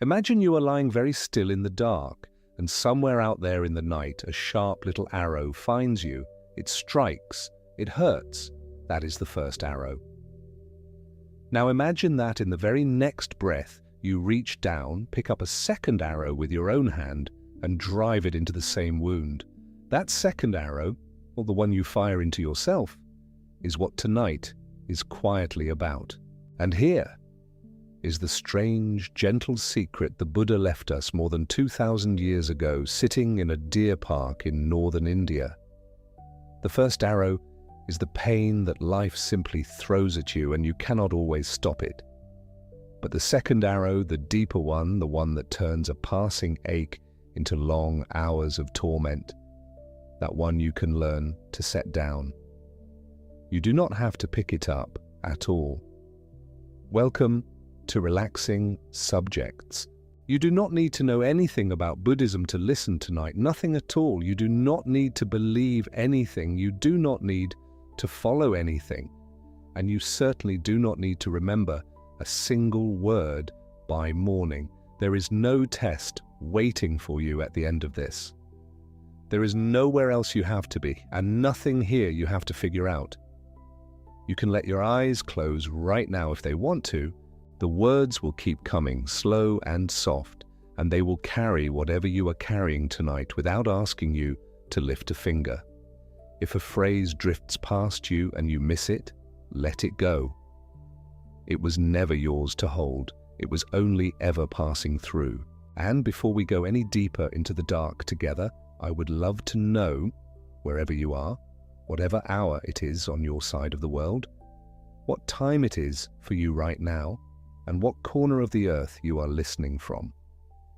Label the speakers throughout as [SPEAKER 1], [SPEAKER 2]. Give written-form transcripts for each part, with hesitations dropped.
[SPEAKER 1] Imagine you are lying very still in the dark, and somewhere out there in the night, a sharp little arrow finds you. It strikes. It hurts. That is the first arrow. Now imagine that in the very next breath, you reach down, pick up a second arrow with your own hand, and drive it into the same wound. That second arrow, or the one you fire into yourself, is what tonight is quietly about. And here is the strange, gentle secret the Buddha left us more than 2,000 years ago, sitting in a deer park in northern India. The first arrow is the pain that life simply throws at you and you cannot always stop it. But the second arrow, the deeper one, the one that turns a passing ache into long hours of torment, that one you can learn to set down. You do not have to pick it up at all. Welcome to Relaxing Subjects. You do not need to know anything about Buddhism to listen tonight, nothing at all. You do not need to believe anything. You do not need to follow anything. And you certainly do not need to remember a single word by morning. There is no test waiting for you at the end of this. There is nowhere else you have to be, and nothing here you have to figure out. You can let your eyes close right now if they want to. The words will keep coming, slow and soft, and they will carry whatever you are carrying tonight without asking you to lift a finger. If a phrase drifts past you and you miss it, let it go. It was never yours to hold. It was only ever passing through. And before we go any deeper into the dark together, I would love to know, wherever you are, whatever hour it is on your side of the world, what time it is for you right now, and what corner of the earth you are listening from.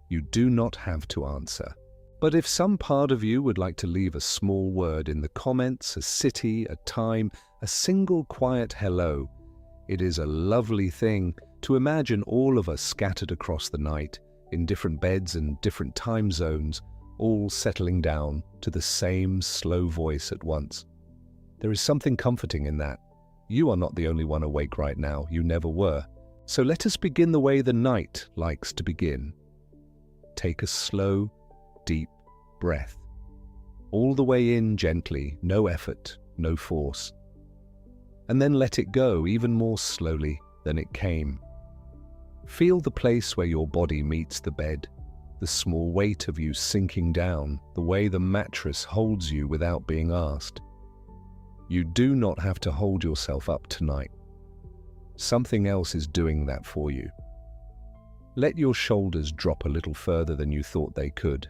[SPEAKER 1] You do not have to answer. But if some part of you would like to leave a small word in the comments, a city, a time, a single quiet hello, it is a lovely thing to imagine all of us scattered across the night, in different beds and different time zones, all settling down to the same slow voice at once. There is something comforting in that. You are not the only one awake right now, you never were. So let us begin the way the night likes to begin. Take a slow, deep breath. All the way in gently, no effort, no force. And then let it go even more slowly than it came. Feel the place where your body meets the bed, the small weight of you sinking down, the way the mattress holds you without being asked. You do not have to hold yourself up tonight. Something else is doing that for you. Let your shoulders drop a little further than you thought they could.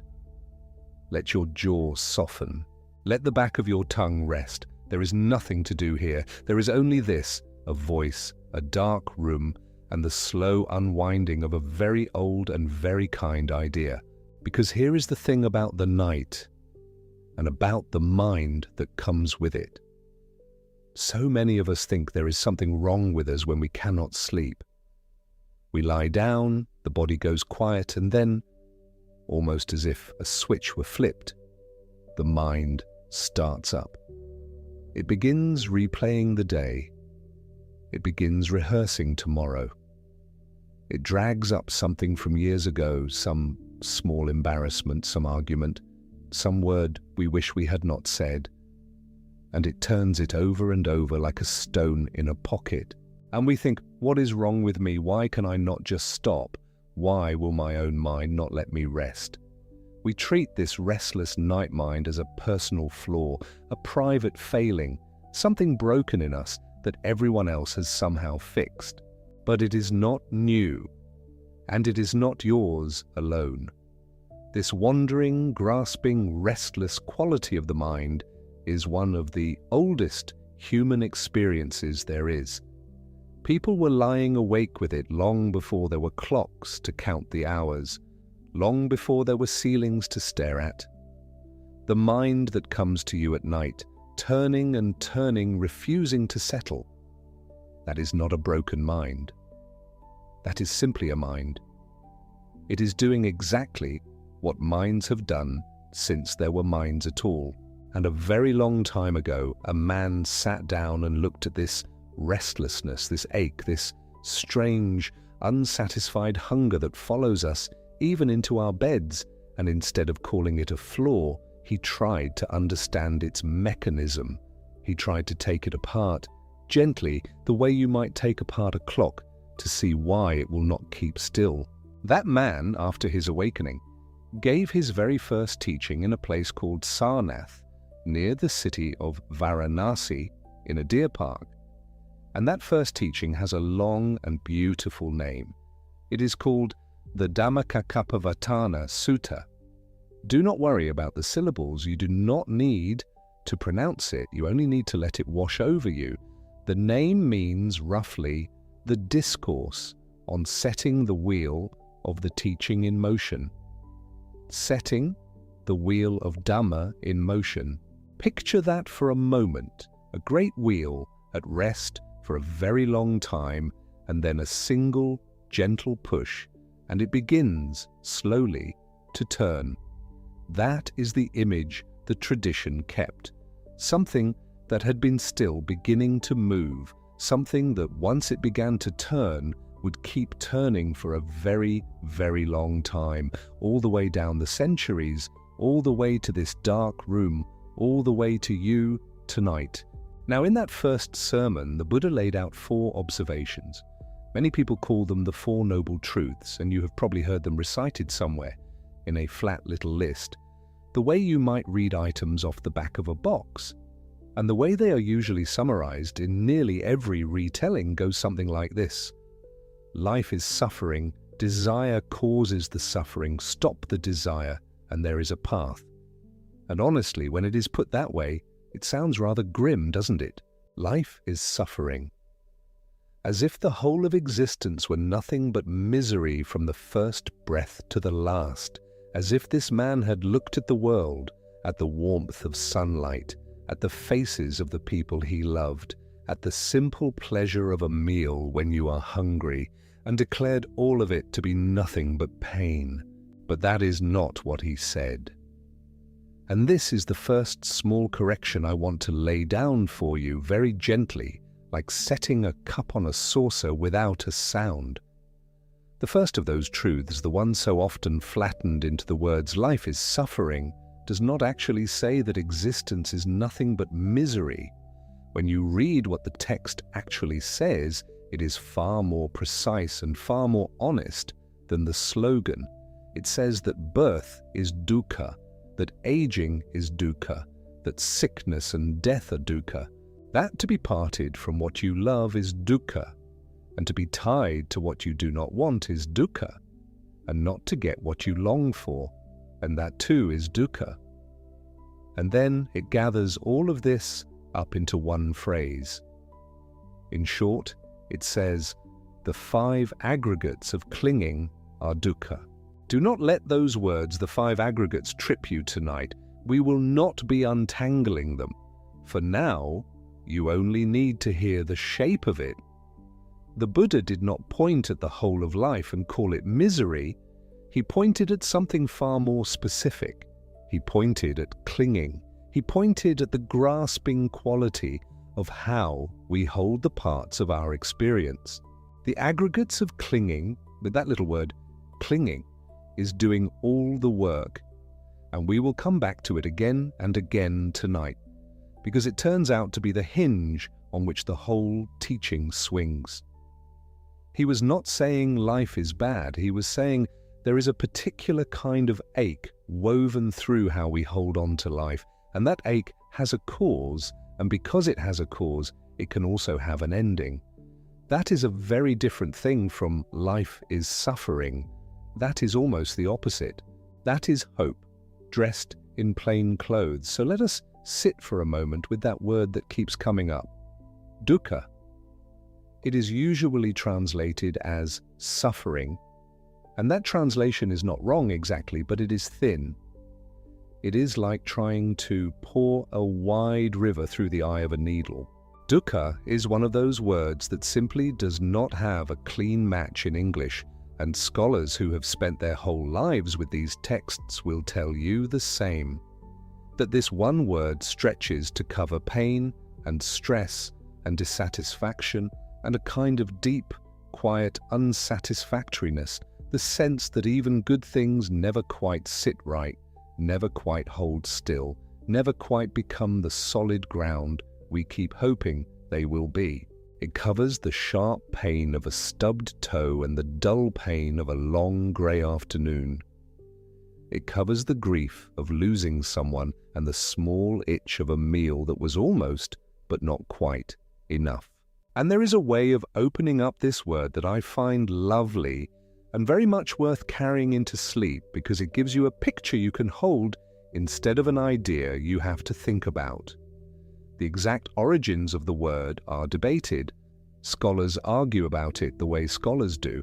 [SPEAKER 1] Let your jaw soften. Let the back of your tongue rest. There is nothing to do here. There is only this, a voice, a dark room, and the slow unwinding of a very old and very kind idea. Because here is the thing about the night, and about the mind that comes with it. So many of us think there is something wrong with us when we cannot sleep. We lie down, the body goes quiet, and then, almost as if a switch were flipped, the mind starts up. It begins replaying the day. It begins rehearsing tomorrow. It drags up something from years ago, some small embarrassment, some argument, some word we wish we had not said, and it turns it over and over like a stone in a pocket. And we think, what is wrong with me? Why can I not just stop? Why will my own mind not let me rest? We treat this restless night mind as a personal flaw, a private failing, something broken in us that everyone else has somehow fixed. But it is not new, and it is not yours alone. This wandering, grasping, restless quality of the mind is one of the oldest human experiences there is. People were lying awake with it long before there were clocks to count the hours, long before there were ceilings to stare at. The mind that comes to you at night, turning and turning, refusing to settle, that is not a broken mind. That is simply a mind. It is doing exactly what minds have done since there were minds at all. And a very long time ago, a man sat down and looked at this restlessness, this ache, this strange, unsatisfied hunger that follows us even into our beds, and instead of calling it a flaw, he tried to understand its mechanism. He tried to take it apart, gently, the way you might take apart a clock to see why it will not keep still. That man, after his awakening, gave his very first teaching in a place called Sarnath, near the city of Varanasi, in a deer park. And that first teaching has a long and beautiful name. It is called the Dhammacakkappavattana Sutta. Do not worry about the syllables. You do not need to pronounce it. You only need to let it wash over you. The name means roughly the discourse on setting the wheel of the teaching in motion. Setting the wheel of Dhamma in motion. Picture that for a moment, a great wheel at rest for a very long time, and then a single gentle push, and it begins slowly to turn. That is the image the tradition kept. Something that had been still beginning to move, something that once it began to turn would keep turning for a very, very long time, all the way down the centuries, all the way to this dark room, all the way to you tonight. Now, in that first sermon, the Buddha laid out 4 observations. Many people call them the 4 Noble Truths, and you have probably heard them recited somewhere in a flat little list, the way you might read items off the back of a box. And the way they are usually summarized in nearly every retelling goes something like this. Life is suffering, desire causes the suffering, stop the desire, and there is a path. And honestly, when it is put that way, it sounds rather grim, doesn't it? Life is suffering. As if the whole of existence were nothing but misery from the first breath to the last, as if this man had looked at the world, at the warmth of sunlight, at the faces of the people he loved, at the simple pleasure of a meal when you are hungry, and declared all of it to be nothing but pain. But that is not what he said. And this is the first small correction I want to lay down for you very gently, like setting a cup on a saucer without a sound. The first of those truths, the one so often flattened into the words life is suffering, does not actually say that existence is nothing but misery. When you read what the text actually says, it is far more precise and far more honest than the slogan. It says that birth is dukkha, that aging is dukkha, that sickness and death are dukkha, that to be parted from what you love is dukkha, and to be tied to what you do not want is dukkha, and not to get what you long for, and that too is dukkha. And then it gathers all of this up into one phrase. In short, it says, the 5 aggregates of clinging are dukkha. Do not let those words, the 5 aggregates, trip you tonight. We will not be untangling them. For now, you only need to hear the shape of it. The Buddha did not point at the whole of life and call it misery. He pointed at something far more specific. He pointed at clinging. He pointed at the grasping quality of how we hold the parts of our experience. The aggregates of clinging, with that little word, clinging, is doing all the work, and we will come back to it again and again tonight, because it turns out to be the hinge on which the whole teaching swings. He was not saying life is bad. He was saying there is a particular kind of ache woven through how we hold on to life, and that ache has a cause, and because it has a cause, it can also have an ending. That is a very different thing from life is suffering. That is almost the opposite. That is hope, dressed in plain clothes. So let us sit for a moment with that word that keeps coming up. Dukkha. It is usually translated as suffering, and that translation is not wrong exactly, but it is thin. It is like trying to pour a wide river through the eye of a needle. Dukkha is one of those words that simply does not have a clean match in English, and scholars who have spent their whole lives with these texts will tell you the same. That this one word stretches to cover pain and stress and dissatisfaction and a kind of deep, quiet unsatisfactoriness, the sense that even good things never quite sit right, never quite hold still, never quite become the solid ground we keep hoping they will be. It covers the sharp pain of a stubbed toe and the dull pain of a long grey afternoon. It covers the grief of losing someone and the small itch of a meal that was almost, but not quite, enough. And there is a way of opening up this word that I find lovely and very much worth carrying into sleep, because it gives you a picture you can hold instead of an idea you have to think about. The exact origins of the word are debated. Scholars argue about it the way scholars do.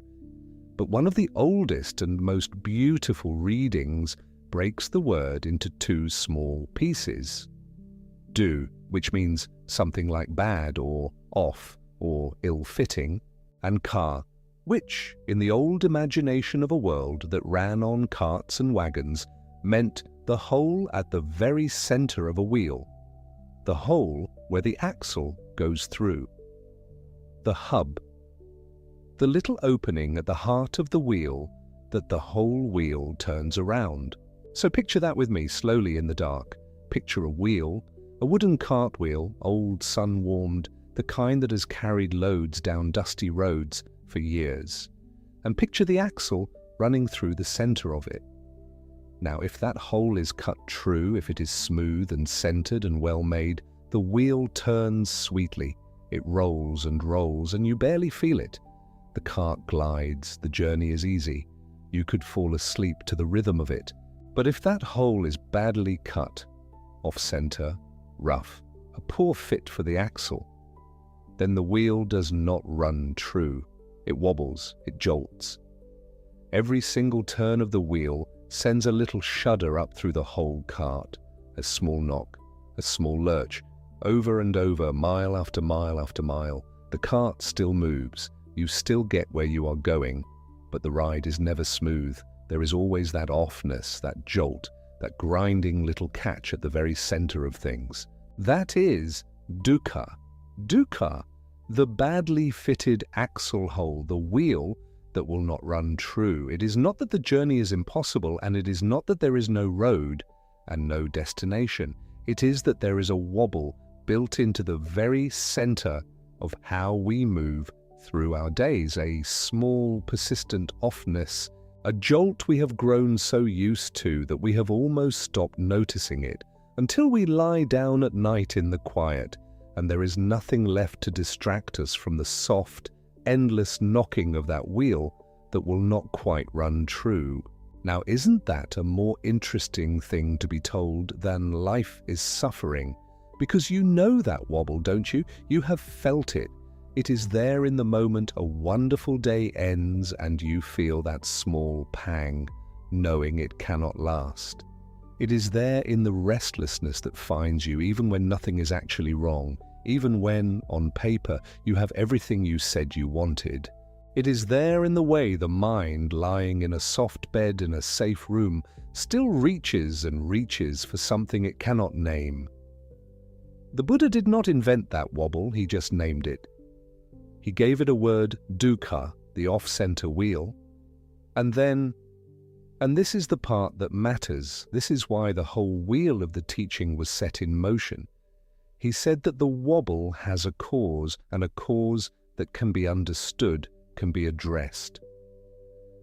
[SPEAKER 1] But one of the oldest and most beautiful readings breaks the word into two small pieces. Du, which means something like bad or off or ill-fitting, and ka, which, in the old imagination of a world that ran on carts and wagons, meant the hole at the very center of a wheel, the hole where the axle goes through, the hub, the little opening at the heart of the wheel that the whole wheel turns around. So picture that with me slowly in the dark. Picture a wheel, a wooden cartwheel, old, sun-warmed, the kind that has carried loads down dusty roads for years. And picture the axle running through the center of it. Now, if that hole is cut true, if it is smooth and centered and well made, the wheel turns sweetly. It rolls, and you barely feel it. The cart glides, the journey is easy. You could fall asleep to the rhythm of it. But if that hole is badly cut, off-center, rough, a poor fit for the axle, then the wheel does not run true. It wobbles, it jolts. Every single turn of the wheel sends a little shudder up through the whole cart, a small knock, a small lurch, over and over, mile after mile after mile. The cart still moves, you still get where you are going, but the ride is never smooth. There is always that offness, that jolt, that grinding little catch at the very center of things. That is dukkha. Dukkha, the badly fitted axle hole, the wheel that will not run true. It is not that the journey is impossible, and it is not that there is no road and no destination. It is that there is a wobble built into the very center of how we move through our days, a small, persistent offness, a jolt we have grown so used to that we have almost stopped noticing it, until we lie down at night in the quiet, and there is nothing left to distract us from the soft, endless knocking of that wheel that will not quite run true. Now, isn't that a more interesting thing to be told than life is suffering? Because you know that wobble, don't you? You have felt it. It is there in the moment a wonderful day ends and you feel that small pang, knowing it cannot last. It is there in the restlessness that finds you even when nothing is actually wrong, even when, on paper, you have everything you said you wanted. It is there in the way the mind, lying in a soft bed in a safe room, still reaches and reaches for something it cannot name. The Buddha did not invent that wobble, he just named it. He gave it a word, dukkha, the off-center wheel, and this is the part that matters, this is why the whole wheel of the teaching was set in motion. He said that the wobble has a cause, and a cause that can be understood, can be addressed.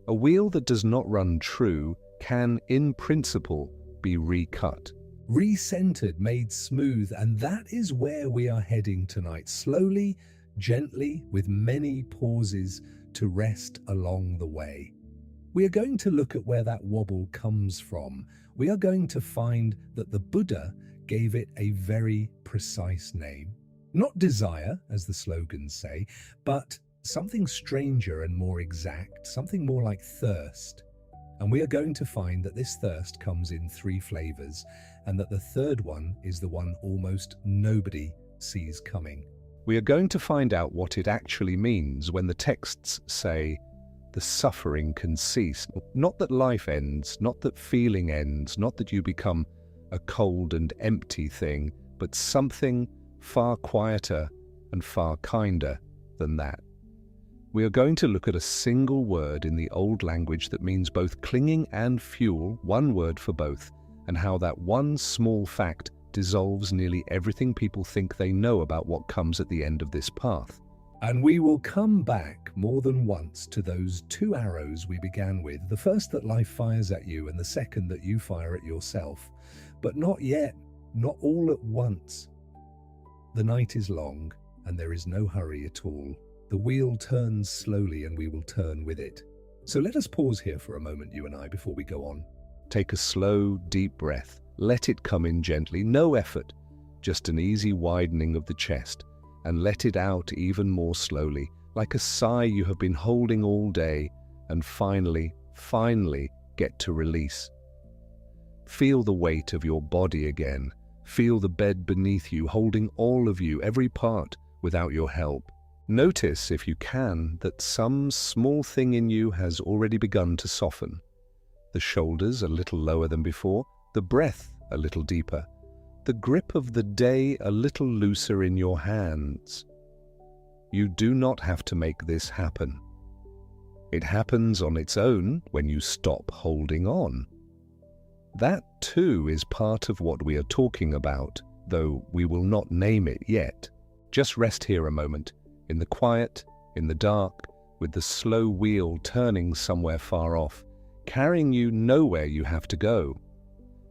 [SPEAKER 1] A wheel that does not run true can, in principle, be recut, re-centered, made smooth, and that is where we are heading tonight, slowly, gently, with many pauses to rest along the way. We are going to look at where that wobble comes from. We are going to find that the Buddha gave it a very precise name. Not desire, as the slogans say, but something stranger and more exact, something more like thirst. And we are going to find that this thirst comes in 3 flavors, and that the third one is the one almost nobody sees coming. We are going to find out what it actually means when the texts say, the suffering can cease. Not that life ends, not that feeling ends, not that you become a cold and empty thing, but something far quieter and far kinder than that. We are going to look at a single word in the old language that means both clinging and fuel, one word for both, and how that one small fact dissolves nearly everything people think they know about what comes at the end of this path. And we will come back more than once to those two arrows we began with, the first that life fires at you and the second that you fire at yourself. But not yet, not all at once. The night is long and there is no hurry at all. The wheel turns slowly and we will turn with it. So let us pause here for a moment, you and I, before we go on. Take a slow, deep breath. Let it come in gently, no effort, just an easy widening of the chest, and let it out even more slowly, like a sigh you have been holding all day, and finally get to release. Feel the weight of your body again. Feel the bed beneath you, holding all of you, every part, without your help. Notice, if you can, that some small thing in you has already begun to soften. The shoulders a little lower than before, the breath a little deeper, the grip of the day a little looser in your hands. You do not have to make this happen. It happens on its own when you stop holding on. That too is part of what we are talking about, though we will not name it yet. Just rest here a moment, in the quiet, in the dark, with the slow wheel turning somewhere far off, carrying you nowhere you have to go.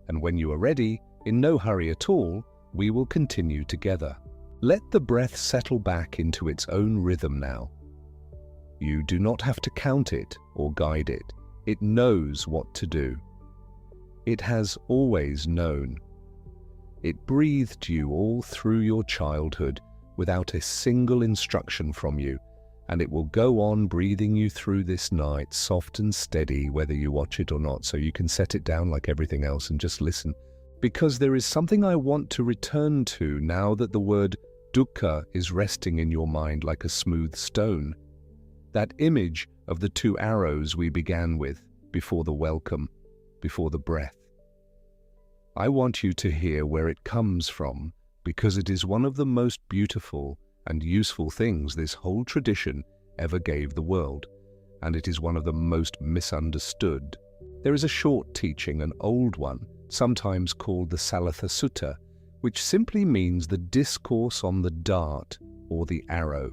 [SPEAKER 1] And when you are ready, in no hurry at all, we will continue together. Let the breath settle back into its own rhythm now. You do not have to count it or guide it. It knows what to do. It has always known. It breathed you all through your childhood without a single instruction from you, and it will go on breathing you through this night, soft and steady, whether you watch it or not, so you can set it down like everything else and just listen. Because there is something I want to return to now that the word dukkha is resting in your mind like a smooth stone. That image of the two arrows we began with, before the welcome, before the breath. I want you to hear where it comes from, because it is one of the most beautiful and useful things this whole tradition ever gave the world, and it is one of the most misunderstood. There is a short teaching, an old one, sometimes called the Sallatha Sutta, which simply means the discourse on the dart or the arrow.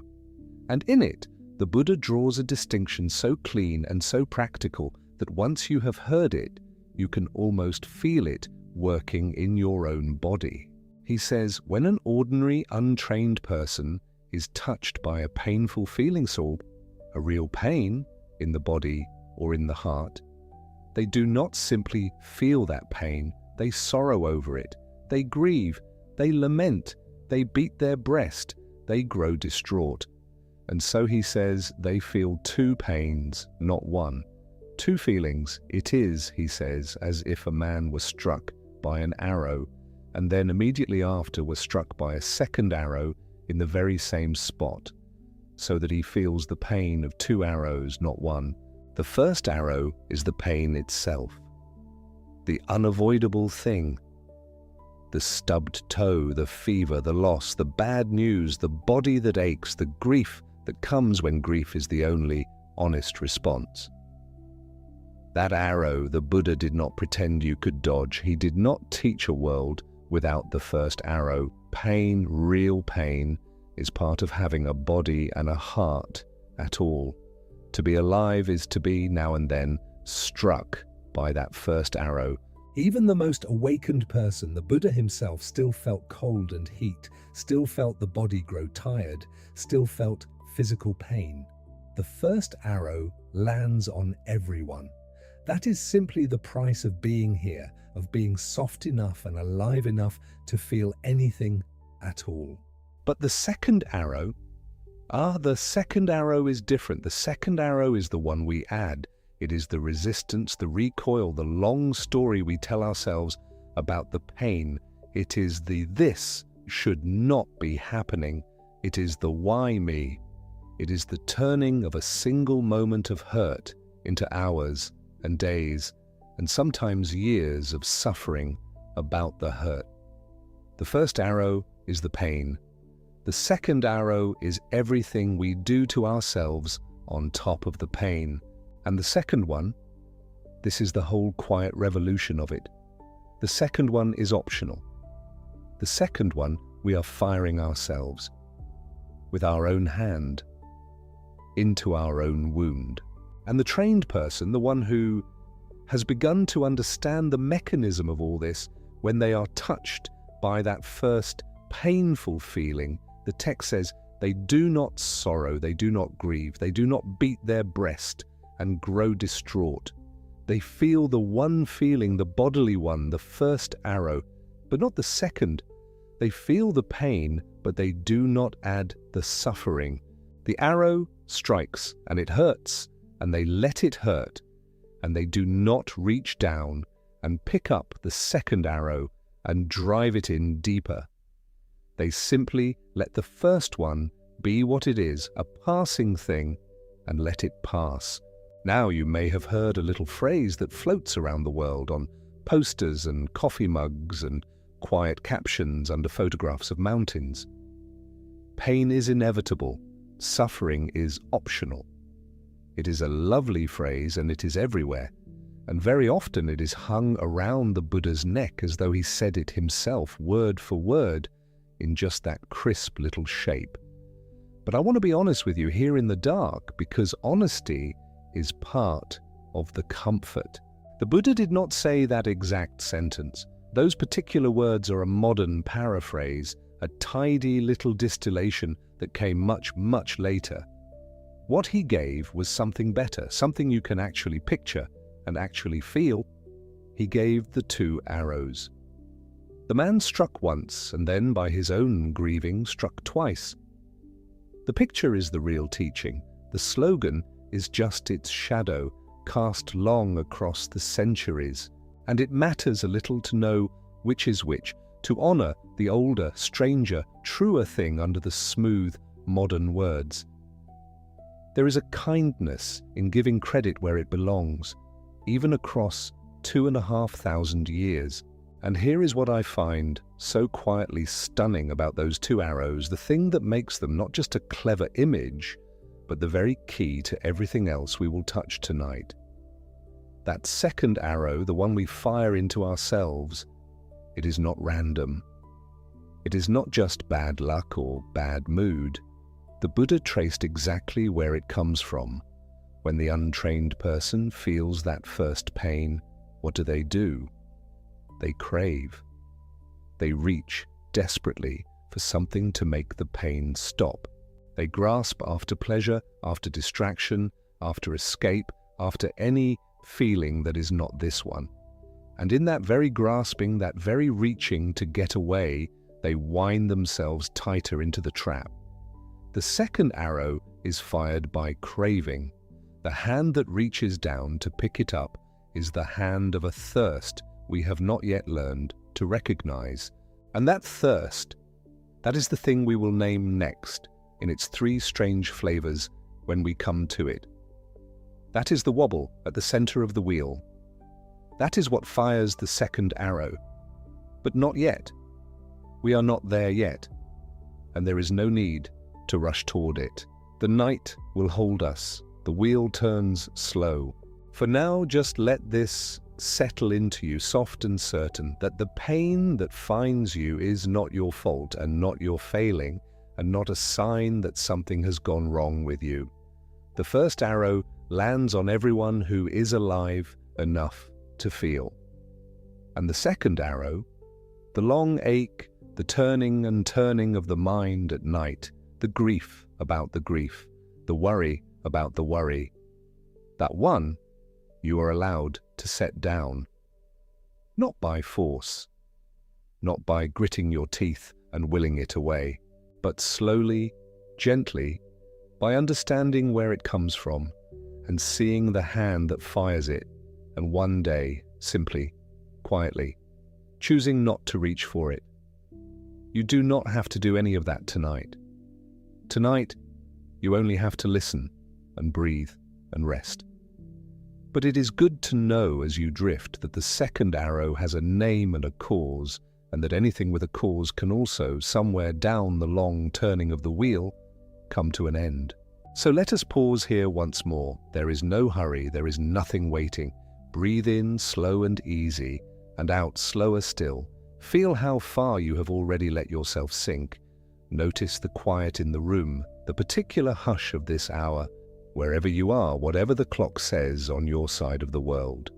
[SPEAKER 1] And in it, the Buddha draws a distinction so clean and so practical that once you have heard it, you can almost feel it working in your own body. He says, when an ordinary, untrained person is touched by a painful feeling, so a real pain in the body or in the heart, they do not simply feel that pain, they sorrow over it, they grieve, they lament, they beat their breast, they grow distraught. And so he says they feel two pains, not one. Two feelings. It is, he says, as if a man was struck by an arrow, and then immediately after was struck by a second arrow in the very same spot, so that he feels the pain of two arrows, not one. The first arrow is the pain itself, the unavoidable thing, the stubbed toe, the fever, the loss, the bad news, the body that aches, the grief that comes when grief is the only honest response. That arrow the Buddha did not pretend you could dodge. He did not teach a world without the first arrow. Pain, real pain, is part of having a body and a heart at all. To be alive is to be, now and then, struck by that first arrow. Even the most awakened person, the Buddha himself, still felt cold and heat, still felt the body grow tired, still felt physical pain. The first arrow lands on everyone. That is simply the price of being here, of being soft enough and alive enough to feel anything at all. But the second arrow, the second arrow is different. The second arrow is the one we add. It is the resistance, the recoil, the long story we tell ourselves about the pain. It is the this should not be happening. It is the why me. It is the turning of a single moment of hurt into hours and days, and sometimes years of suffering about the hurt. The first arrow is the pain. The second arrow is everything we do to ourselves on top of the pain. And the second one, this is the whole quiet revolution of it. The second one is optional. The second one, we are firing ourselves with our own hand into our own wound. And the trained person, the one who has begun to understand the mechanism of all this, when they are touched by that first painful feeling, the text says, they do not sorrow, they do not grieve, they do not beat their breast and grow distraught. They feel the one feeling, the bodily one, the first arrow, but not the second. They feel the pain, but they do not add the suffering. The arrow strikes and it hurts, and they let it hurt, and they do not reach down and pick up the second arrow and drive it in deeper. They simply let the first one be what it is, a passing thing, and let it pass. Now you may have heard a little phrase that floats around the world on posters and coffee mugs and quiet captions under photographs of mountains. Pain is inevitable. Suffering is optional. It is a lovely phrase and it is everywhere. And very often it is hung around the Buddha's neck as though he said it himself, word for word, in just that crisp little shape. But I want to be honest with you here in the dark, because honesty is part of the comfort. The Buddha did not say that exact sentence. Those particular words are a modern paraphrase, a tidy little distillation that came much, much later. What he gave was something better, something you can actually picture and actually feel. He gave the two arrows. The man struck once, and then, by his own grieving, struck twice. The picture is the real teaching. The slogan is just its shadow, cast long across the centuries. And it matters a little to know which is which, to honor the older, stranger, truer thing under the smooth, modern words. There is a kindness in giving credit where it belongs, even across 2,500 years. And here is what I find so quietly stunning about those two arrows, the thing that makes them not just a clever image, but the very key to everything else we will touch tonight. That second arrow, the one we fire into ourselves, it is not random. It is not just bad luck or bad mood. The Buddha traced exactly where it comes from. When the untrained person feels that first pain, what do? They crave. They reach desperately for something to make the pain stop. They grasp after pleasure, after distraction, after escape, after any feeling that is not this one. And in that very grasping, that very reaching to get away, they wind themselves tighter into the trap. The second arrow is fired by craving. The hand that reaches down to pick it up is the hand of a thirst we have not yet learned to recognize. And that thirst, that is the thing we will name next in its three strange flavors when we come to it. That is the wobble at the center of the wheel. That is what fires the second arrow. But not yet. We are not there yet. And there is no need to rush toward it. The night will hold us. The wheel turns slow. For now, just let this settle into you, soft and certain, that the pain that finds you is not your fault and not your failing, and not a sign that something has gone wrong with you. The first arrow lands on everyone who is alive enough to feel. And the second arrow, the long ache, the turning and turning of the mind at night, the grief about the grief, the worry about the worry, that one you are allowed to set down. Not by force, not by gritting your teeth and willing it away, but slowly, gently, by understanding where it comes from and seeing the hand that fires it, and one day, simply, quietly, choosing not to reach for it. You do not have to do any of that tonight. Tonight, you only have to listen and breathe and rest. But it is good to know as you drift that the second arrow has a name and a cause, and that anything with a cause can also, somewhere down the long turning of the wheel, come to an end. So let us pause here once more. There is no hurry, there is nothing waiting. Breathe in slow and easy, and out slower still. Feel how far you have already let yourself sink. Notice the quiet in the room, the particular hush of this hour, wherever you are, whatever the clock says on your side of the world.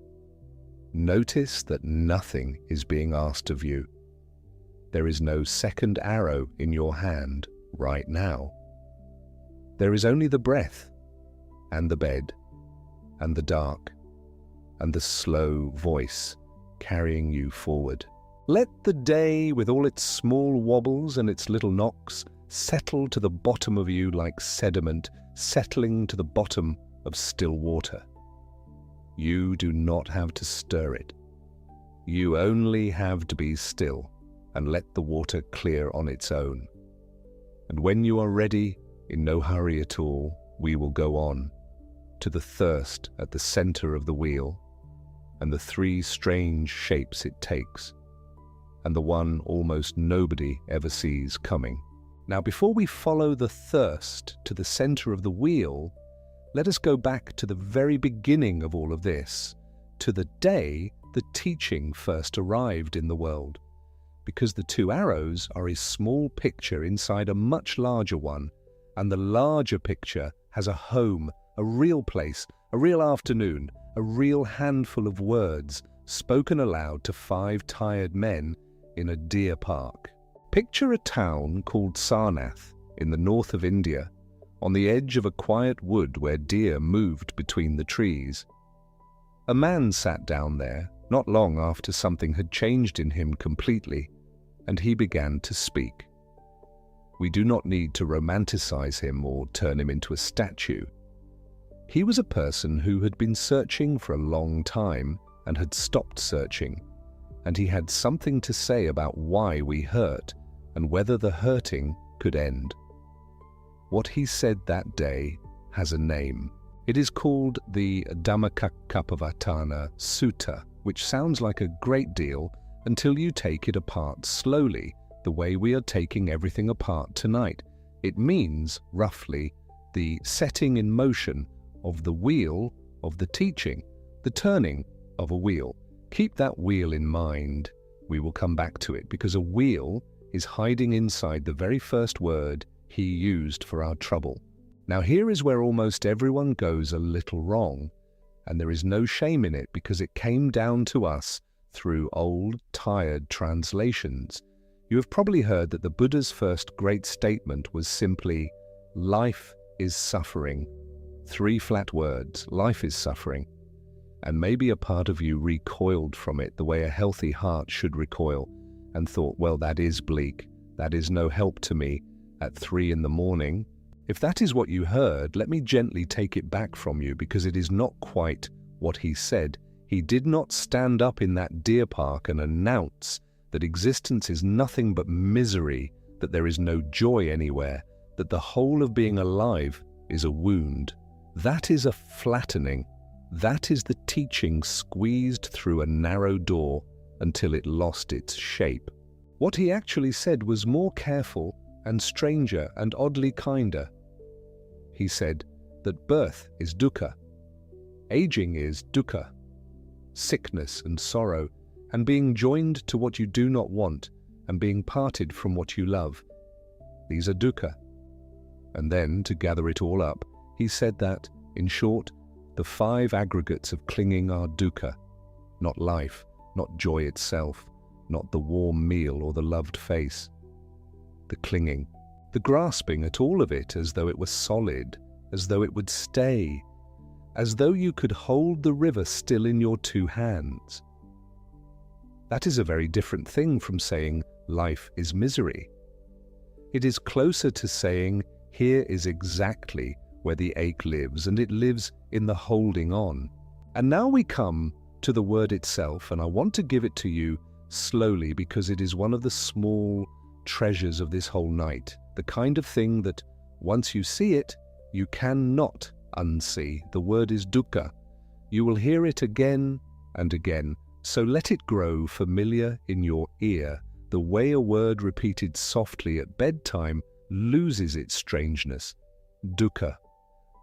[SPEAKER 1] Notice that nothing is being asked of you. There is no second arrow in your hand right now. There is only the breath, and the bed, and the dark, and the slow voice carrying you forward. Let the day, with all its small wobbles and its little knocks, settle to the bottom of you like sediment settling to the bottom of still water. You do not have to stir it. You only have to be still and let the water clear on its own. And when you are ready, in no hurry at all, we will go on to the thirst at the center of the wheel and the three strange shapes it takes, and the one almost nobody ever sees coming. Now, before we follow the thirst to the center of the wheel, let us go back to the very beginning of all of this, to the day the teaching first arrived in the world, because the two arrows are a small picture inside a much larger one, and the larger picture has a home, a real place, a real afternoon, a real handful of words spoken aloud to 5 tired men in a deer park. Picture a town called Sarnath in the north of India, on the edge of a quiet wood where deer moved between the trees. A man sat down there not long after something had changed in him completely, and he began to speak. We do not need to romanticize him or turn him into a statue. He was a person who had been searching for a long time and had stopped searching, and he had something to say about why we hurt and whether the hurting could end. What he said that day has a name. It is called the Dhammacakkappavattana Sutta, which sounds like a great deal until you take it apart slowly, the way we are taking everything apart tonight. It means, roughly, the setting in motion of the wheel of the teaching, the turning of a wheel. Keep that wheel in mind. We will come back to it, because a wheel is hiding inside the very first word he used for our trouble. Now here is where almost everyone goes a little wrong, and there is no shame in it because it came down to us through old, tired translations. You have probably heard that the Buddha's first great statement was simply, "Life is suffering." 3 flat words, life is suffering. And maybe a part of you recoiled from it the way a healthy heart should recoil, and thought, well, that is bleak, that is no help to me at 3 in the morning. If that is what you heard, let me gently take it back from you, because it is not quite what he said. He did not stand up in that deer park and announce that existence is nothing but misery, that there is no joy anywhere, that the whole of being alive is a wound. That is a flattening. That is the teaching squeezed through a narrow door until it lost its shape. What he actually said was more careful and stranger and oddly kinder. He said that birth is dukkha, aging is dukkha, sickness and sorrow, and being joined to what you do not want and being parted from what you love. These are dukkha. And then, to gather it all up, he said that, in short, the 5 aggregates of clinging are dukkha, not life, not joy itself, not the warm meal or the loved face. The clinging, the grasping at all of it as though it were solid, as though it would stay, as though you could hold the river still in your 2 hands. That is a very different thing from saying life is misery. It is closer to saying here is exactly where the ache lives, and it lives in the holding on. And now we come to the word itself, and I want to give it to you slowly because it is one of the small treasures of this whole night, the kind of thing that once you see it, you cannot unsee. The word is dukkha. You will hear it again and again, so let it grow familiar in your ear, the way a word repeated softly at bedtime loses its strangeness. Dukkha.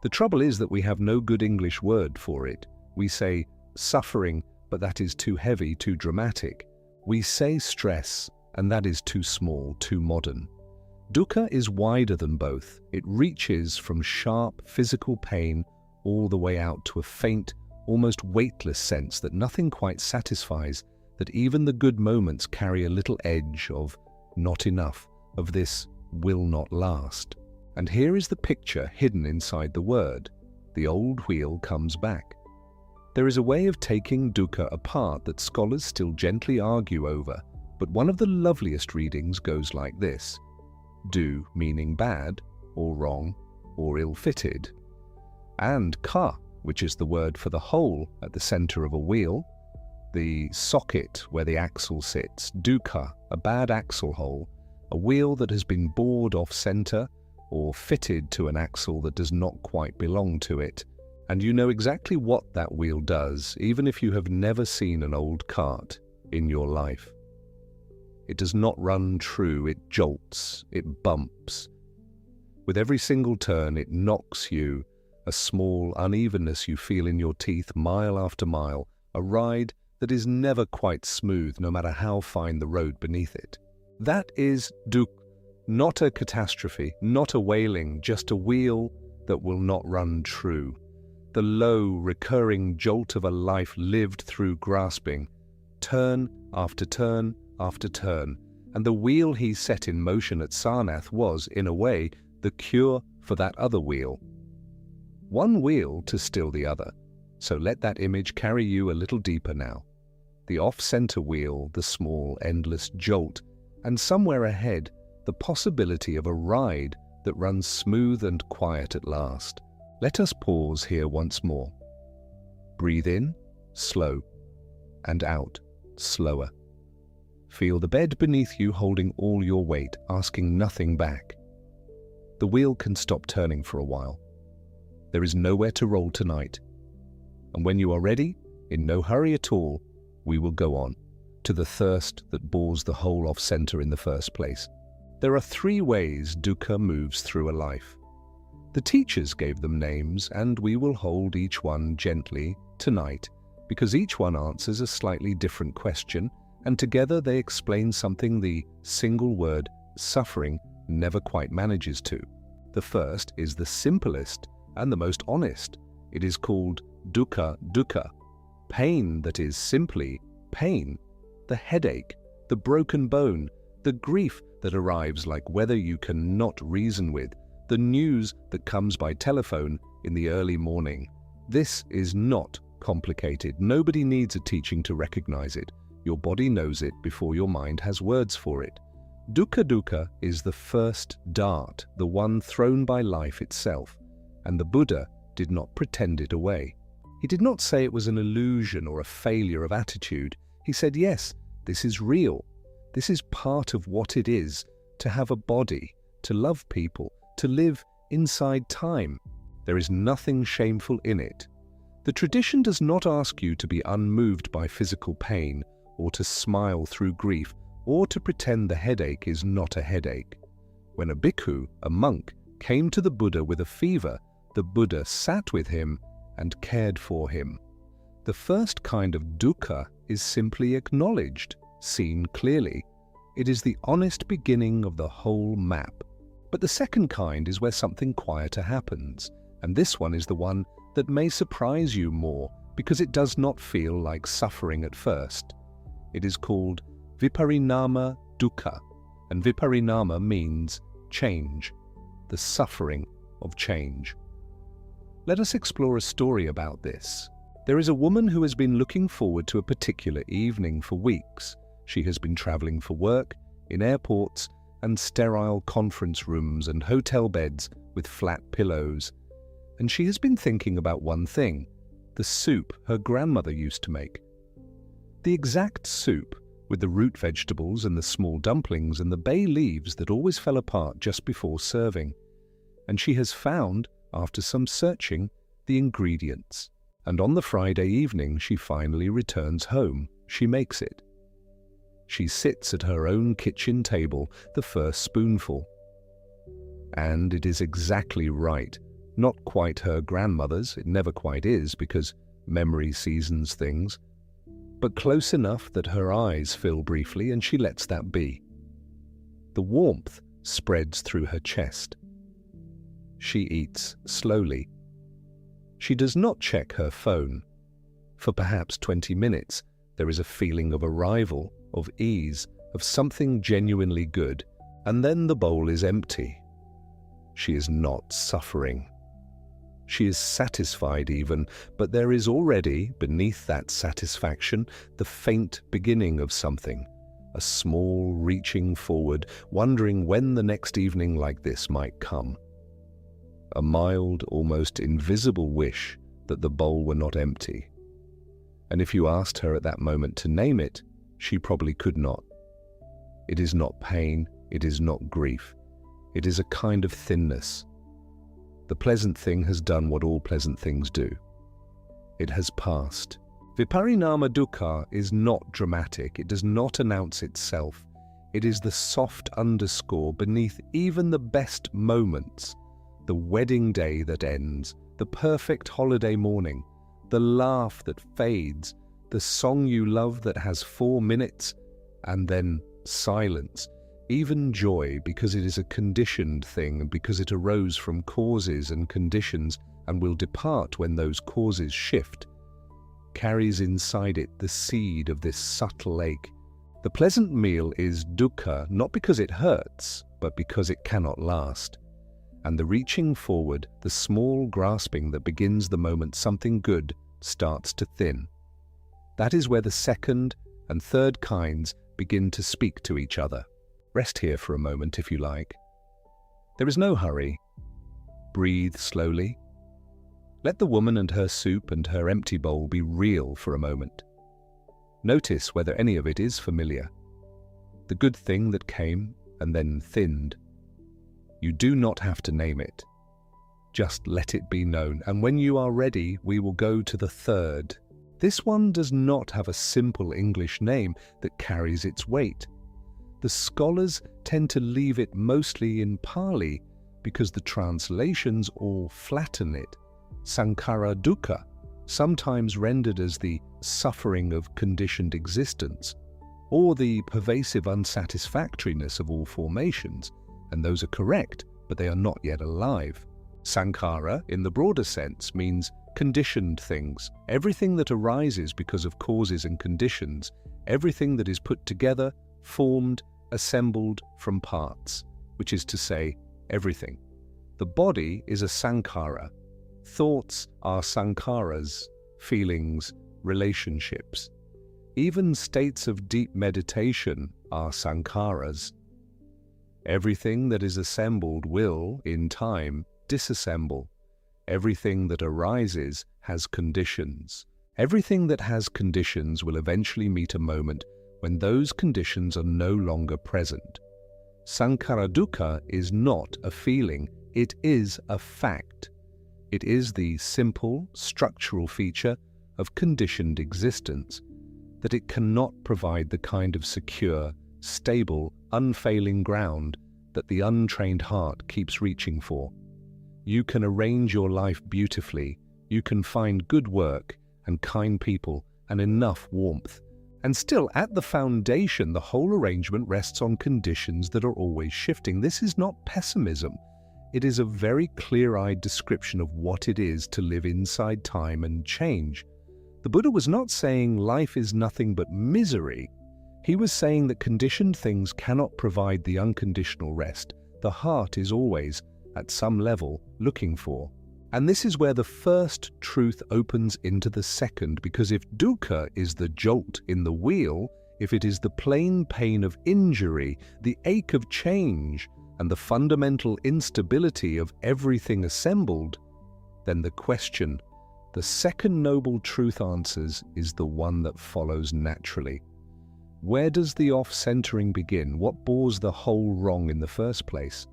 [SPEAKER 1] The trouble is that we have no good English word for it. We say suffering, but that is too heavy, too dramatic. We say stress, and that is too small, too modern. Dukkha is wider than both. It reaches from sharp physical pain all the way out to a faint, almost weightless sense that nothing quite satisfies, that even the good moments carry a little edge of not enough, of this will not last. And here is the picture hidden inside the word. The old wheel comes back. There is a way of taking dukkha apart that scholars still gently argue over, but one of the loveliest readings goes like this. Du meaning bad, or wrong, or ill-fitted. And ka, which is the word for the hole at the center of a wheel, the socket where the axle sits, dukkha, a bad axle hole, a wheel that has been bored off center or fitted to an axle that does not quite belong to it. And you know exactly what that wheel does, even if you have never seen an old cart in your life. It does not run true, it jolts, it bumps. With every single turn, it knocks you, a small unevenness you feel in your teeth mile after mile, a ride that is never quite smooth no matter how fine the road beneath it. That is dukkha, not a catastrophe, not a wailing, just a wheel that will not run true. The low, recurring jolt of a life lived through grasping, turn after turn after turn, and the wheel he set in motion at Sarnath was, in a way, the cure for that other wheel. One wheel to still the other, so let that image carry you a little deeper now. The off-center wheel, the small, endless jolt, and somewhere ahead, the possibility of a ride that runs smooth and quiet at last. Let us pause here once more. Breathe in, slow, and out, slower. Feel the bed beneath you holding all your weight, asking nothing back. The wheel can stop turning for a while. There is nowhere to roll tonight. And when you are ready, in no hurry at all, we will go on to the thirst that bores the hole off center in the first place. There are 3 ways dukkha moves through a life. The teachers gave them names, and we will hold each one gently tonight, because each one answers a slightly different question, and together they explain something the single word suffering never quite manages to. The first is the simplest and the most honest. It is called dukkha dukkha, pain that is simply pain, the headache, the broken bone, the grief that arrives like weather you cannot reason with, the news that comes by telephone in the early morning. This is not complicated. Nobody needs a teaching to recognize it. Your body knows it before your mind has words for it. Dukkha dukkha is the first dart, the one thrown by life itself, and the Buddha did not pretend it away. He did not say it was an illusion or a failure of attitude. He said, yes, this is real. This is part of what it is to have a body, to love people, to live inside time. There is nothing shameful in it. The tradition does not ask you to be unmoved by physical pain, or to smile through grief, or to pretend the headache is not a headache. When a bhikkhu, a monk, came to the Buddha with a fever, the Buddha sat with him and cared for him. The first kind of dukkha is simply acknowledged, seen clearly. It is the honest beginning of the whole map. But the second kind is where something quieter happens, and this one is the one that may surprise you more because it does not feel like suffering at first. It is called viparinama dukkha, and viparinama means change, the suffering of change. Let us explore a story about this. There is a woman who has been looking forward to a particular evening for weeks. She has been traveling for work, in airports, and sterile conference rooms and hotel beds with flat pillows. And she has been thinking about one thing, the soup her grandmother used to make. The exact soup, with the root vegetables and the small dumplings and the bay leaves that always fell apart just before serving. And she has found, after some searching, the ingredients. And on the Friday evening she finally returns home. She makes it. She sits at her own kitchen table, the first spoonful. And it is exactly right. Not quite her grandmother's, it never quite is because memory seasons things, but close enough that her eyes fill briefly and she lets that be. The warmth spreads through her chest. She eats slowly. She does not check her phone. For perhaps 20 minutes, there is a feeling of arrival, of ease, of something genuinely good, and then the bowl is empty. She is not suffering. She is satisfied even, but there is already, beneath that satisfaction, the faint beginning of something, a small reaching forward, wondering when the next evening like this might come. A mild, almost invisible wish that the bowl were not empty. And if you asked her at that moment to name it, she probably could not. It is not pain, it is not grief. It is a kind of thinness. The pleasant thing has done what all pleasant things do. It has passed. Viparinama dukkha is not dramatic. It does not announce itself. It is the soft underscore beneath even the best moments. The wedding day that ends, the perfect holiday morning, the laugh that fades, the song you love that has 4 minutes, and then silence. Even joy, because it is a conditioned thing, because it arose from causes and conditions and will depart when those causes shift, carries inside it the seed of this subtle ache. The pleasant meal is dukkha, not because it hurts, but because it cannot last. And the reaching forward, the small grasping that begins the moment something good starts to thin. That is where the second and third kinds begin to speak to each other. Rest here for a moment if you like. There is no hurry. Breathe slowly. Let the woman and her soup and her empty bowl be real for a moment. Notice whether any of it is familiar. The good thing that came and then thinned. You do not have to name it. Just let it be known, and when you are ready, we will go to the third. This one does not have a simple English name that carries its weight. The scholars tend to leave it mostly in Pali because the translations all flatten it. Sankhara dukkha, sometimes rendered as the suffering of conditioned existence, or the pervasive unsatisfactoriness of all formations, and those are correct, but they are not yet alive. Sankhara, in the broader sense, means conditioned things, everything that arises because of causes and conditions, everything that is put together, formed, assembled from parts, which is to say, everything. The body is a sankhara. Thoughts are sankharas, feelings, relationships. Even states of deep meditation are sankharas. Everything that is assembled will, in time, disassemble. Everything that arises has conditions. Everything that has conditions will eventually meet a moment when those conditions are no longer present. Sankhara dukkha is not a feeling, it is a fact. It is the simple, structural feature of conditioned existence, that it cannot provide the kind of secure, stable, unfailing ground that the untrained heart keeps reaching for. You can arrange your life beautifully, you can find good work and kind people and enough warmth, and still at the foundation the whole arrangement rests on conditions that are always shifting. This is not pessimism. It is a very clear-eyed description of what it is to live inside time and change. The Buddha was not saying life is nothing but misery. He was saying that conditioned things cannot provide the unconditional rest the heart is always, at some level, looking for. And this is where the first truth opens into the second, because if dukkha is the jolt in the wheel, if it is the plain pain of injury, the ache of change, and the fundamental instability of everything assembled, then the question, the second noble truth answers, is the one that follows naturally. Where does the off-centering begin? What bores the whole wrong in the first place?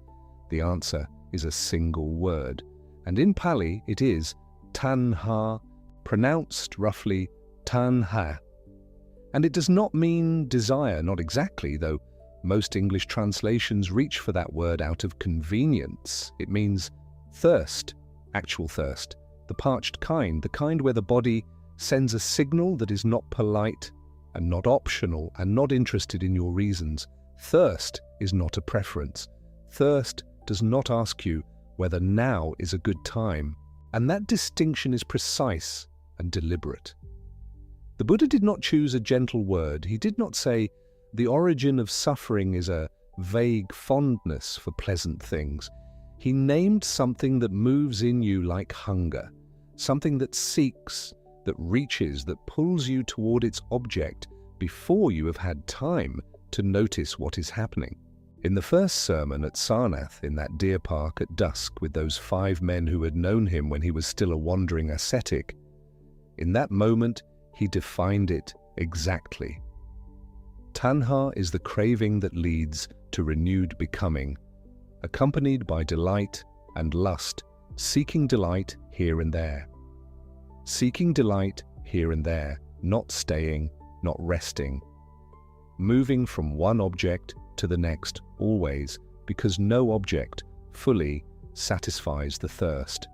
[SPEAKER 1] The answer is a single word. And in Pali, it is tanha, pronounced roughly tanha. And it does not mean desire, not exactly, though most English translations reach for that word out of convenience. It means thirst, actual thirst, the parched kind, the kind where the body sends a signal that is not polite and not optional and not interested in your reasons. Thirst is not a preference. Thirst does not ask you whether now is a good time, and that distinction is precise and deliberate. The Buddha did not choose a gentle word. He did not say, the origin of suffering is a vague fondness for pleasant things. He named something that moves in you like hunger, something that seeks, that reaches, that pulls you toward its object before you have had time to notice what is happening. In the first sermon at Sarnath, in that deer park at dusk with those 5 men who had known him when he was still a wandering ascetic, in that moment he defined it exactly. Tanha is the craving that leads to renewed becoming, accompanied by delight and lust, seeking delight here and there. Seeking delight here and there, not staying, not resting. Moving from one object to the next always, because no object fully satisfies the thirst.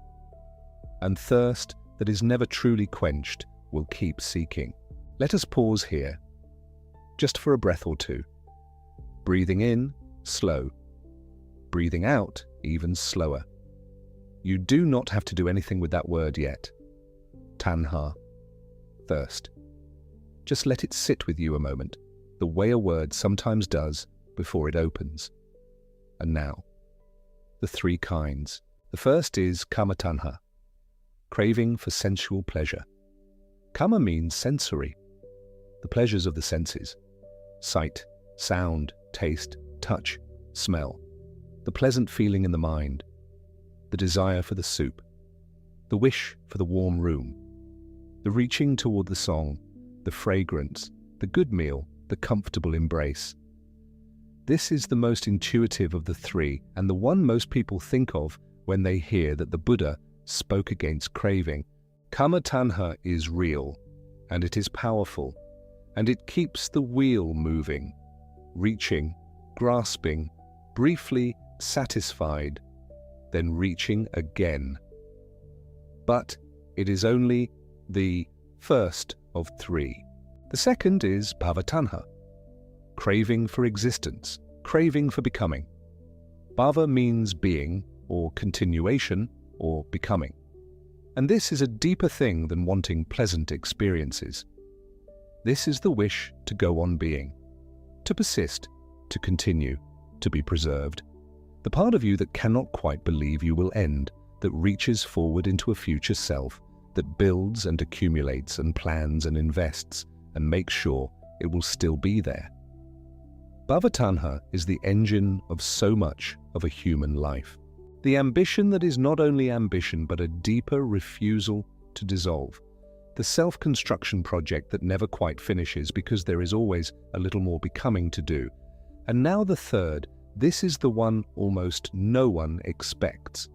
[SPEAKER 1] And thirst that is never truly quenched will keep seeking. Let us pause here, just for a breath or two. Breathing in, slow. Breathing out, even slower. You do not have to do anything with that word yet. Tanha, thirst. Just let it sit with you a moment, the way a word sometimes does before it opens. And now, the 3 kinds. The first is kama-tanha, craving for sensual pleasure. Kama means sensory, the pleasures of the senses. Sight, sound, taste, touch, smell. The pleasant feeling in the mind. The desire for the soup. The wish for the warm room. The reaching toward the song, the fragrance, the good meal, the comfortable embrace. This is the most intuitive of the 3 and the one most people think of when they hear that the Buddha spoke against craving. Kama-tanha is real, and it is powerful, and it keeps the wheel moving, reaching, grasping, briefly satisfied, then reaching again. But it is only the first of 3. The second is bhava-tanha, craving for existence, craving for becoming. Bhava means being, or continuation, or becoming. And this is a deeper thing than wanting pleasant experiences. This is the wish to go on being, to persist, to continue, to be preserved. The part of you that cannot quite believe you will end, that reaches forward into a future self, that builds and accumulates and plans and invests and makes sure it will still be there. Bhava-tanha is the engine of so much of a human life. The ambition that is not only ambition but a deeper refusal to dissolve. The self-construction project that never quite finishes because there is always a little more becoming to do. And now the third, this is the one almost no one expects.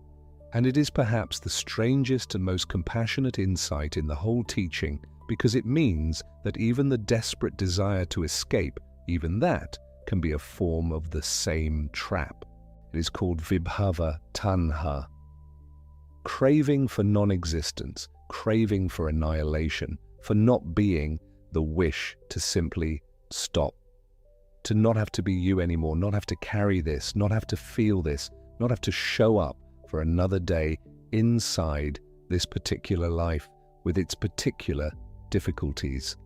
[SPEAKER 1] And it is perhaps the strangest and most compassionate insight in the whole teaching, because it means that even the desperate desire to escape, even that, can be a form of the same trap. It is called vibhava-tanha. Craving for non-existence, craving for annihilation, for not being, the wish to simply stop. To not have to be you anymore, not have to carry this, not have to feel this, not have to show up for another day inside this particular life with its particular difficulties.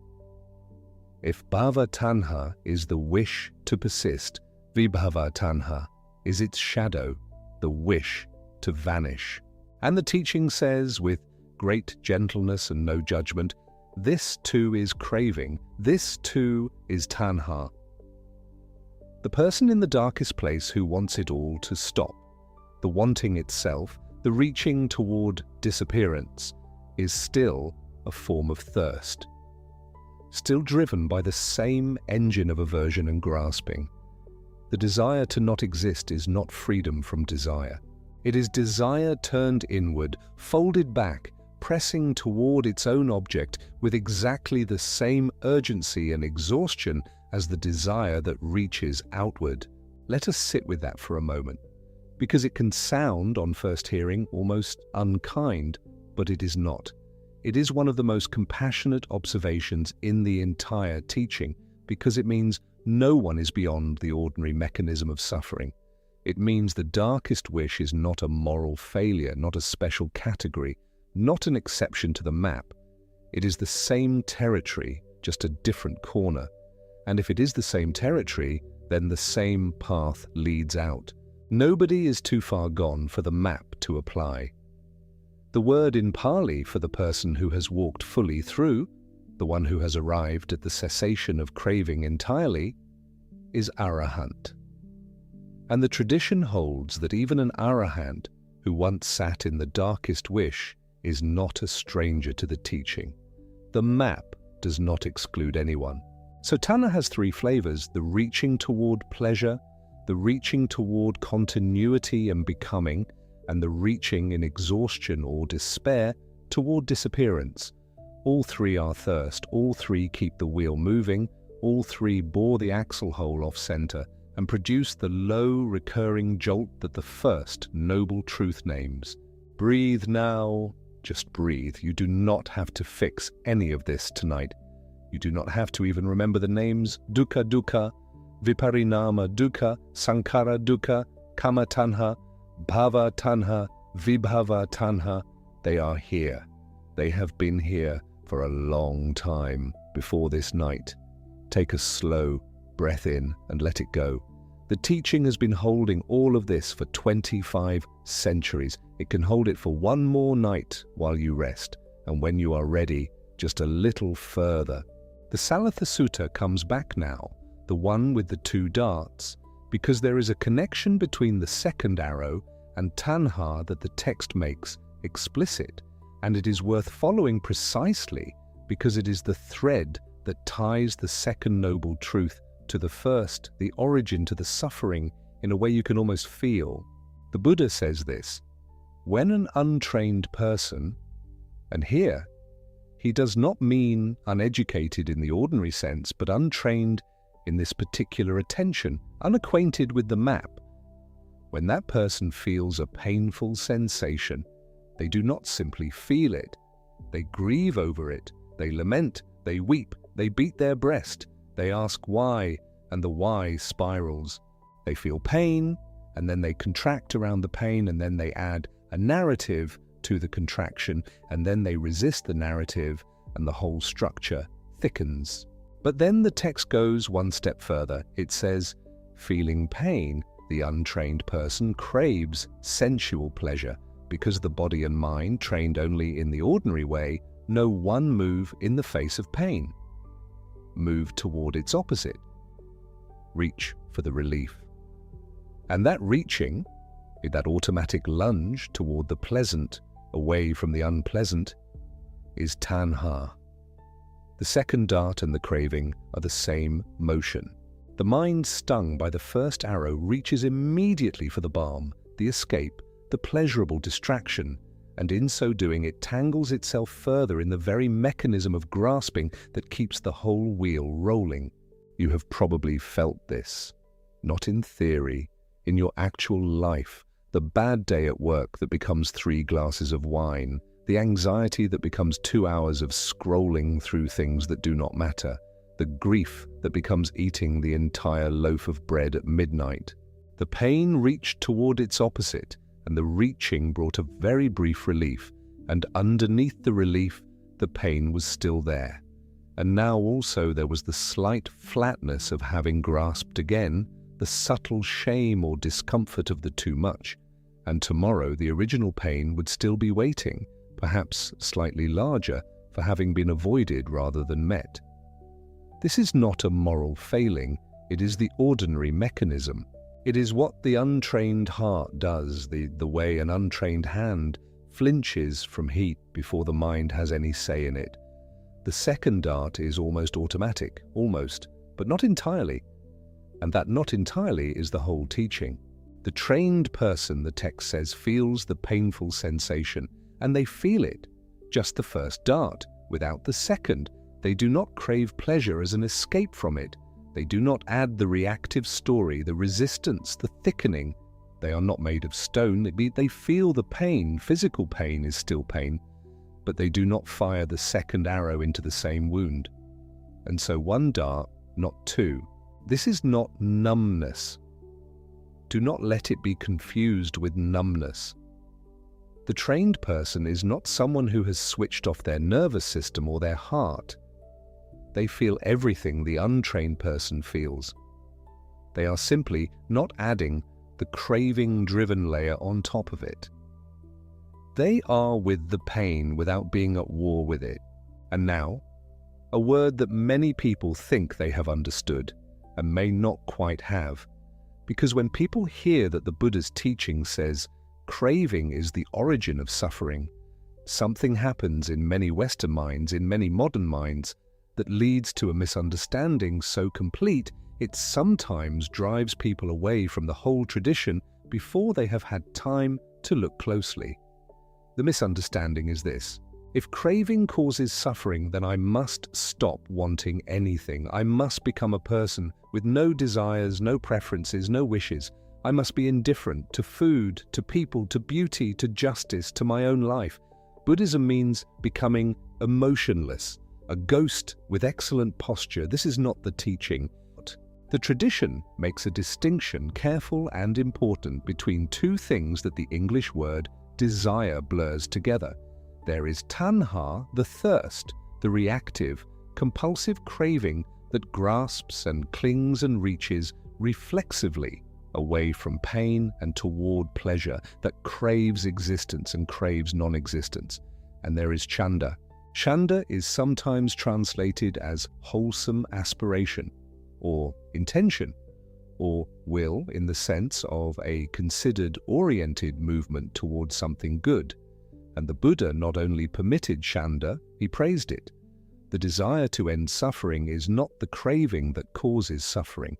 [SPEAKER 1] If bhava-tanha is the wish to persist, vibhava-tanha is its shadow, the wish to vanish. And the teaching says, with great gentleness and no judgment, this too is craving, this too is tanha. The person in the darkest place who wants it all to stop, the wanting itself, the reaching toward disappearance, is still a form of thirst, still driven by the same engine of aversion and grasping. The desire to not exist is not freedom from desire. It is desire turned inward, folded back, pressing toward its own object with exactly the same urgency and exhaustion as the desire that reaches outward. Let us sit with that for a moment. because it can sound, on first hearing, almost unkind, but it is not. It is one of the most compassionate observations in the entire teaching, because it means no one is beyond the ordinary mechanism of suffering. It means the darkest wish is not a moral failure, not a special category, not an exception to the map. It is the same territory, just a different corner. And if it is the same territory, then the same path leads out. Nobody is too far gone for the map to apply. The word in Pali for the person who has walked fully through, the one who has arrived at the cessation of craving entirely, is arahant. And the tradition holds that even an arahant who once sat in the darkest wish is not a stranger to the teaching. The map does not exclude anyone. So tanha has three flavors: the reaching toward pleasure, the reaching toward continuity and becoming, and the reaching in exhaustion or despair toward disappearance. All three are thirst, all three keep the wheel moving, all three bore the axle hole off center and produce the low recurring jolt that the first noble truth names. Breathe now, just breathe. You do not have to fix any of this tonight. You do not have to even remember the names dukkha dukkha, viparinama dukkha, sankhara dukkha, kama-tanha, bhava-tanha, vibhava-tanha. They are here. They have been here for a long time before this night. Take a slow breath in and let it go. The teaching has been holding all of this for 25 centuries. It can hold it for one more night while you rest, and when you are ready, just a little further. The Sallatha Sutta comes back now, the one with the two darts, because there is a connection between the second arrow and tanha that the text makes explicit, and it is worth following precisely because it is the thread that ties the second noble truth to the first, the origin to the suffering, in a way you can almost feel. The Buddha says this: when an untrained person, and here he does not mean uneducated in the ordinary sense, but untrained in this particular attention, unacquainted with the map, when that person feels a painful sensation, they do not simply feel it. They grieve over it, they lament, they weep, they beat their breast, they ask why, and the why spirals. They feel pain, and then they contract around the pain, and then they add a narrative to the contraction, and then they resist the narrative, and the whole structure thickens. But then the text goes one step further. It says, feeling pain, the untrained person craves sensual pleasure, because the body and mind, trained only in the ordinary way, know one move in the face of pain. Move toward its opposite. Reach for the relief. And that reaching, that automatic lunge toward the pleasant, away from the unpleasant, is tanha. The second dart and the craving are the same motion. The mind stung by the first arrow reaches immediately for the balm, the escape, the pleasurable distraction, and in so doing it tangles itself further in the very mechanism of grasping that keeps the whole wheel rolling. You have probably felt this, not in theory, in your actual life. The bad day at work that becomes 3 glasses of wine, the anxiety that becomes 2 hours of scrolling through things that do not matter, the grief that becomes eating the entire loaf of bread at midnight. The pain reached toward its opposite, and the reaching brought a very brief relief, and underneath the relief, the pain was still there. And now also there was the slight flatness of having grasped again, the subtle shame or discomfort of the too much, and tomorrow the original pain would still be waiting, perhaps slightly larger, for having been avoided rather than met. This is not a moral failing, it is the ordinary mechanism. It is what the untrained heart does, the way an untrained hand flinches from heat before the mind has any say in it. The second dart is almost automatic, almost, but not entirely. And that not entirely is the whole teaching. The trained person, the text says, feels the painful sensation, and they feel it, just the first dart, without the second. They do not crave pleasure as an escape from it. They do not add the reactive story, the resistance, the thickening. They are not made of stone. They feel the pain. Physical pain is still pain, but they do not fire the second arrow into the same wound. And so one dart, not two. This is not numbness. Do not let it be confused with numbness. The trained person is not someone who has switched off their nervous system or their heart. They feel everything the untrained person feels. They are simply not adding the craving-driven layer on top of it. They are with the pain without being at war with it. And now, a word that many people think they have understood and may not quite have, because when people hear that the Buddha's teaching says craving is the origin of suffering, something happens in many Western minds, in many modern minds, that leads to a misunderstanding so complete it sometimes drives people away from the whole tradition before they have had time to look closely. The misunderstanding is this: if craving causes suffering, then I must stop wanting anything. I must become a person with no desires, no preferences, no wishes. I must be indifferent to food, to people, to beauty, to justice, to my own life. Buddhism means becoming emotionless, a ghost with excellent posture. This is not the teaching. The tradition makes a distinction, careful and important, between two things that the English word desire blurs together. There is tanha, the thirst, the reactive, compulsive craving that grasps and clings and reaches reflexively away from pain and toward pleasure, that craves existence and craves non-existence. And there is chanda. Chanda is sometimes translated as wholesome aspiration, or intention, or will in the sense of a considered, oriented movement towards something good. And the Buddha not only permitted chanda, he praised it. The desire to end suffering is not the craving that causes suffering.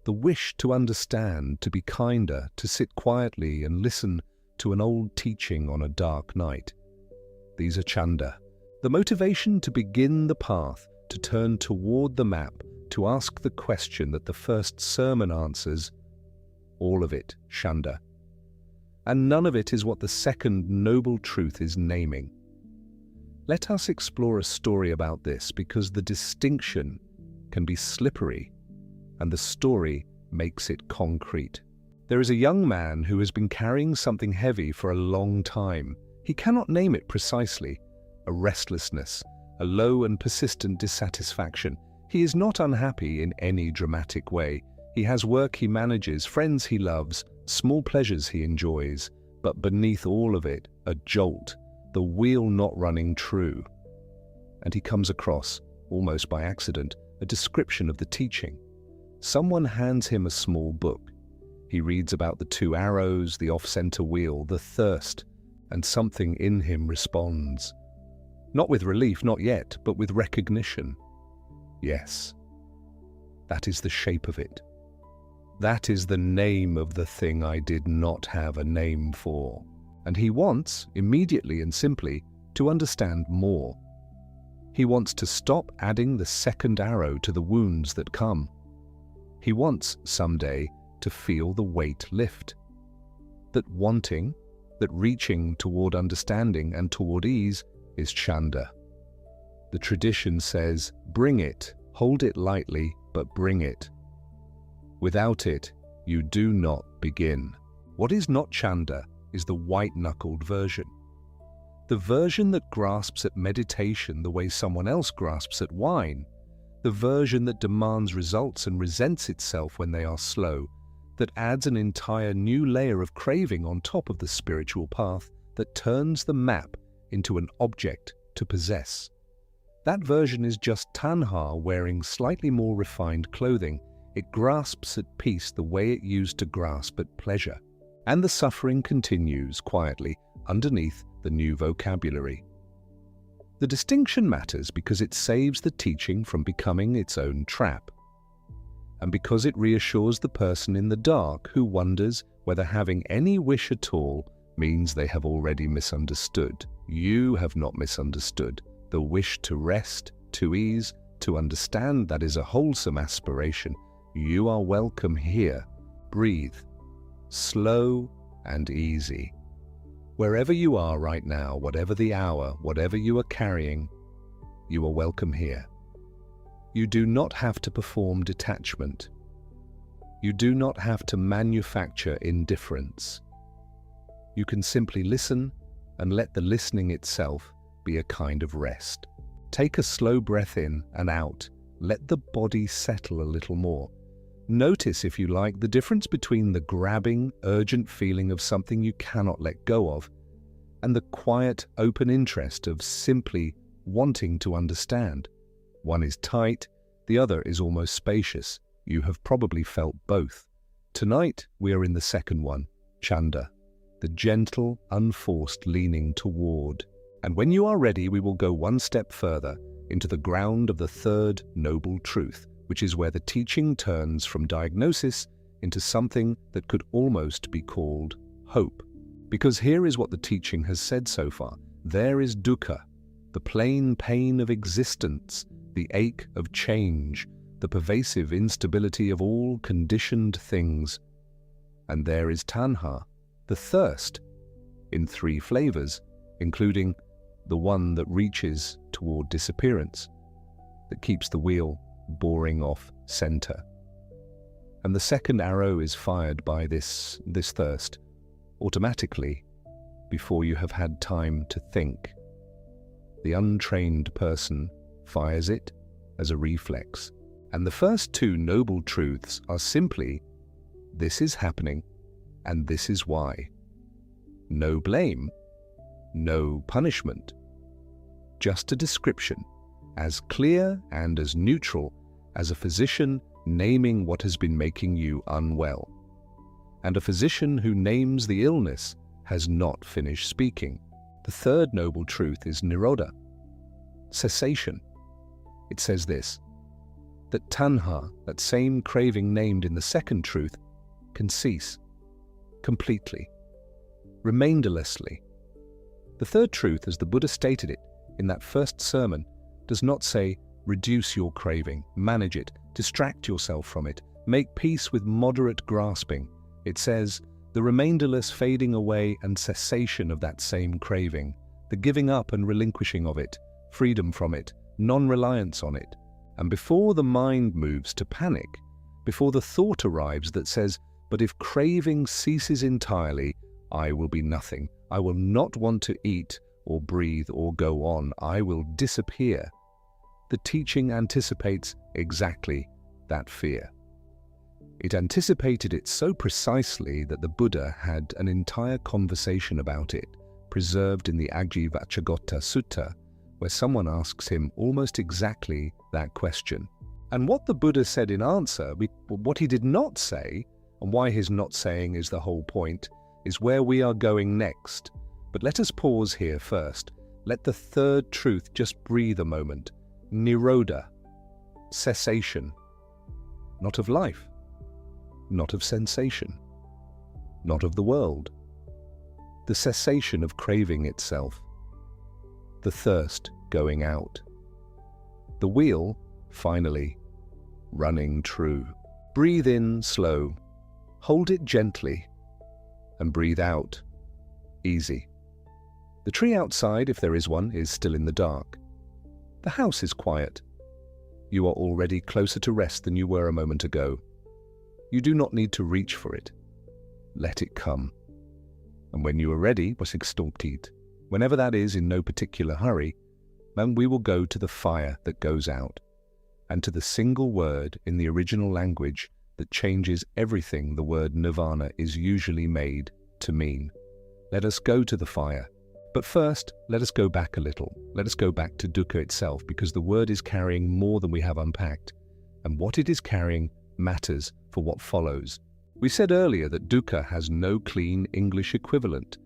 [SPEAKER 1] The wish to understand, to be kinder, to sit quietly and listen to an old teaching on a dark night. These are chanda. The motivation to begin the path, to turn toward the map, to ask the question that the first sermon answers, all of it chanda. And none of it is what the second noble truth is naming. Let us explore a story about this, because the distinction can be slippery and the story makes it concrete. There is a young man who has been carrying something heavy for a long time. He cannot name it precisely. A restlessness, a low and persistent dissatisfaction. He is not unhappy in any dramatic way. He has work he manages, friends he loves, small pleasures he enjoys, but beneath all of it, a jolt, the wheel not running true. And he comes across, almost by accident, a description of the teaching. Someone hands him a small book. He reads about the two arrows, the off-center wheel, the thirst, and something in him responds. Not with relief, not yet, but with recognition. Yes, that is the shape of it. That is the name of the thing I did not have a name for. And he wants, immediately and simply, to understand more. He wants to stop adding the second arrow to the wounds that come. He wants, someday, to feel the weight lift. That wanting, that reaching toward understanding and toward ease is chanda. The tradition says, bring it, hold it lightly, but bring it. Without it, you do not begin. What is not chanda is the white-knuckled version. The version that grasps at meditation the way someone else grasps at wine. The version that demands results and resents itself when they are slow. That adds an entire new layer of craving on top of the spiritual path, that turns the map into an object to possess. That version is just tanha wearing slightly more refined clothing. It grasps at peace the way it used to grasp at pleasure. And the suffering continues quietly underneath the new vocabulary. The distinction matters because it saves the teaching from becoming its own trap. And because it reassures the person in the dark who wonders whether having any wish at all means they have already misunderstood. You have not misunderstood. The wish to rest, to ease, to understand, that is a wholesome aspiration. You are welcome here. Breathe. slow and easy. Wherever you are right now, whatever the hour, whatever you are carrying, you are welcome here. You do not have to perform detachment. You do not have to manufacture indifference. You can simply listen and let the listening itself be a kind of rest. Take a slow breath in and out. Let the body settle a little more. Notice, if you like, the difference between the grabbing, urgent feeling of something you cannot let go of and the quiet, open interest of simply wanting to understand. One is tight, the other is almost spacious. You have probably felt both. Tonight, we are in the second one, chanda, the gentle, unforced leaning toward. And when you are ready, we will go one step further into the ground of the third noble truth, which is where the teaching turns from diagnosis into something that could almost be called hope. Because here is what the teaching has said so far. There is dukkha, the plain pain of existence, the ache of change, the pervasive instability of all conditioned things. And there is tanha, the thirst, in three flavors, including the one that reaches toward disappearance, that keeps the wheel boring off center. And the second arrow is fired by this thirst, automatically, before you have had time to think. The untrained person fires it as a reflex. And the first two noble truths are simply, this is happening, and this is why. No blame, no punishment, just a description, as clear and as neutral as a physician naming what has been making you unwell. And a physician who names the illness has not finished speaking. The third noble truth is nirodha, cessation. It says this, that tanha, that same craving named in the second truth, can cease completely, remainderlessly. The third truth, as the Buddha stated it in that first sermon, does not say, reduce your craving, manage it, distract yourself from it, make peace with moderate grasping. It says, the remainderless fading away and cessation of that same craving, the giving up and relinquishing of it, freedom from it, non-reliance on it. And before the mind moves to panic, before the thought arrives that says, but if craving ceases entirely, I will be nothing. I will not want to eat or breathe or go on. I will disappear. The teaching anticipates exactly that fear. It anticipated it so precisely that the Buddha had an entire conversation about it, preserved in the Dhammacakkappavattana Sutta, where someone asks him almost exactly that question. And what the Buddha said in answer, what he did not say, and why his not saying is the whole point, is where we are going next. But let us pause here first. Let the third truth just breathe a moment. Nirodha, cessation, not of life, not of sensation, not of the world. The cessation of craving itself. The thirst going out. The wheel, finally, running true. Breathe in slow, hold it gently, and breathe out, easy. The tree outside, if there is one, is still in the dark. The house is quiet. You are already closer to rest than you were a moment ago. You do not need to reach for it. Let it come. And when you are ready, whenever that is, in no particular hurry, then we will go to the fire that goes out, and to the single word in the original language that changes everything the word nirvana is usually made to mean. Let us go to the fire. But first, let us go back a little. Let us go back to dukkha itself, because the word is carrying more than we have unpacked, and what it is carrying matters for what follows. We said earlier that dukkha has no clean English equivalent.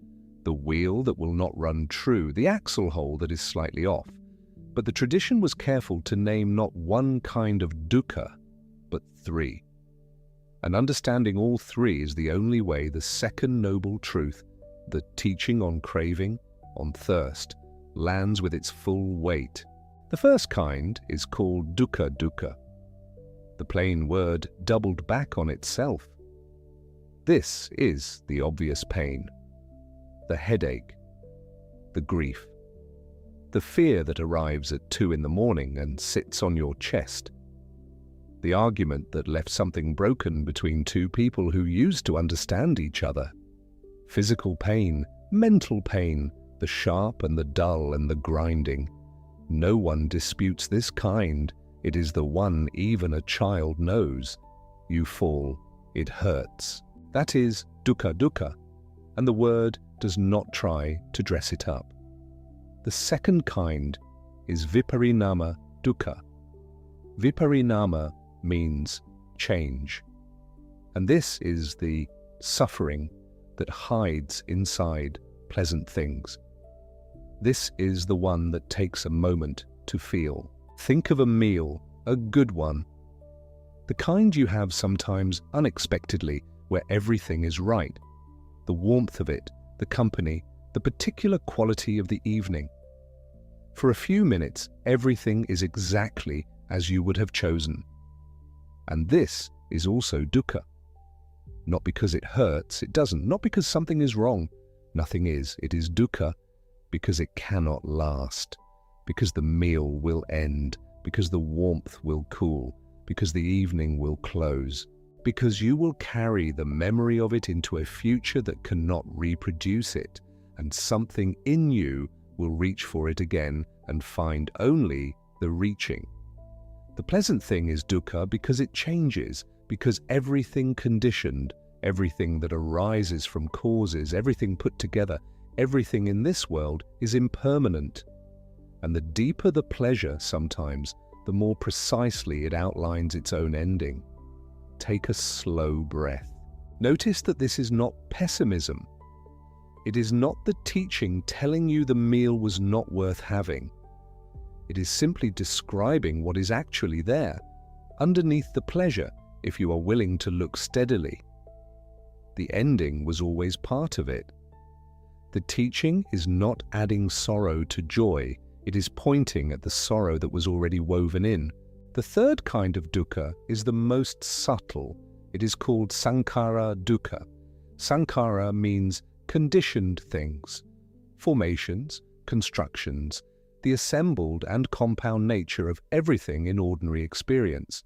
[SPEAKER 1] The wheel that will not run true, the axle hole that is slightly off. But the tradition was careful to name not one kind of dukkha, but three. And understanding all three is the only way the second noble truth, the teaching on craving, on thirst, lands with its full weight. The first kind is called dukkha, the plain word doubled back on itself. This is the obvious pain, the headache, the grief, the fear that arrives at 2 in the morning and sits on your chest, the argument that left something broken between two people who used to understand each other, physical pain, mental pain, the sharp and the dull and the grinding. No one disputes this kind. It is the one even a child knows. You fall, it hurts. That is dukkha dukkha, and the word does not try to dress it up. The second kind is viparinama dukkha. Viparinama means change, and this is the suffering that hides inside pleasant things. This is the one that takes a moment to feel. Think of a meal, a good one, the kind you have sometimes unexpectedly, where everything is right, the warmth of it, the company, the particular quality of the evening. For a few minutes, everything is exactly as you would have chosen. And this is also dukkha. Not because it hurts, it doesn't. Not because something is wrong. Nothing is. It is dukkha because it cannot last, because the meal will end, because the warmth will cool, because the evening will close, because you will carry the memory of it into a future that cannot reproduce it, and something in you will reach for it again and find only the reaching. The pleasant thing is dukkha because it changes, because everything conditioned, everything that arises from causes, everything put together, everything in this world is impermanent. And the deeper the pleasure sometimes, the more precisely it outlines its own ending. Take a slow breath. Notice that this is not pessimism. It is not the teaching telling you the meal was not worth having. It is simply describing what is actually there, underneath the pleasure, if you are willing to look steadily. The ending was always part of it. The teaching is not adding sorrow to joy, it is pointing at the sorrow that was already woven in. The third kind of dukkha is the most subtle. It is called sankhara dukkha. Sankhara means conditioned things, formations, constructions, the assembled and compound nature of everything in ordinary experience.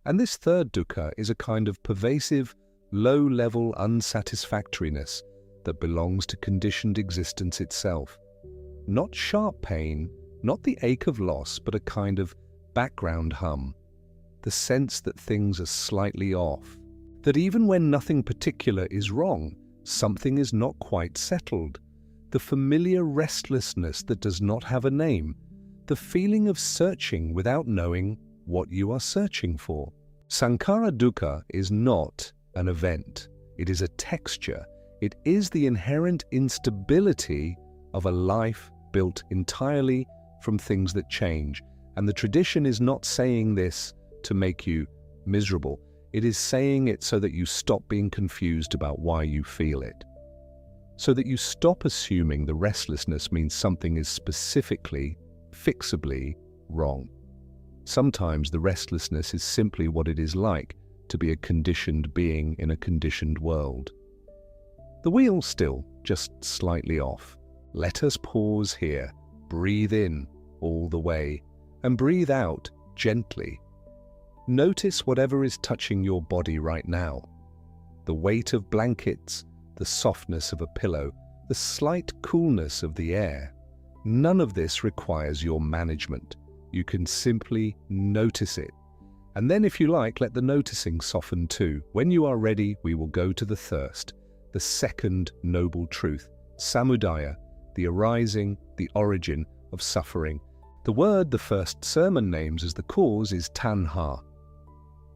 [SPEAKER 1] And this third dukkha is a kind of pervasive, low-level unsatisfactoriness that belongs to conditioned existence itself. Not sharp pain, not the ache of loss, but a kind of background hum, the sense that things are slightly off, that even when nothing particular is wrong, something is not quite settled, the familiar restlessness that does not have a name, the feeling of searching without knowing what you are searching for. Sankhara dukkha is not an event, it is a texture, it is the inherent instability of a life built entirely from things that change. And the tradition is not saying this to make you miserable, it is saying it so that you stop being confused about why you feel it. So that you stop assuming the restlessness means something is specifically, fixably wrong. Sometimes the restlessness is simply what it is like to be a conditioned being in a conditioned world. The wheel still, just slightly off. Let us pause here, breathe in all the way, and breathe out gently. Notice whatever is touching your body right now. The weight of blankets, the softness of a pillow, the slight coolness of the air. None of this requires your management. You can simply notice it. And then, if you like, let the noticing soften too. When you are ready, we will go to the thirst, the second noble truth, samudaya, the arising, the origin of suffering. The word the first sermon names as the cause is tanha.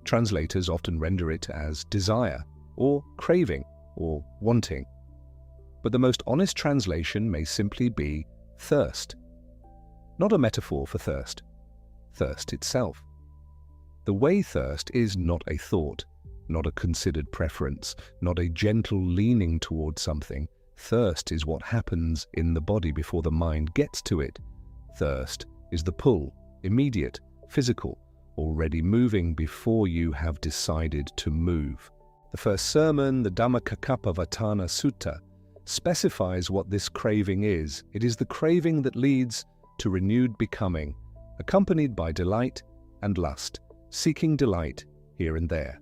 [SPEAKER 1] Translators often render it as desire, or craving, or wanting. But the most honest translation may simply be thirst. Not a metaphor for thirst. Thirst itself. The way thirst is not a thought, not a considered preference, not a gentle leaning toward something. Thirst is what happens in the body before the mind gets to it. Thirst is the pull, immediate, physical, already moving before you have decided to move. The first sermon, the Dhammacakkappavattana Sutta, specifies what this craving is. It is the craving that leads to renewed becoming, accompanied by delight and lust, seeking delight here and there.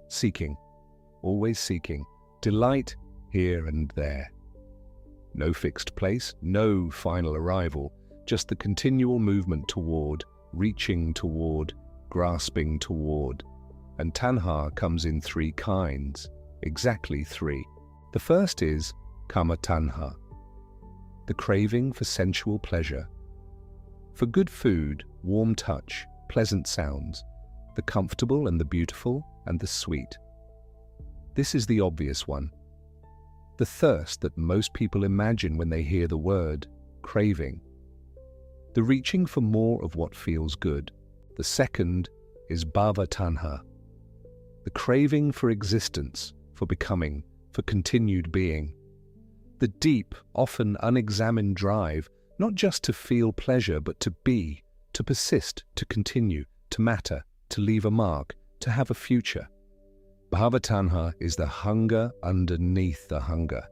[SPEAKER 1] Seeking, always seeking, delight here and there. No fixed place, no final arrival, just the continual movement toward, reaching toward, grasping toward. And tanha comes in three kinds, exactly three. The first is kama-tanha, the craving for sensual pleasure, for good food, warm touch, pleasant sounds, the comfortable and the beautiful and the sweet. This is the obvious one. The thirst that most people imagine when they hear the word craving. The reaching for more of what feels good. The second is bhava-tanha, the craving for existence, for becoming, for continued being. The deep, often unexamined drive, not just to feel pleasure, but to be, to persist, to continue, to matter, to leave a mark, to have a future. Bhava-tanha is the hunger underneath the hunger,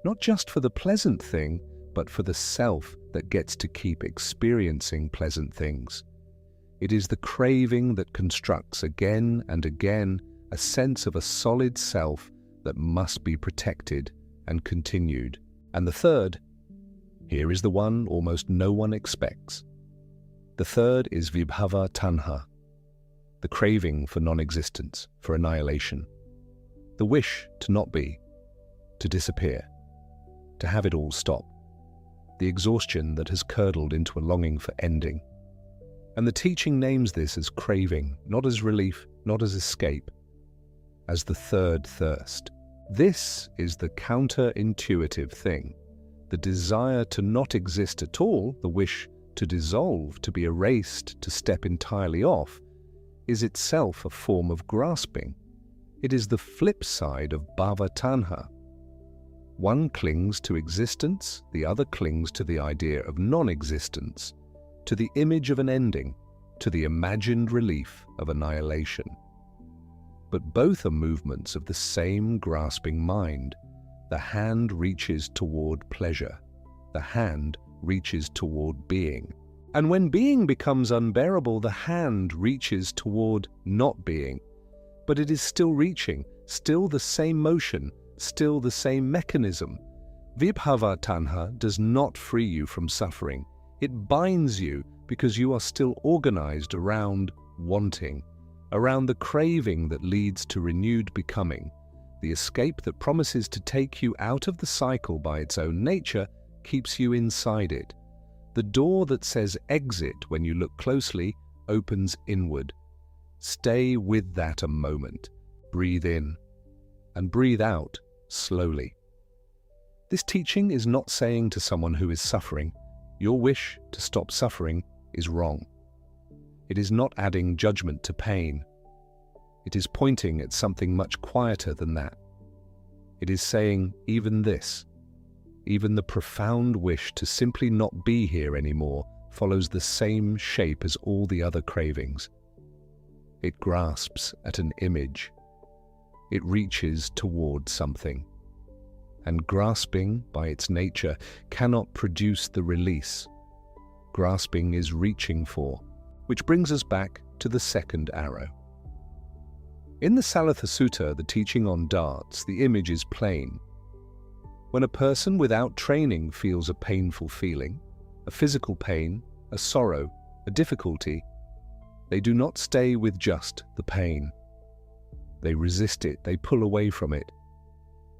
[SPEAKER 1] not just for the pleasant thing, but for the self that gets to keep experiencing pleasant things. It is the craving that constructs again and again a sense of a solid self that must be protected and continued. And the third, here is the one almost no one expects. The third is vibhava-tanha, the craving for non-existence, for annihilation, the wish to not be, to disappear, to have it all stop, the exhaustion that has curdled into a longing for ending. And the teaching names this as craving, not as relief, not as escape, as the third thirst. This is the counterintuitive thing. The desire to not exist at all, the wish to dissolve, to be erased, to step entirely off, is itself a form of grasping. It is the flip side of bhava-tanha. One clings to existence, the other clings to the idea of non-existence, to the image of an ending, to the imagined relief of annihilation. But both are movements of the same grasping mind. The hand reaches toward pleasure. The hand reaches toward being. And when being becomes unbearable, the hand reaches toward not being. But it is still reaching, still the same motion, still the same mechanism. Vibhava-tanha does not free you from suffering. It binds you because you are still organized around wanting, around the craving that leads to renewed becoming. The escape that promises to take you out of the cycle by its own nature keeps you inside it. The door that says exit when you look closely opens inward. Stay with that a moment. Breathe in and breathe out slowly. This teaching is not saying to someone who is suffering, your wish to stop suffering is wrong. It is not adding judgment to pain. It is pointing at something much quieter than that. It is saying even this, even the profound wish to simply not be here anymore, follows the same shape as all the other cravings. It grasps at an image. It reaches toward something. And grasping, by its nature, cannot produce the release. Grasping is reaching for, which brings us back to the second arrow. In the Sallatha Sutta, the teaching on darts, the image is plain. When a person without training feels a painful feeling, a physical pain, a sorrow, a difficulty, they do not stay with just the pain. They resist it, they pull away from it.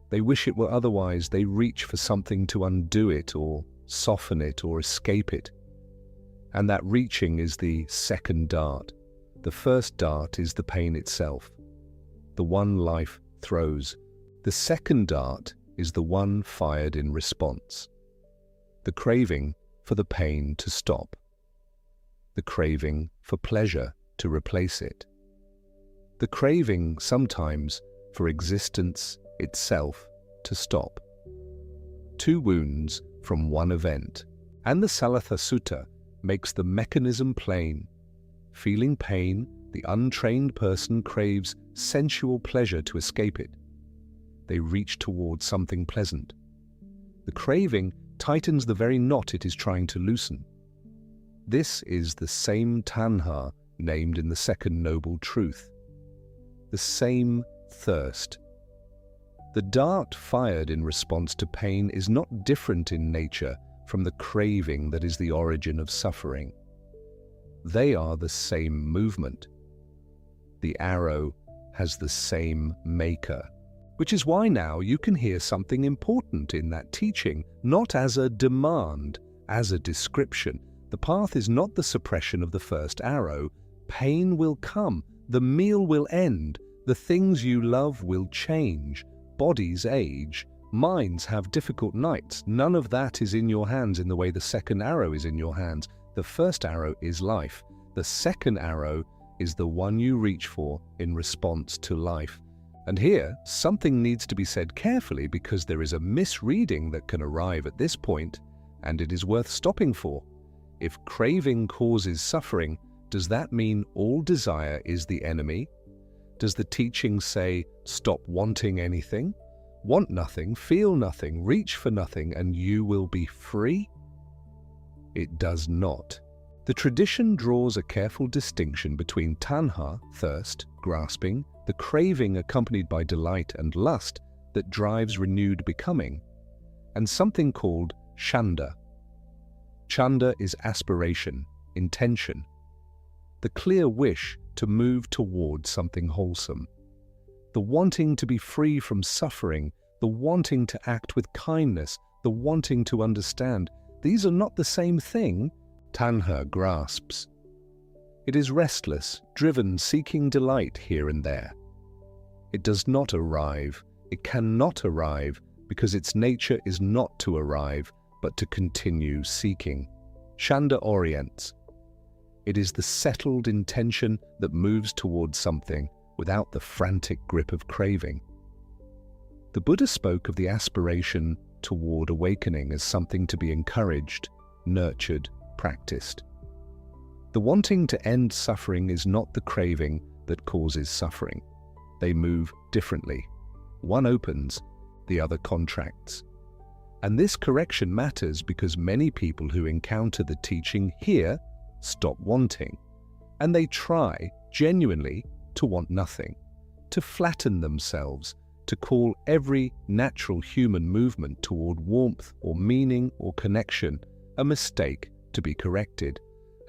[SPEAKER 1] They wish it were otherwise, they reach for something to undo it or soften it or escape it. And that reaching is the second dart. The first dart is the pain itself, the one life throws. The second dart is the one fired in response. The craving for the pain to stop. The craving for pleasure to replace it. The craving, sometimes, for existence itself to stop. Two wounds from one event. And the Sallatha Sutta makes the mechanism plain. Feeling pain, the untrained person craves sensual pleasure to escape it. they reach towards something pleasant. The craving tightens the very knot it is trying to loosen. This is the same tanha named in the second noble truth. The same thirst. The dart fired in response to pain is not different in nature from the craving that is the origin of suffering. They are the same movement. The arrow has the same maker, which is why now you can hear something important in that teaching, not as a demand, as a description. The path is not the suppression of the first arrow. Pain will come, the meal will end, the things you love will change, bodies age, minds have difficult nights. None of that is in your hands in the way the second arrow is in your hands. The first arrow is life. The second arrow is the one you reach for in response to life. And here, something needs to be said carefully because there is a misreading that can arrive at this point, and it is worth stopping for. If craving causes suffering, does that mean all desire is the enemy? Does the teaching say, stop wanting anything? Want nothing, feel nothing, reach for nothing, and you will be free? It does not. The tradition draws a careful distinction between tanha, thirst, grasping, the craving accompanied by delight and lust that drives renewed becoming, and something called chanda. Chanda is aspiration, intention, the clear wish to move towards something wholesome, the wanting to be free from suffering, the wanting to act with kindness, the wanting to understand. These are not the same thing. Tanha grasps. It is restless, driven, seeking delight here and there. It does not arrive. It cannot arrive because its nature is not to arrive, but to continue seeking. Chanda orients. It is the settled intention that moves towards something without the frantic grip of craving. The Buddha spoke of the aspiration toward awakening as something to be encouraged, nurtured, practiced. The wanting to end suffering is not the craving that causes suffering. They move differently. One opens, the other contracts. And this correction matters because many people who encounter the teaching here stop wanting, and they try, genuinely, to want nothing, to flatten themselves, to call every natural human movement toward warmth or meaning or connection a mistake to be corrected.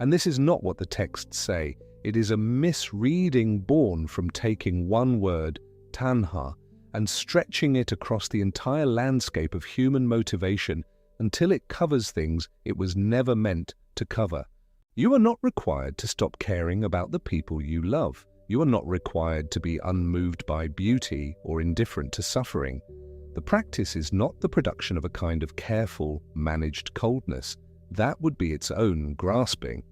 [SPEAKER 1] And this is not what the texts say. It is a misreading born from taking one word, tanha, and stretching it across the entire landscape of human motivation until it covers things it was never meant to cover. You are not required to stop caring about the people you love. You are not required to be unmoved by beauty or indifferent to suffering. The practice is not the production of a kind of careful, managed coldness. That would be its own grasping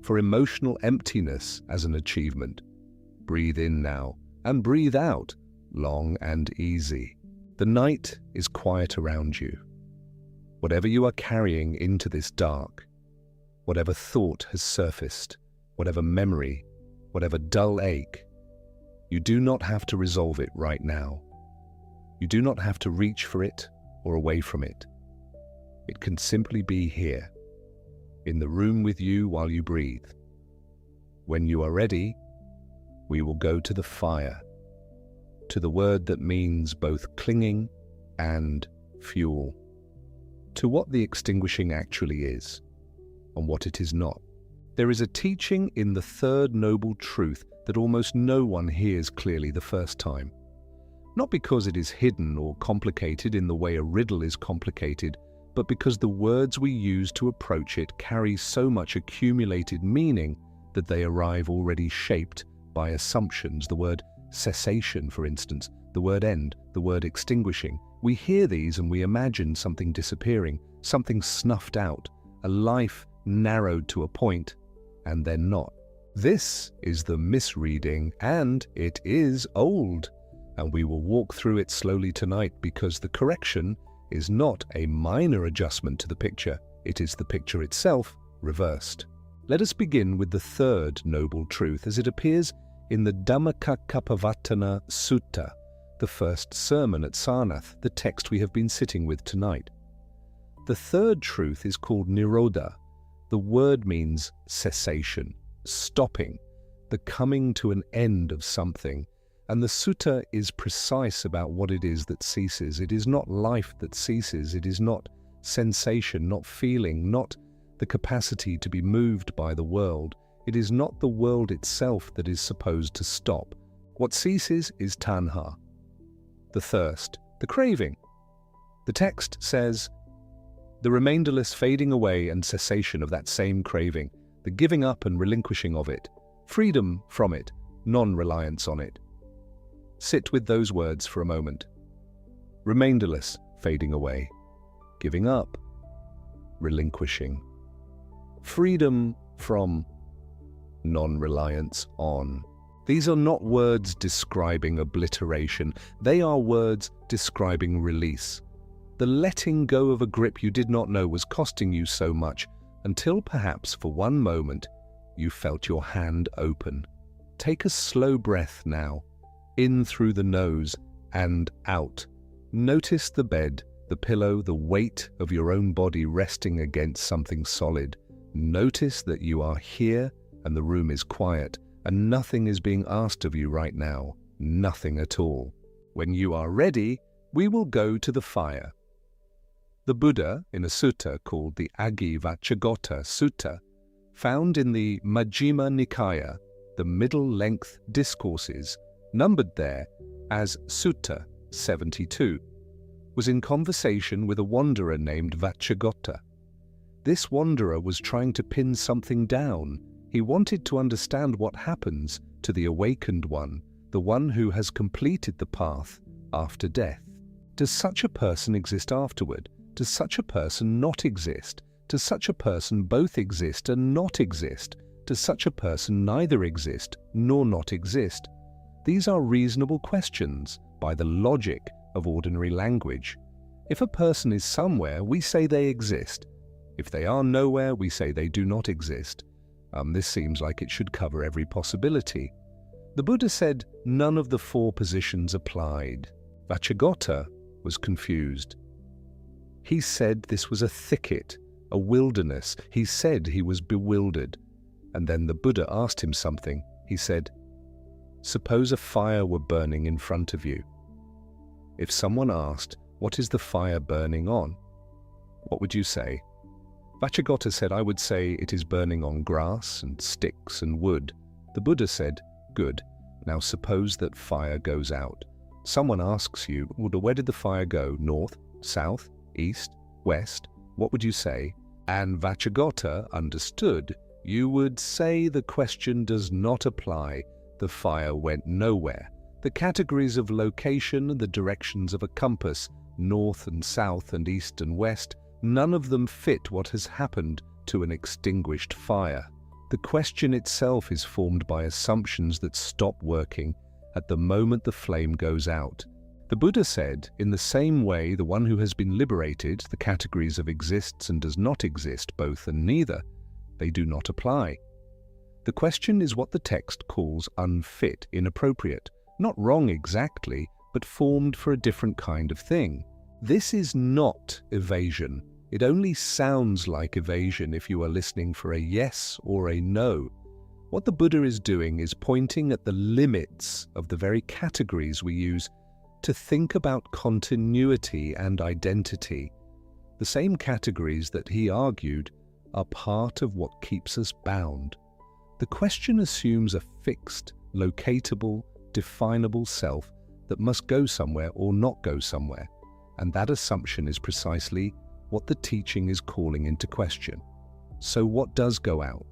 [SPEAKER 1] for emotional emptiness as an achievement. Breathe in now, and breathe out, long and easy. The night is quiet around you. Whatever you are carrying into this dark, whatever thought has surfaced, whatever memory, whatever dull ache, you do not have to resolve it right now. You do not have to reach for it or away from it. It can simply be here, in the room with you while you breathe. When you are ready, we will go to the fire, to the word that means both clinging and fuel, to what the extinguishing actually is and what it is not. There is a teaching in the third noble truth that almost no one hears clearly the first time. Not because it is hidden or complicated in the way a riddle is complicated, but because the words we use to approach it carry so much accumulated meaning that they arrive already shaped by assumptions. The word cessation, for instance, the word end, the word extinguishing. We hear these and we imagine something disappearing, something snuffed out, a life narrowed to a point, and then not. This is the misreading, and it is old, and we will walk through it slowly tonight because the correction is not a minor adjustment to the picture, it is the picture itself reversed. Let us begin with the third noble truth as it appears in the Dhammacakkappavattana Sutta, the first sermon at Sarnath, the text we have been sitting with tonight. The third truth is called nirodha. The word means cessation, stopping, the coming to an end of something. And the sutta is precise about what it is that ceases. It is not life that ceases. It is not sensation, not feeling, not the capacity to be moved by the world. It is not the world itself that is supposed to stop. What ceases is tanha, the thirst, the craving. The text says, the remainderless fading away and cessation of that same craving, the giving up and relinquishing of it, freedom from it, non-reliance on it. Sit with those words for a moment. Remainderless, fading away, giving up, relinquishing, freedom from, non-reliance on. These are not words describing obliteration. They are words describing release. The letting go of a grip you did not know was costing you so much, until perhaps for one moment you felt your hand open. Take a slow breath now. In through the nose and out. Notice the bed, the pillow, the weight of your own body resting against something solid. Notice that you are here and the room is quiet and nothing is being asked of you right now. Nothing at all. When you are ready, we will go to the fire. The Buddha, in a sutta called the Dhammacakkappavattana Sutta, found in the Majjhima Nikaya, the middle-length discourses, numbered there as Sutta 72, was in conversation with a wanderer named Vacchagotta. This wanderer was trying to pin something down. He wanted to understand what happens to the awakened one, the one who has completed the path after death. Does such a person exist afterward? Does such a person not exist? Does such a person both exist and not exist? Does such a person neither exist nor not exist? These are reasonable questions by the logic of ordinary language. If a person is somewhere, we say they exist. If they are nowhere, we say they do not exist. This seems like it should cover every possibility. The Buddha said none of the four positions applied. Vacchagotta was confused. He said this was a thicket, a wilderness. He said he was bewildered. And then the Buddha asked him something. He said, suppose a fire were burning in front of you. If someone asked, what is the fire burning on? What would you say? Vacchagotta said, I would say it is burning on grass and sticks and wood. The Buddha said, good. Now suppose that fire goes out. Someone asks you, where did the fire go? North, south, east, west? What would you say? And Vacchagotta understood. You would say the question does not apply. The fire went nowhere. The categories of location and the directions of a compass, north and south and east and west, none of them fit what has happened to an extinguished fire. The question itself is formed by assumptions that stop working at the moment the flame goes out. The Buddha said, in the same way the one who has been liberated, the categories of exists and does not exist, both and neither, they do not apply. The question is what the text calls unfit, inappropriate, not wrong exactly, but formed for a different kind of thing. This is not evasion. It only sounds like evasion if you are listening for a yes or a no. What the Buddha is doing is pointing at the limits of the very categories we use to think about continuity and identity. The same categories that he argued are part of what keeps us bound. The question assumes a fixed, locatable, definable self that must go somewhere or not go somewhere, and that assumption is precisely what the teaching is calling into question. So what does go out?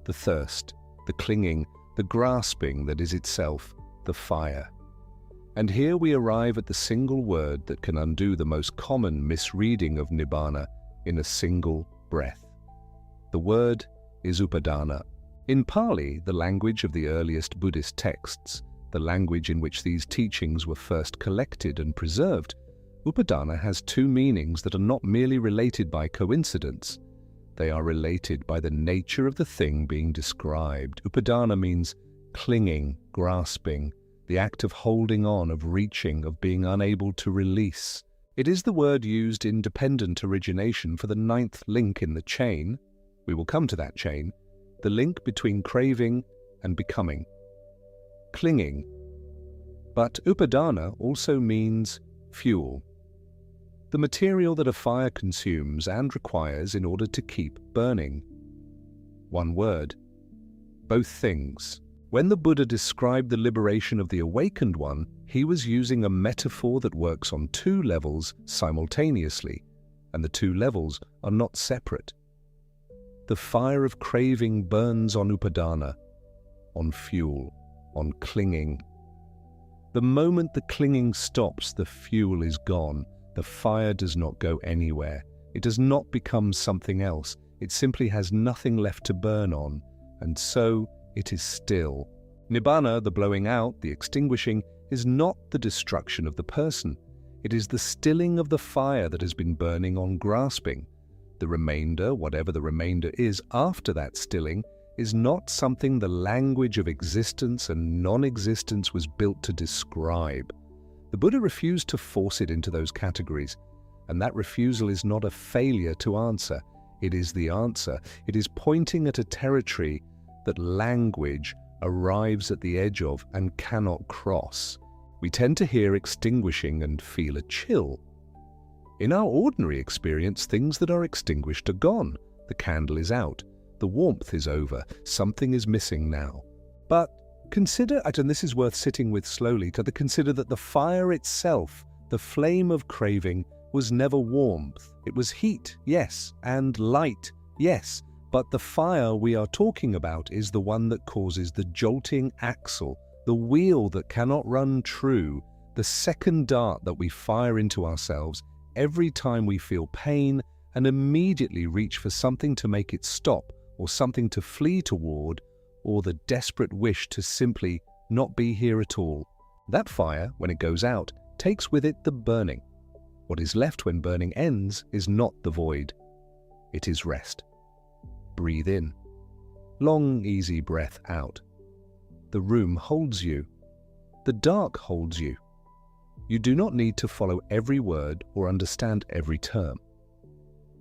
[SPEAKER 1] The thirst, the clinging, the grasping that is itself the fire. And here we arrive at the single word that can undo the most common misreading of Nibbana in a single breath. The word is upadana. In Pali, the language of the earliest Buddhist texts, the language in which these teachings were first collected and preserved, upadana has two meanings that are not merely related by coincidence. They are related by the nature of the thing being described. Upadana means clinging, grasping, the act of holding on, of reaching, of being unable to release. It is the word used in dependent origination for the 9th link in the chain. We will come to that chain, the link between craving and becoming. Clinging. But upadana also means fuel. The material that a fire consumes and requires in order to keep burning. One word. Both things. When the Buddha described the liberation of the awakened one, he was using a metaphor that works on 2 levels simultaneously, and the 2 levels are not separate. The fire of craving burns on upadana, on fuel, on clinging. The moment the clinging stops, the fuel is gone. The fire does not go anywhere. It does not become something else. It simply has nothing left to burn on, and so it is still. Nibbana, the blowing out, the extinguishing, is not the destruction of the person. It is the stilling of the fire that has been burning on grasping. The remainder, whatever the remainder is after that stilling, is not something the language of existence and non-existence was built to describe. The Buddha refused to force it into those categories, and that refusal is not a failure to answer. It is the answer. It is pointing at a territory that language arrives at the edge of and cannot cross. We tend to hear extinguishing and feel a chill. In our ordinary experience, things that are extinguished are gone. The candle is out. The warmth is over. Something is missing now. But consider, and this is worth sitting with slowly, consider that the fire itself, the flame of craving, was never warmth. It was heat, yes, and light, yes. But the fire we are talking about is the one that causes the jolting axle, the wheel that cannot run true, the second dart that we fire into ourselves every time we feel pain and immediately reach for something to make it stop, or something to flee toward, or the desperate wish to simply not be here at all. That fire, when it goes out, takes with it the burning. What is left when burning ends is not the void. It is rest. Breathe in. Long, easy breath out. The room holds you. The dark holds you. You do not need to follow every word or understand every term.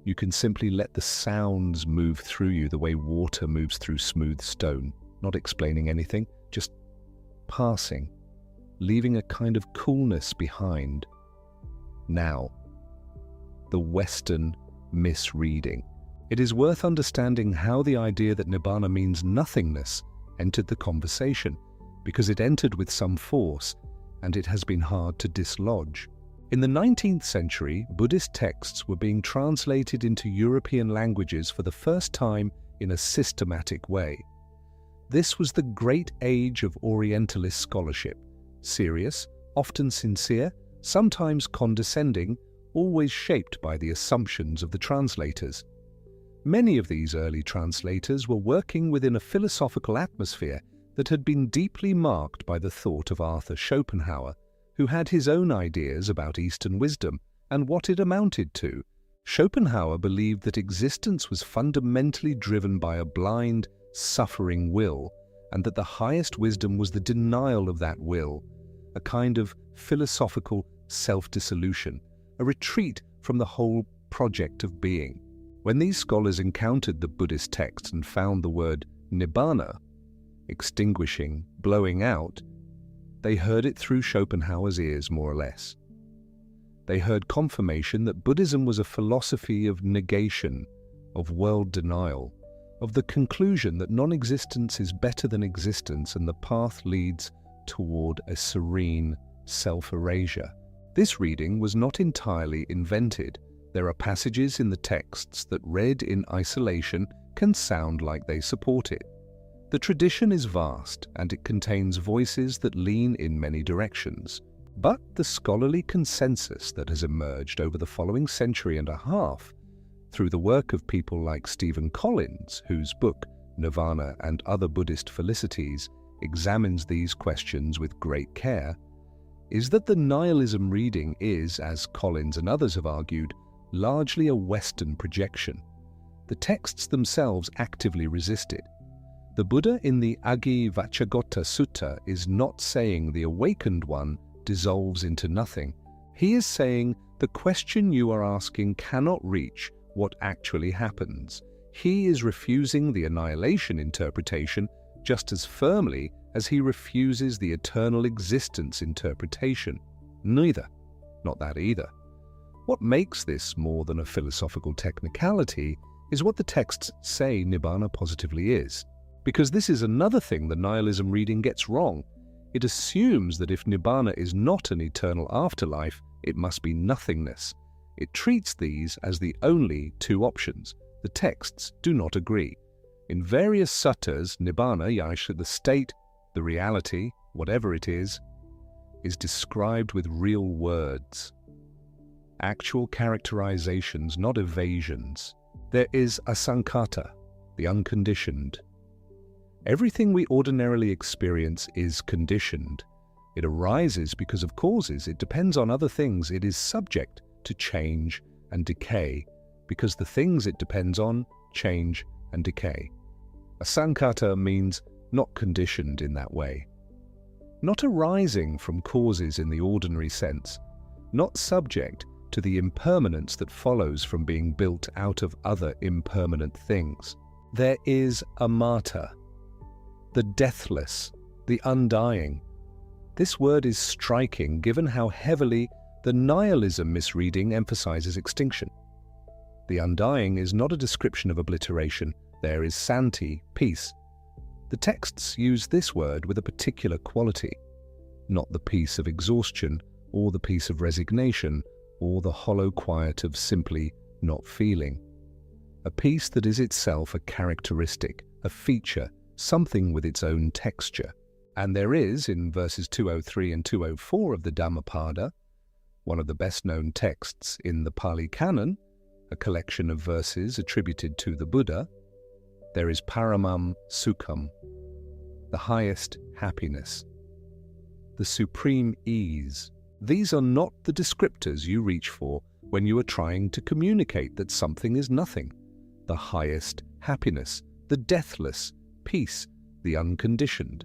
[SPEAKER 1] You can simply let the sounds move through you the way water moves through smooth stone, not explaining anything, just passing, leaving a kind of coolness behind. Now, the Western misreading. It is worth understanding how the idea that Nibbana means nothingness entered the conversation, because it entered with some force, and it has been hard to dislodge. In the 19th century, Buddhist texts were being translated into European languages for the first time in a systematic way. This was the great age of Orientalist scholarship, serious, often sincere, sometimes condescending, always shaped by the assumptions of the translators. Many of these early translators were working within a philosophical atmosphere that had been deeply marked by the thought of Arthur Schopenhauer, who had his own ideas about Eastern wisdom and what it amounted to. Schopenhauer believed that existence was fundamentally driven by a blind, suffering will, and that the highest wisdom was the denial of that will, a kind of philosophical self-dissolution, a retreat from the whole project of being. When these scholars encountered the Buddhist texts and found the word nibbana, extinguishing, blowing out, they heard it through Schopenhauer's ears, more or less. They heard confirmation that Buddhism was a philosophy of negation, of world denial, of the conclusion that non-existence is better than existence and the path leads toward a serene self-erasure. This reading was not entirely invented. There are passages in the texts that, read in isolation, can sound like they support it. The tradition is vast, and it contains voices that lean in many directions. But the scholarly consensus that has emerged over the following century and a half, through the work of people like Stephen Collins, whose book, Nirvana and Other Buddhist Felicities, examines these questions with great care, is that the nihilism reading is, as Collins and others have argued, largely a Western projection. The texts themselves actively resist it. The Buddha in the Dhammacakkappavattana Sutta is not saying the awakened one dissolves into nothing. He is saying the question you are asking cannot reach what actually happens. He is refusing the annihilation interpretation just as firmly as he refuses the eternal existence interpretation. Neither. Not that either. What makes this more than a philosophical technicality is what the texts say Nibbana positively is. Because this is another thing the nihilism reading gets wrong. It assumes that if Nibbana is not an eternal afterlife, it must be nothingness. It treats these as the only two options. The texts do not agree. In various suttas, Nibbana, the state, the reality, whatever it is described with real words. Actual characterizations, not evasions. There is asankhata, the unconditioned. Everything we ordinarily experience is conditioned. It arises because of causes. It depends on other things. It is subject to change and decay because the things it depends on change and decay. Asankhata means not conditioned in that way. Not arising from causes in the ordinary sense. Not subject to the impermanence that follows from being built out of other impermanent things. There is amata, the deathless, the undying. This word is striking given how heavily the nihilism misreading emphasizes extinction. The undying is not a description of obliteration. There is santi, peace. The texts use this word with a particular quality, not the peace of exhaustion or the peace of resignation or the hollow quiet of simply not feeling. A peace that is itself a characteristic, a feature, something with its own texture. And there is, in verses 203 and 204 of the Dhammapada, one of the best-known texts in the Pali Canon, a collection of verses attributed to the Buddha, there is paramam sukham, the highest happiness, the supreme ease. These are not the descriptors you reach for when you are trying to communicate that something is nothing. The highest happiness, the deathless peace, the unconditioned.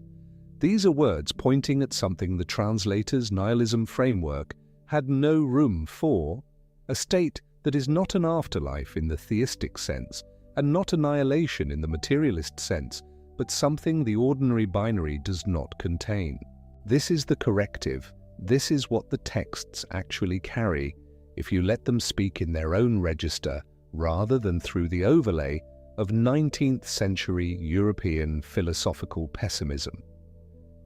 [SPEAKER 1] These are words pointing at something the translator's nihilism framework had no room for, a state that is not an afterlife in the theistic sense, and not annihilation in the materialist sense, but something the ordinary binary does not contain. This is the corrective. This is what the texts actually carry if you let them speak in their own register rather than through the overlay of 19th century European philosophical pessimism.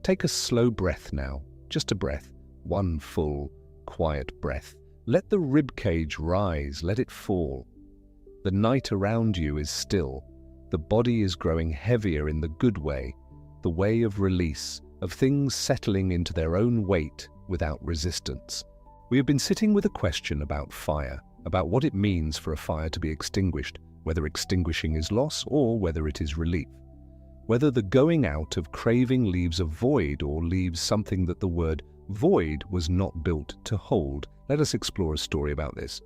[SPEAKER 1] Take a slow breath now, just a breath, one full, quiet breath. Let the ribcage rise, let it fall. The night around you is still. The body is growing heavier in the good way, the way of release, of things settling into their own weight without resistance. We have been sitting with a question about fire, about what it means for a fire to be extinguished, whether extinguishing is loss or whether it is relief. Whether the going out of craving leaves a void or leaves something that the word void was not built to hold. Let us explore a story about this.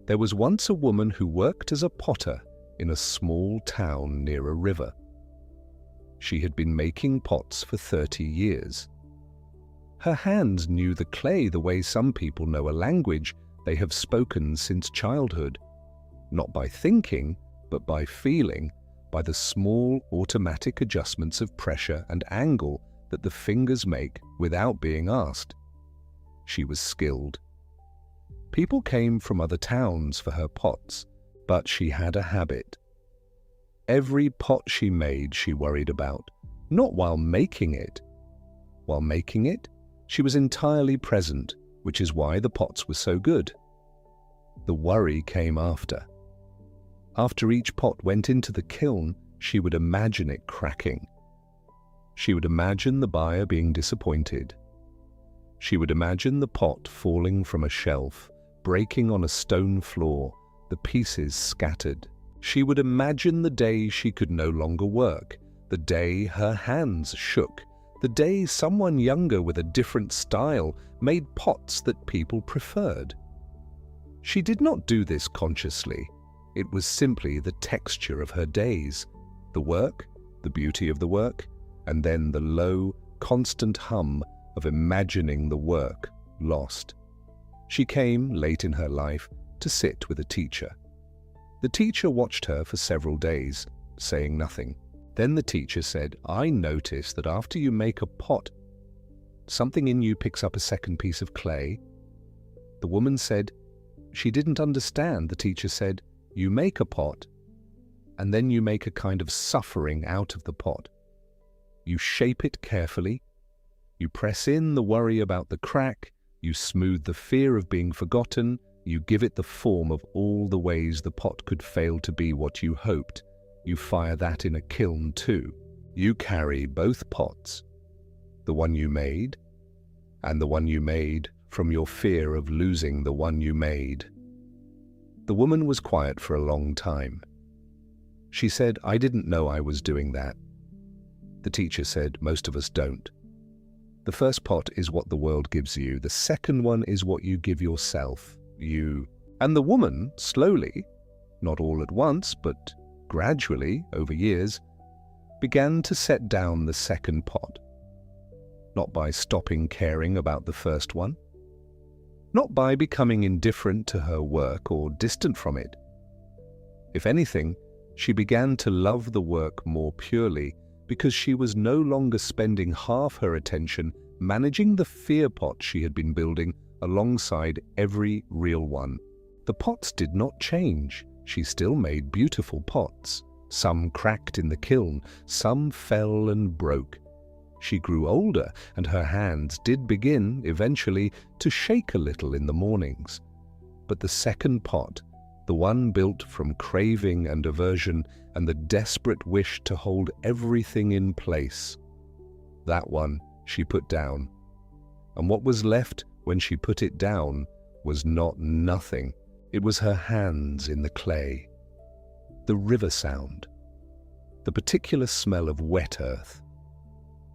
[SPEAKER 1] There was once a woman who worked as a potter in a small town near a river. She had been making pots for 30 years. Her hands knew the clay the way some people know a language they have spoken since childhood, not by thinking, but by feeling, by the small automatic adjustments of pressure and angle that the fingers make without being asked. She was skilled. People came from other towns for her pots, but she had a habit. Every pot she made she worried about, not while making it. While making it, she was entirely present, which is why the pots were so good. The worry came after. After each pot went into the kiln, she would imagine it cracking. She would imagine the buyer being disappointed. She would imagine the pot falling from a shelf, breaking on a stone floor, the pieces scattered. She would imagine the day she could no longer work, the day her hands shook, the day someone younger with a different style made pots that people preferred. She did not do this consciously. It was simply the texture of her days. The work, the beauty of the work, and then the low, constant hum of imagining the work lost. She came, late in her life, to sit with a teacher. The teacher watched her for several days, saying nothing. Then the teacher said, "I notice that after you make a pot, something in you picks up a second piece of clay." The woman said she didn't understand. The teacher said, "You make a pot, and then you make a kind of suffering out of the pot. You shape it carefully, you press in the worry about the crack, you smooth the fear of being forgotten, you give it the form of all the ways the pot could fail to be what you hoped. You fire that in a kiln too. You carry both pots, the one you made and the one you made from your fear of losing the one you made." The woman was quiet for a long time. She said, "I didn't know I was doing that." The teacher said, "Most of us don't. The first pot is what the world gives you. The second one is what you give yourself, you." And the woman, slowly, not all at once, but gradually, over years, began to set down the second pot. Not by stopping caring about the first one, not by becoming indifferent to her work or distant from it. If anything, she began to love the work more purely because she was no longer spending half her attention managing the fear pot she had been building alongside every real one. The pots did not change. She still made beautiful pots. Some cracked in the kiln, some fell and broke. She grew older, and her hands did begin, eventually, to shake a little in the mornings. But the second pot, the one built from craving and aversion and the desperate wish to hold everything in place, that one she put down. And what was left when she put it down was not nothing. It was her hands in the clay, the river sound, the particular smell of wet earth,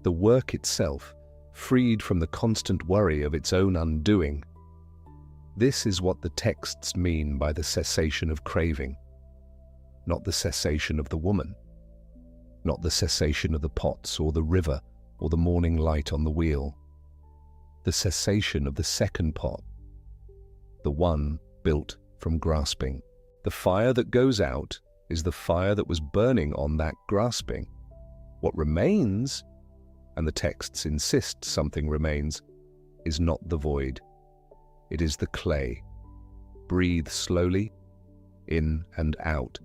[SPEAKER 1] the work itself, freed from the constant worry of its own undoing. This is what the texts mean by the cessation of craving, not the cessation of the woman, not the cessation of the pots or the river or the morning light on the wheel, the cessation of the second pot, the one built from grasping. The fire that goes out is the fire that was burning on that grasping. What remains, and the texts insist something remains, is not the void. It is the clay. Breathe slowly, in and out.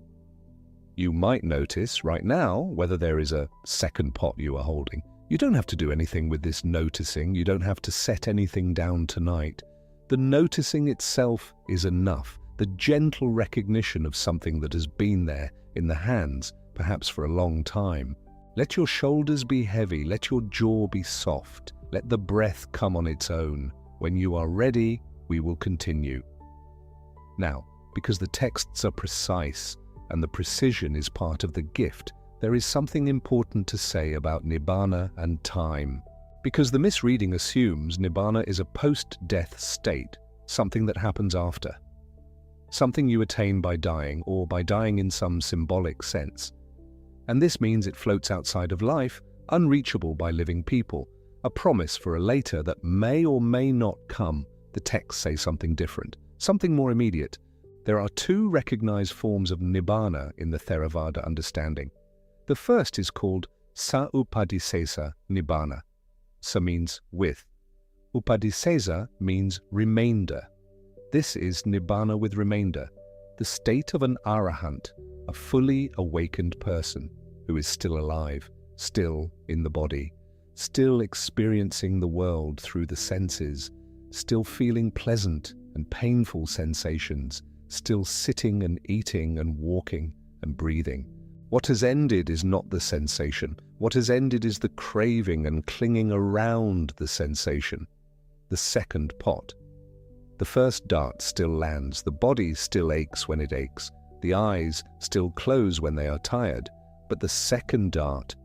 [SPEAKER 1] You might notice right now whether there is a second pot you are holding. You don't have to do anything with this noticing. You don't have to set anything down tonight. The noticing itself is enough. The gentle recognition of something that has been there in the hands, perhaps for a long time. Let your shoulders be heavy. Let your jaw be soft. Let the breath come on its own. When you are ready, we will continue. Now, because the texts are precise and the precision is part of the gift, there is something important to say about nibbana and time. Because the misreading assumes nibbana is a post-death state, something that happens after. Something you attain by dying, or by dying in some symbolic sense. And this means it floats outside of life, unreachable by living people, a promise for a later that may or may not come. The texts say something different, something more immediate. There are two recognized forms of nibbana in the Theravada understanding. The first is called sa-upadisesa nibbana. Sa means with. Upadisesa means remainder. This is nibbana with remainder, the state of an arahant, a fully awakened person who is still alive, still in the body, still experiencing the world through the senses, still feeling pleasant and painful sensations, still sitting and eating and walking and breathing. What has ended is not the sensation. What has ended is the craving and clinging around the sensation. The second pot. The first dart still lands. The body still aches when it aches. The eyes still close when they are tired. But the second dart,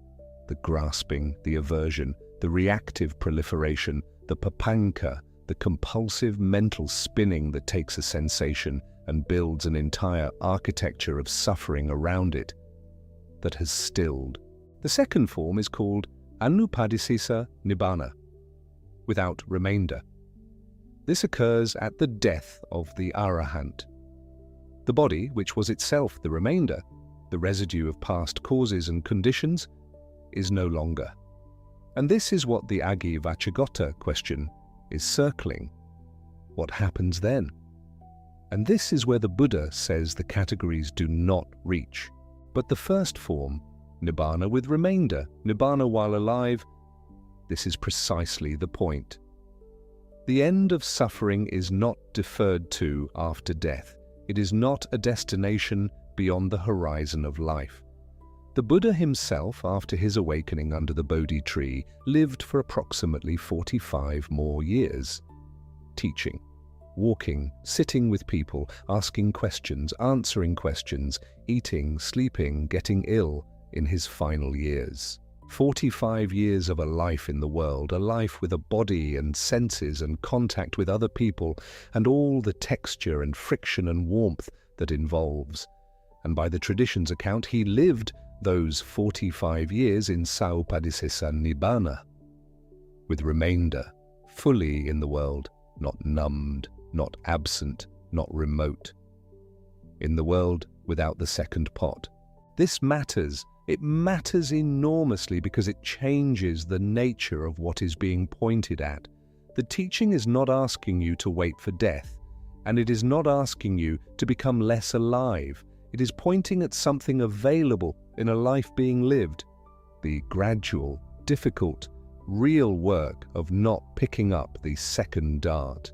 [SPEAKER 1] the grasping, the aversion, the reactive proliferation, the papanka, the compulsive mental spinning that takes a sensation and builds an entire architecture of suffering around it. that has stilled. The second form is called anupadisisa nibbana, without remainder. This occurs at the death of the arahant. The body, which was itself the remainder, the residue of past causes and conditions, is no longer. And this is what the Vacchagotta question is circling. What happens then? And this is where the Buddha says the categories do not reach. But the first form, nibbana with remainder, nibbana while alive, this is precisely the point. The end of suffering is not deferred to after death. It is not a destination beyond the horizon of life. The Buddha himself, after his awakening under the Bodhi tree, lived for approximately 45 more years, teaching, walking, sitting with people, asking questions, answering questions, eating, sleeping, getting ill in his final years. 45 years of a life in the world, a life with a body and senses and contact with other people and all the texture and friction and warmth that involves. And by the tradition's account, he lived those 45 years in saupadisisa nibbana, with remainder, fully in the world, not numbed, not absent, not remote. In the world without the second pot. This matters. It matters enormously because it changes the nature of what is being pointed at. The teaching is not asking you to wait for death, and it is not asking you to become less alive. It is pointing at something available in a life being lived, the gradual, difficult, real work of not picking up the second dart.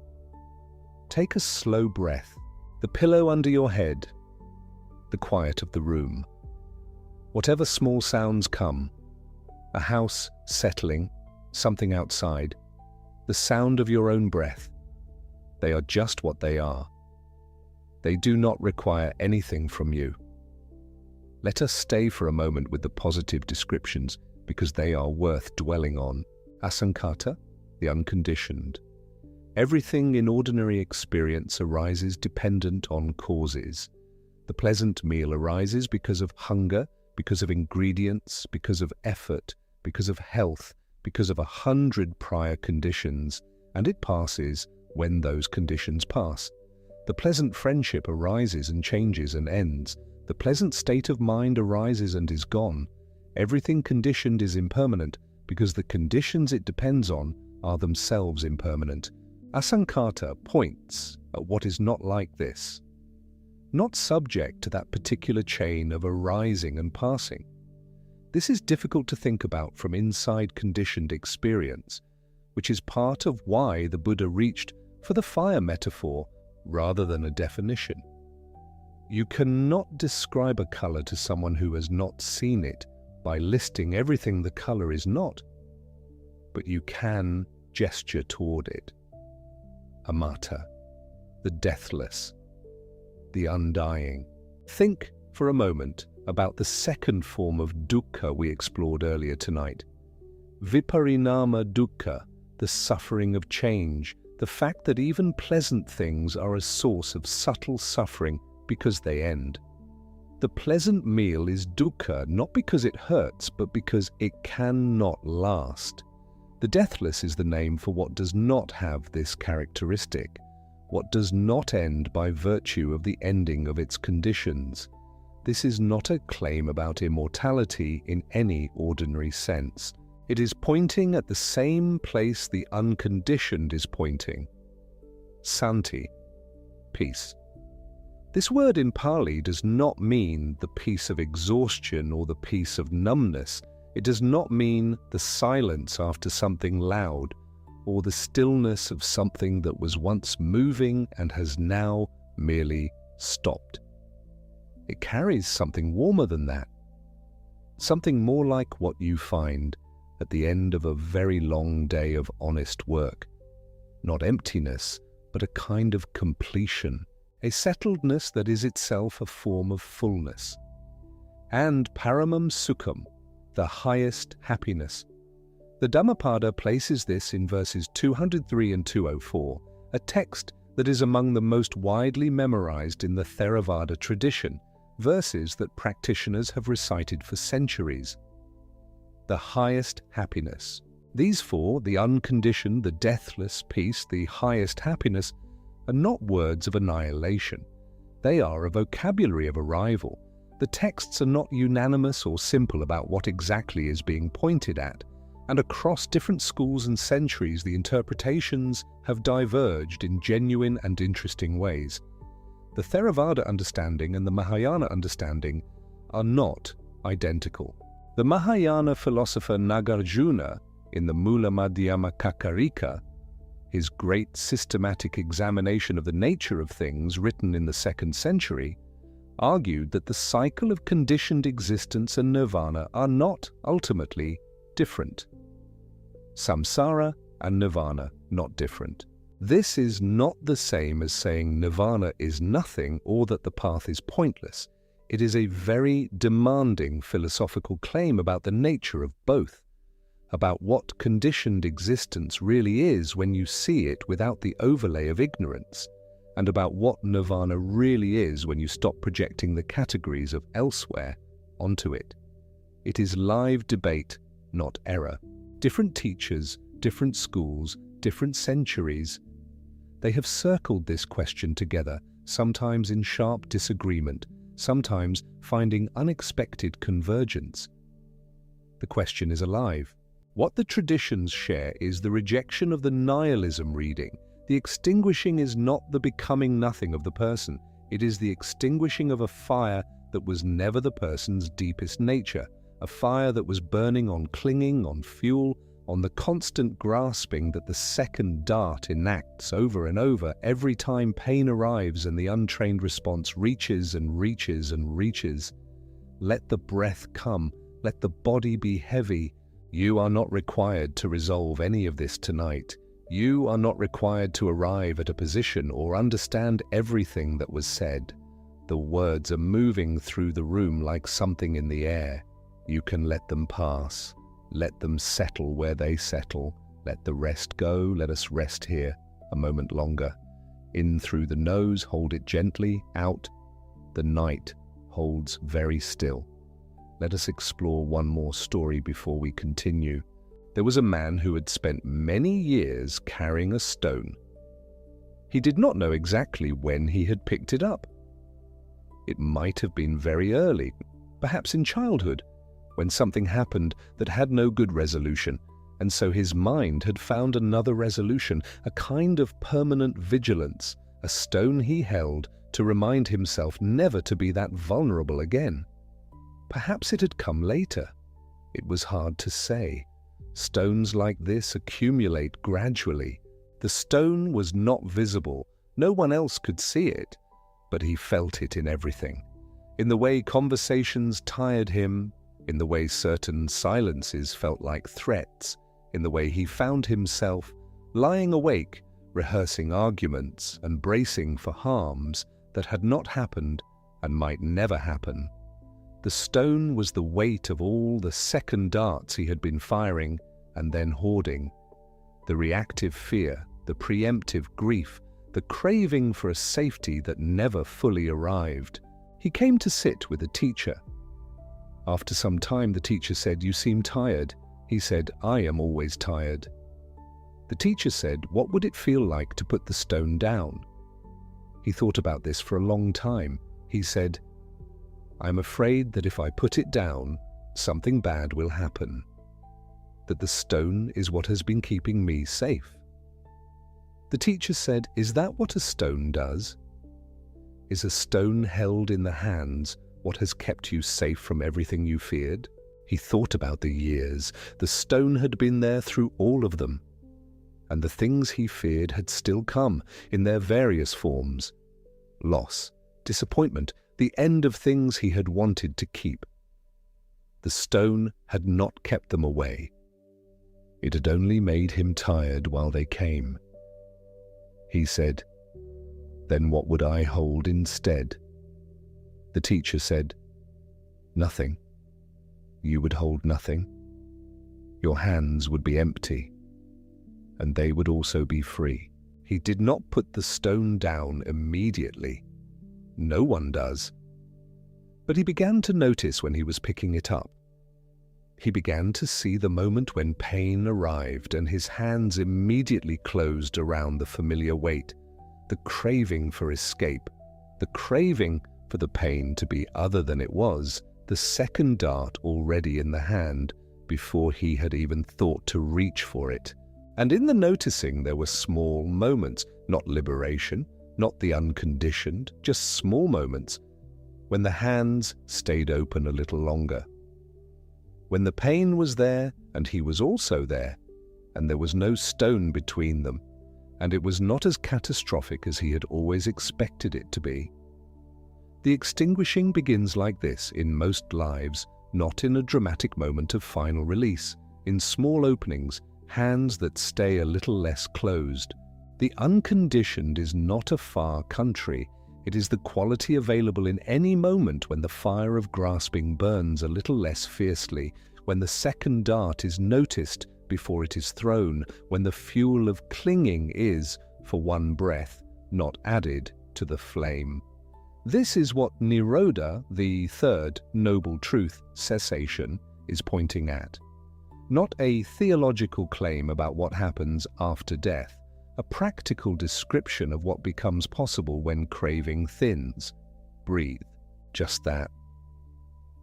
[SPEAKER 1] Take a slow breath, the pillow under your head, the quiet of the room. Whatever small sounds come, a house settling, something outside, the sound of your own breath, they are just what they are. They do not require anything from you. Let us stay for a moment with the positive descriptions because they are worth dwelling on. Asankata, the unconditioned. Everything in ordinary experience arises dependent on causes. The pleasant meal arises because of hunger, because of ingredients, because of effort, because of health, because of 100 prior conditions, and it passes when those conditions pass. The pleasant friendship arises and changes and ends. The pleasant state of mind arises and is gone. Everything conditioned is impermanent because the conditions it depends on are themselves impermanent. Asankata points at what is not like this, not subject to that particular chain of arising and passing. This is difficult to think about from inside conditioned experience, which is part of why the Buddha reached for the fire metaphor rather than a definition. You cannot describe a color to someone who has not seen it by listing everything the color is not, but you can gesture toward it. Amata, the deathless, the undying. Think for a moment about the second form of dukkha we explored earlier tonight. Viparinama dukkha, the suffering of change, the fact that even pleasant things are a source of subtle suffering because they end. The pleasant meal is dukkha not because it hurts, but because it cannot last. The deathless is the name for what does not have this characteristic, what does not end by virtue of the ending of its conditions. This is not a claim about immortality in any ordinary sense. It is pointing at the same place the unconditioned is pointing. Santi, peace. This word in Pali does not mean the peace of exhaustion or the peace of numbness. It does not mean the silence after something loud, or the stillness of something that was once moving and has now merely stopped. It carries something warmer than that, something more like what you find at the end of a very long day of honest work. Not emptiness, but a kind of completion, a settledness that is itself a form of fullness. And paramam sukham, the highest happiness. The Dhammapada places this in verses 203 and 204, a text that is among the most widely memorized in the Theravada tradition, verses that practitioners have recited for centuries. The highest happiness. These four, the unconditioned, the deathless peace, the highest happiness, are not words of annihilation. They are a vocabulary of arrival. The texts are not unanimous or simple about what exactly is being pointed at, and across different schools and centuries the interpretations have diverged in genuine and interesting ways. The Theravada understanding and the Mahayana understanding are not identical. The Mahayana philosopher Nagarjuna, in the Mula Madhyama Kakarika, his great systematic examination of the nature of things written in the 2nd century, argued that the cycle of conditioned existence and nirvana are not ultimately different. Samsara and nirvana, not different. This is not the same as saying nirvana is nothing or that the path is pointless. It is a very demanding philosophical claim about the nature of both, about what conditioned existence really is when you see it without the overlay of ignorance, and about what nirvana really is when you stop projecting the categories of elsewhere onto it. It is live debate, not error. Different teachers, different schools, different centuries. They have circled this question together, sometimes in sharp disagreement, sometimes finding unexpected convergence. The question is alive. What the traditions share is the rejection of the nihilism reading. The extinguishing is not the becoming nothing of the person. It is the extinguishing of a fire that was never the person's deepest nature, a fire that was burning on clinging, on fuel, on the constant grasping that the second dart enacts over and over every time pain arrives and the untrained response reaches and reaches and reaches. Let the breath come, let the body be heavy. You are not required to resolve any of this tonight. You are not required to arrive at a position or understand everything that was said. The words are moving through the room like something in the air. You can let them pass. Let them settle where they settle. Let the rest go. Let us rest here a moment longer. In through the nose, hold it gently. Out. The night holds very still. Let us explore one more story before we continue. There was a man who had spent many years carrying a stone. He did not know exactly when he had picked it up. It might have been very early, perhaps in childhood, when something happened that had no good resolution, and so his mind had found another resolution, a kind of permanent vigilance, a stone he held to remind himself never to be that vulnerable again. Perhaps it had come later. It was hard to say. Stones like this accumulate gradually. The stone was not visible. No one else could see it, but he felt it in everything. In the way conversations tired him, in the way certain silences felt like threats, in the way he found himself lying awake, rehearsing arguments and bracing for harms that had not happened and might never happen. The stone was the weight of all the second darts he had been firing and then hoarding. The reactive fear, the preemptive grief, the craving for a safety that never fully arrived. He came to sit with a teacher. After some time, the teacher said, "You seem tired." He said, "I am always tired." The teacher said, "What would it feel like to put the stone down?" He thought about this for a long time. He said, "I'm afraid that if I put it down, something bad will happen. That the stone is what has been keeping me safe." The teacher said, "Is that what a stone does? Is a stone held in the hands what has kept you safe from everything you feared?" He thought about the years. The stone had been there through all of them. And the things he feared had still come in their various forms. Loss, disappointment, the end of things he had wanted to keep. The stone had not kept them away. It had only made him tired while they came. He said, "Then what would I hold instead?" The teacher said, "Nothing. You would hold nothing. Your hands would be empty, and they would also be free." He did not put the stone down immediately. No one does. But he began to notice when he was picking it up. He began to see the moment when pain arrived and his hands immediately closed around the familiar weight, the craving for escape, the craving for the pain to be other than it was, the second dart already in the hand before he had even thought to reach for it. And in the noticing there were small moments, not liberation, not the unconditioned, just small moments, when the hands stayed open a little longer. When the pain was there and he was also there, and there was no stone between them, and it was not as catastrophic as he had always expected it to be. The extinguishing begins like this in most lives, not in a dramatic moment of final release, in small openings, hands that stay a little less closed. The unconditioned is not a far country. It is the quality available in any moment when the fire of grasping burns a little less fiercely, when the second dart is noticed before it is thrown, when the fuel of clinging is, for one breath, not added to the flame. This is what Nirodha, the third noble truth, cessation, is pointing at. Not a theological claim about what happens after death, a practical description of what becomes possible when craving thins. Breathe. Just that.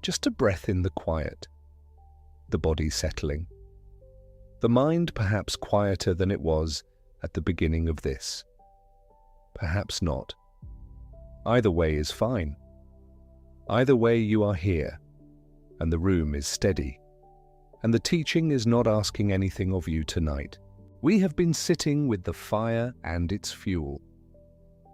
[SPEAKER 1] Just a breath in the quiet. The body settling. The mind perhaps quieter than it was at the beginning of this. Perhaps not. Either way is fine. Either way you are here, and the room is steady, and the teaching is not asking anything of you tonight. We have been sitting with the fire and its fuel.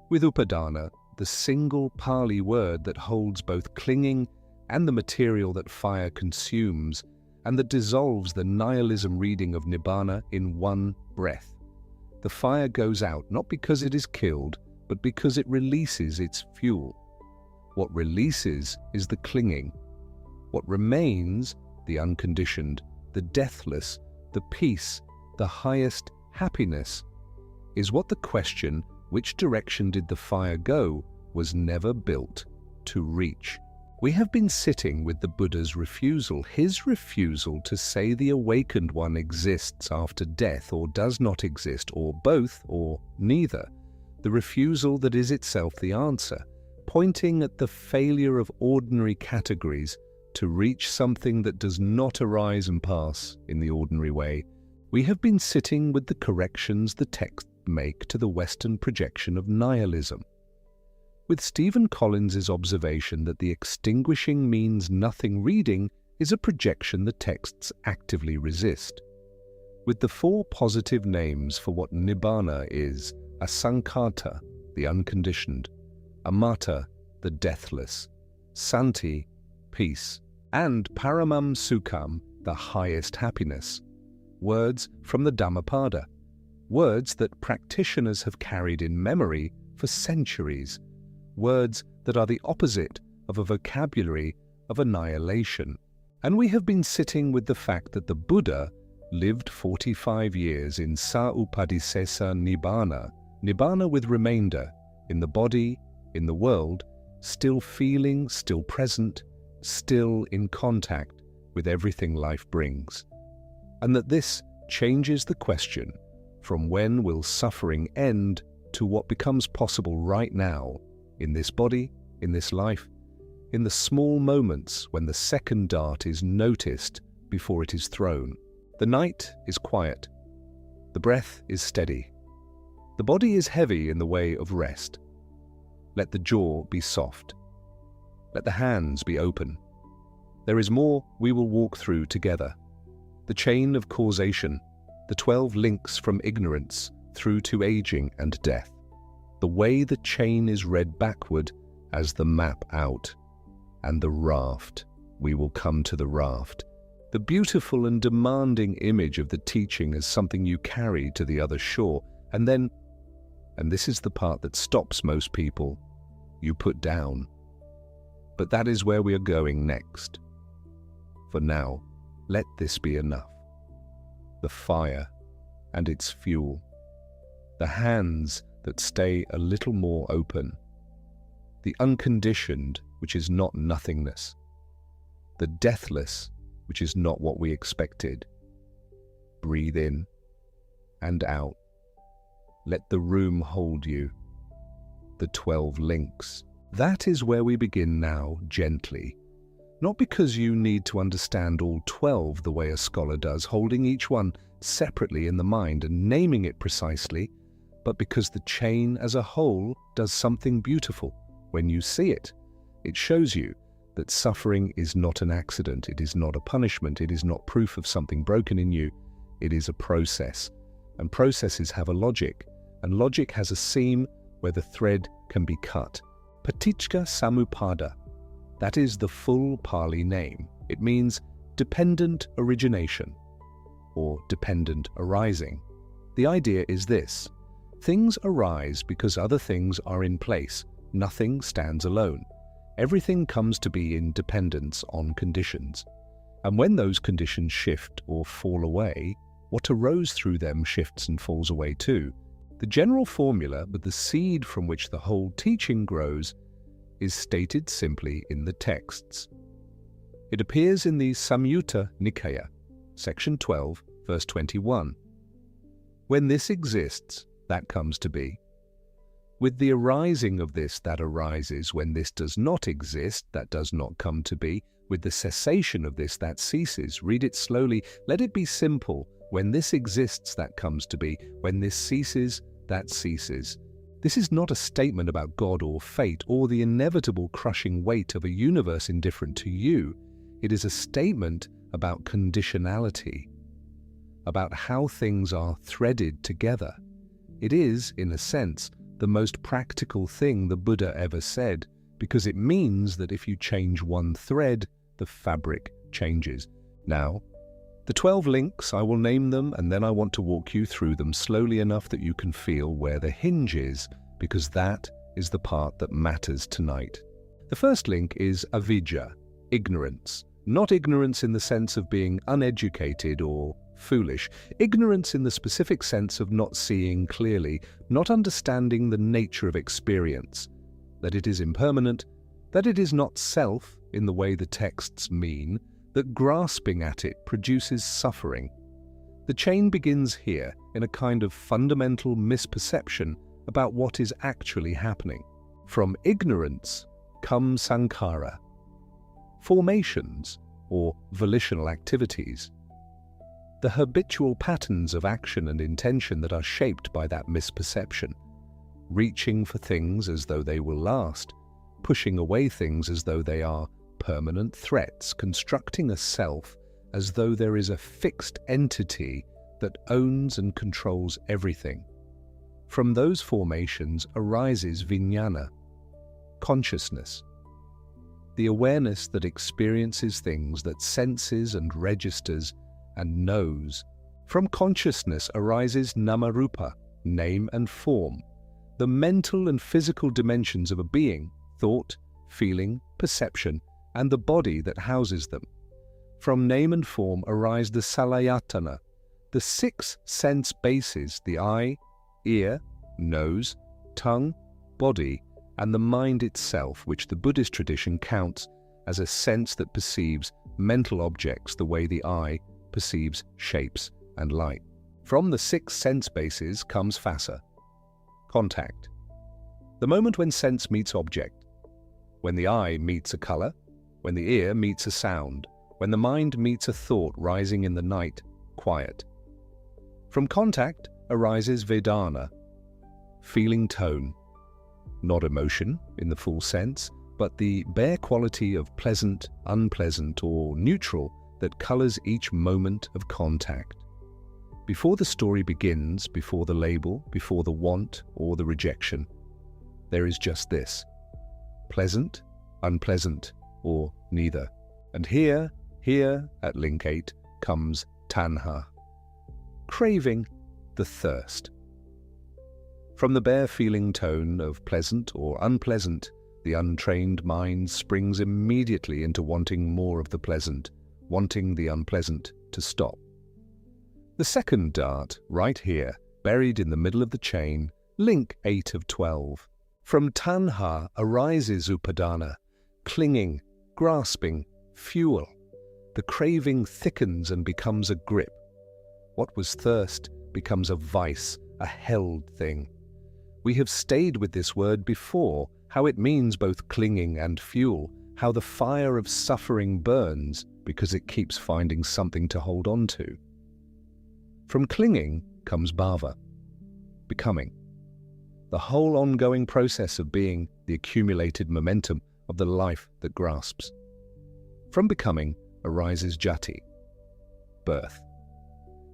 [SPEAKER 1] With upadana, the single Pali word that holds both clinging and the material that fire consumes, and that dissolves the nihilism reading of Nibbana in one breath. The fire goes out not because it is killed, but because it releases its fuel. What releases is the clinging. What remains, the unconditioned, the deathless, the peace, the highest happiness, is what the question, which direction did the fire go, was never built to reach. We have been sitting with the Buddha's refusal, his refusal to say the awakened one exists after death or does not exist, or both, or neither. The refusal that is itself the answer, pointing at the failure of ordinary categories to reach something that does not arise and pass in the ordinary way. We have been sitting with the corrections the texts make to the Western projection of nihilism. With Stephen Collins's observation that the extinguishing means nothing reading is a projection the texts actively resist. With the four positive names for what Nibbana is: asankhata, the unconditioned; amata, the deathless; santi, peace; and paramam sukham, the highest happiness. Words from the Dhammapada, words that practitioners have carried in memory for centuries, words that are the opposite of a vocabulary of annihilation. And we have been sitting with the fact that the Buddha lived 45 years in sa-upadisesa nibbana, nibbana with remainder, in the body, in the world, still feeling, still present, still in contact with everything life brings. And that this changes the question from when will suffering end to what becomes possible right now, in this body, in this life, in the small moments when the second dart is noticed before it is thrown. The night is quiet. The breath is steady. The body is heavy in the way of rest. Let the jaw be soft. Let the hands be open. There is more we will walk through together. The chain of causation, the 12 links from ignorance through to aging and death. The way the chain is read backward as the map out. And the raft. We will come to the raft. The beautiful and demanding image of the teaching as something you carry to the other shore, and then, and this is the part that stops most people, you put down. But that is where we are going next. For now, let this be enough. The fire and its fuel. The hands that stay a little more open. The the unconditioned, which is not nothingness, the deathless, which is not what we expected. Breathe in and out. Let the room hold you. The 12 links. That is where we begin now, gently. Not because you need to understand all 12 the way a scholar does, holding each one separately in the mind and naming it precisely, but because the chain as a whole does something beautiful. When you see it, it shows you that suffering is not an accident, it is not a punishment, it is not proof of something broken in you, it is a process. And processes have a logic, and logic has a seam where the thread can be cut. Paticca Samuppada. That is the full Pali name. It means dependent origination, or dependent arising. The idea is this: things arise because other things are in place. Nothing stands alone. Everything comes to be in dependence on conditions. And when those conditions shift or fall away, what arose through them shifts and falls away too. The general formula, but the seed from which the whole teaching grows, is stated simply in the texts. It appears in the Samyutta Nikaya, section 12, verse 21. When this exists, that comes to be. With the arising of this, that arises. When this does not exist, that does not come to be. With the cessation of this, that ceases. Read it slowly. Let it be simple. When this exists, that comes to be. When this ceases, that ceases. This is not a statement about God or fate or the inevitable crushing weight of a universe indifferent to you. It is a statement about conditionality, about how things are threaded together. It is, in a sense, the most practical thing the Buddha ever said, because it means that if you change one thread, the fabric changes. Now, the 12 links, I will name them, and then I want to walk you through them slowly enough that you can feel where the hinge is, because that is the part that matters tonight. The first link is avidya, ignorance. Not ignorance in the sense of being uneducated or foolish. Ignorance in the specific sense of not seeing clearly, not understanding the nature of experience, that it is impermanent, that it is not self in the way the texts mean, that grasping at it produces suffering. The chain begins here in a kind of fundamental misperception about what is actually happening. From ignorance comes sankhara, formations or volitional activities, the habitual patterns of action and intention that are shaped by that misperception, reaching for things as though they will last, pushing away things as though they are permanent threats, constructing a self as though there is a fixed entity that owns and controls everything. From those formations arises vijnana, consciousness, the awareness that experiences things, that senses and registers and knows. From consciousness arises namarupa, name and form, the mental and physical dimensions of a being, thought, feeling, perception, and the body that houses them. From name and form arise the salayatana, the 6 sense bases, the eye, ear, nose, tongue, body, and the mind itself, which the Buddhist tradition counts as a sense that perceives mental objects the way the eye perceives shapes and light. From the 6 sense bases comes phassa, contact. The moment when sense meets object, when the eye meets a color, when the ear meets a sound, when the mind meets a thought rising in the night, quiet. From contact arises vedana, feeling tone, not emotion in the full sense, but the bare quality of pleasant, unpleasant, or neutral that colors each moment of contact. Before the story begins, before the label, before the want or the rejection, there is just this: pleasant, unpleasant, or neither. And here at link 8 comes tanha, craving, the thirst. From the bare feeling tone of pleasant or unpleasant, the untrained mind springs immediately into wanting more of the pleasant, wanting the unpleasant to stop. The second dart, right here, buried in the middle of the chain, link 8 of 12. From tanha arises upadana, clinging, grasping, fuel. The craving thickens and becomes a grip. What was thirst becomes a vice, a held thing. We have stayed with this word before, how it means both clinging and fuel, how the fire of suffering burns because it keeps finding something to hold on to. From clinging comes bhava, becoming. The whole ongoing process of being, the accumulated momentum of the life that grasps. From becoming arises jati, birth,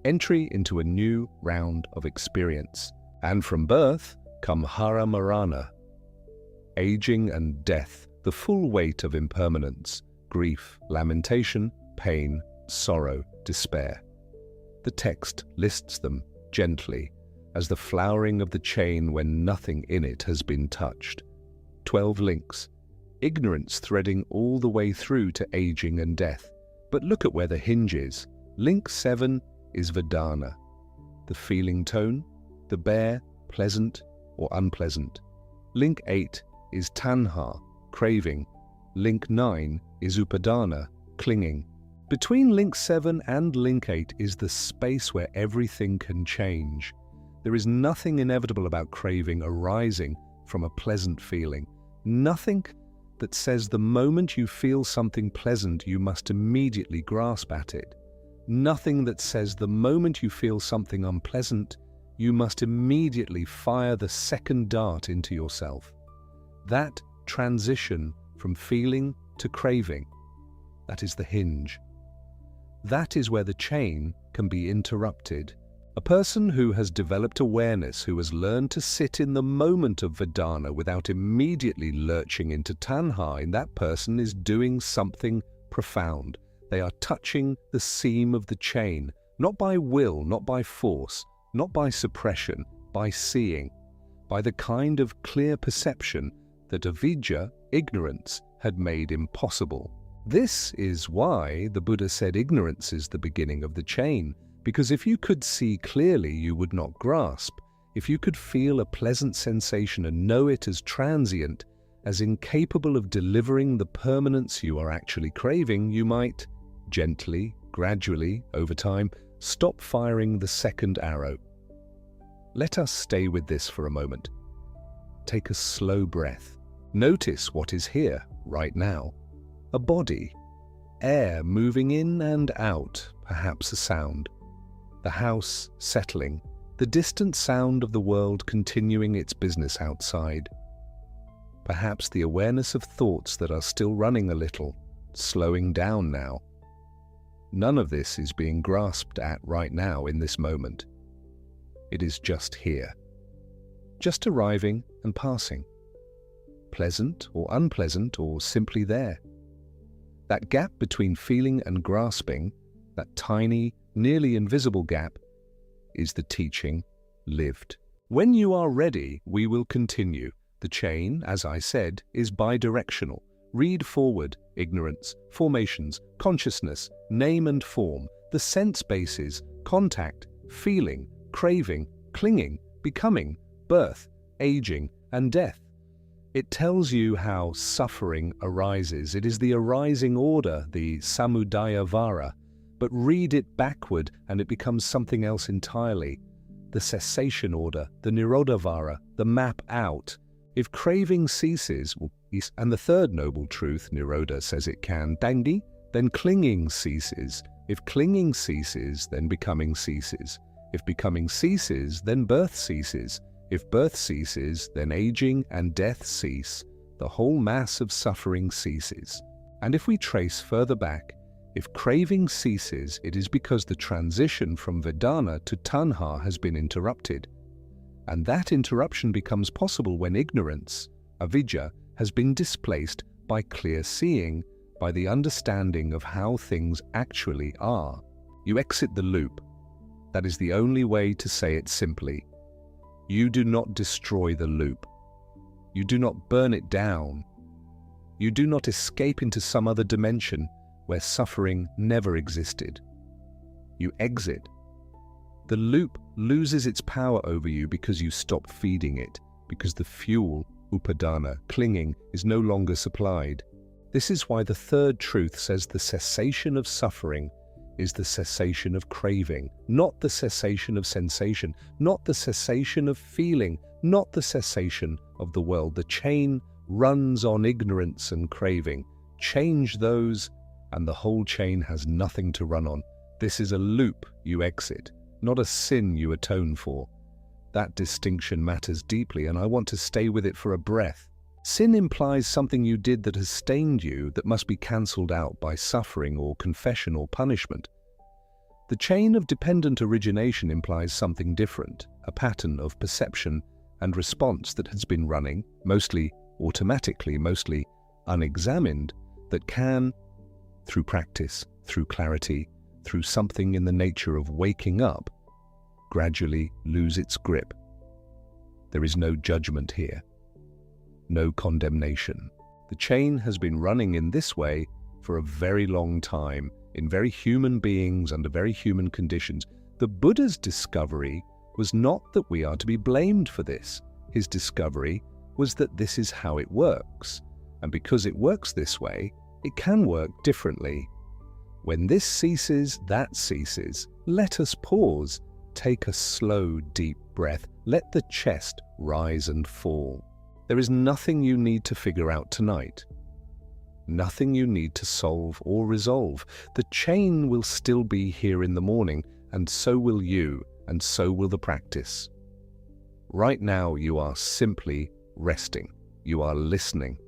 [SPEAKER 1] entry into a new round of experience. And from birth come hara marana, aging and death, the full weight of impermanence, grief, lamentation, pain, sorrow, despair. The text lists them gently as the flowering of the chain when nothing in it has been touched. 12 links, ignorance threading all the way through to aging and death. But look at where the hinge is. Link 7 is vedana, the feeling tone, the bare, pleasant or unpleasant. Link 8 is tanha, craving. Link 9 is upadana, clinging. Between link 7 and link 8 is the space where everything can change. There is nothing inevitable about craving arising from a pleasant feeling. Nothing that says the moment you feel something pleasant, you must immediately grasp at it. Nothing that says the moment you feel something unpleasant, you must immediately fire the second dart into yourself. That transition from feeling to craving, that is the hinge. That is where the chain can be interrupted. A person who has developed awareness, who has learned to sit in the moment of vedana without immediately lurching into tanha, in that person is doing something profound. They are touching the seam of the chain, not by will, not by force, not by suppression, by seeing, by the kind of clear perception that avidya, ignorance, had made impossible. This is why the Buddha said ignorance is the beginning of the chain, because if you could see clearly, you would not grasp. If you could feel a pleasant sensation and know it as transient, as incapable of delivering the permanence you are actually craving, you might, gently, gradually, over time, stop firing the second arrow. Let us stay with this for a moment. Take a slow breath. Notice what is here, right now. A body, air moving in and out, perhaps a sound. The house settling, the distant sound of the world continuing its business outside. Perhaps the awareness of thoughts that are still running a little, slowing down now. None of this is being grasped at right now in this moment. It is just here, just arriving and passing, pleasant or unpleasant or simply there. That gap between feeling and grasping, that tiny, nearly invisible gap, is the teaching lived. When you are ready, we will continue. The chain, as I said, is bidirectional. Read forward, ignorance, formations, consciousness, name and form, the sense bases, contact, feeling, craving, clinging, becoming, birth, aging, and death. It tells you how suffering arises. It is the arising order, the samudaya vara. But read it backward and it becomes something else entirely. The cessation order, the nirodha vara, the map out. If craving ceases, and the third noble truth, nirodha, says it can, dandi, then clinging ceases. If clinging ceases, then becoming ceases. If becoming ceases, then birth ceases. If birth ceases, then aging and death cease. The whole mass of suffering ceases. And if we trace further back, if craving ceases, it is because the transition from vedana to tanha has been interrupted. And that interruption becomes possible when ignorance, avidya, has been displaced by clear seeing, by the understanding of how things actually are. You exit the loop. That is the only way to say it simply. You do not destroy the loop. You do not burn it down. You do not escape into some other dimension where suffering never existed. You exit. The loop loses its power over you because you stop feeding it, because the fuel upadana, clinging, is no longer supplied. This is why the third truth says the cessation of suffering is the cessation of craving, not the cessation of sensation, not the cessation of feeling, not the cessation of the world. The chain runs on ignorance and craving. Change those, and the whole chain has nothing to run on. This is a loop you exit, not a sin you atone for. That distinction matters deeply, and I want to stay with it for a breath. Sin implies something you did that has stained you, that must be cancelled out by suffering or confession or punishment. The chain of dependent origination implies something different, a pattern of perception and response that has been running, mostly automatically, mostly unexamined, that can, through practice, through clarity, through something in the nature of waking up, gradually lose its grip. There is no judgment here, no condemnation. The chain has been running in this way for a very long time, in very human beings, under very human conditions. The Buddha's discovery was not that we are to be blamed for this. His discovery was that this is how it works. And because it works this way, it can work differently. When this ceases, that ceases. Let us pause. Take a slow, deep breath. Let the chest rise and fall. There is nothing you need to figure out tonight. Nothing you need to solve or resolve. The chain will still be here in the morning, and so will you, and so will the practice. Right now you are simply resting. You are listening.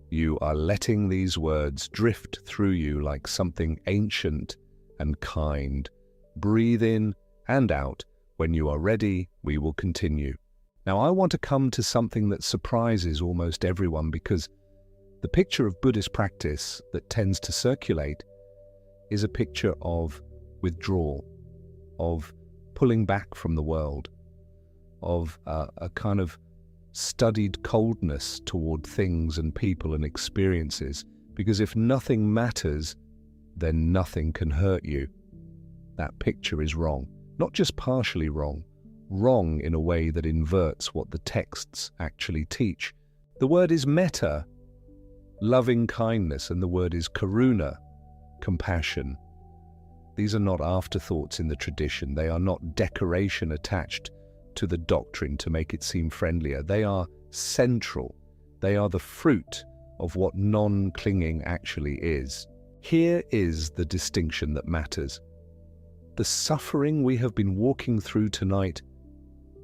[SPEAKER 1] You are letting these words drift through you like something ancient and kind. Breathe in and out. When you are ready, we will continue. Now I want to come to something that surprises almost everyone, because the picture of Buddhist practice that tends to circulate is a picture of withdrawal, of pulling back from the world, of a kind of studied coldness toward things and people and experiences, because if nothing matters, then nothing can hurt you. That picture is wrong, not just partially wrong, wrong in a way that inverts what the texts actually teach. The word is metta, loving kindness, and the word is karuna, compassion. These are not afterthoughts in the tradition. They are not decoration attached to the doctrine to make it seem friendlier. They are central. They are the fruit of what non-clinging actually is. Here is the distinction that matters. The suffering we have been walking through tonight,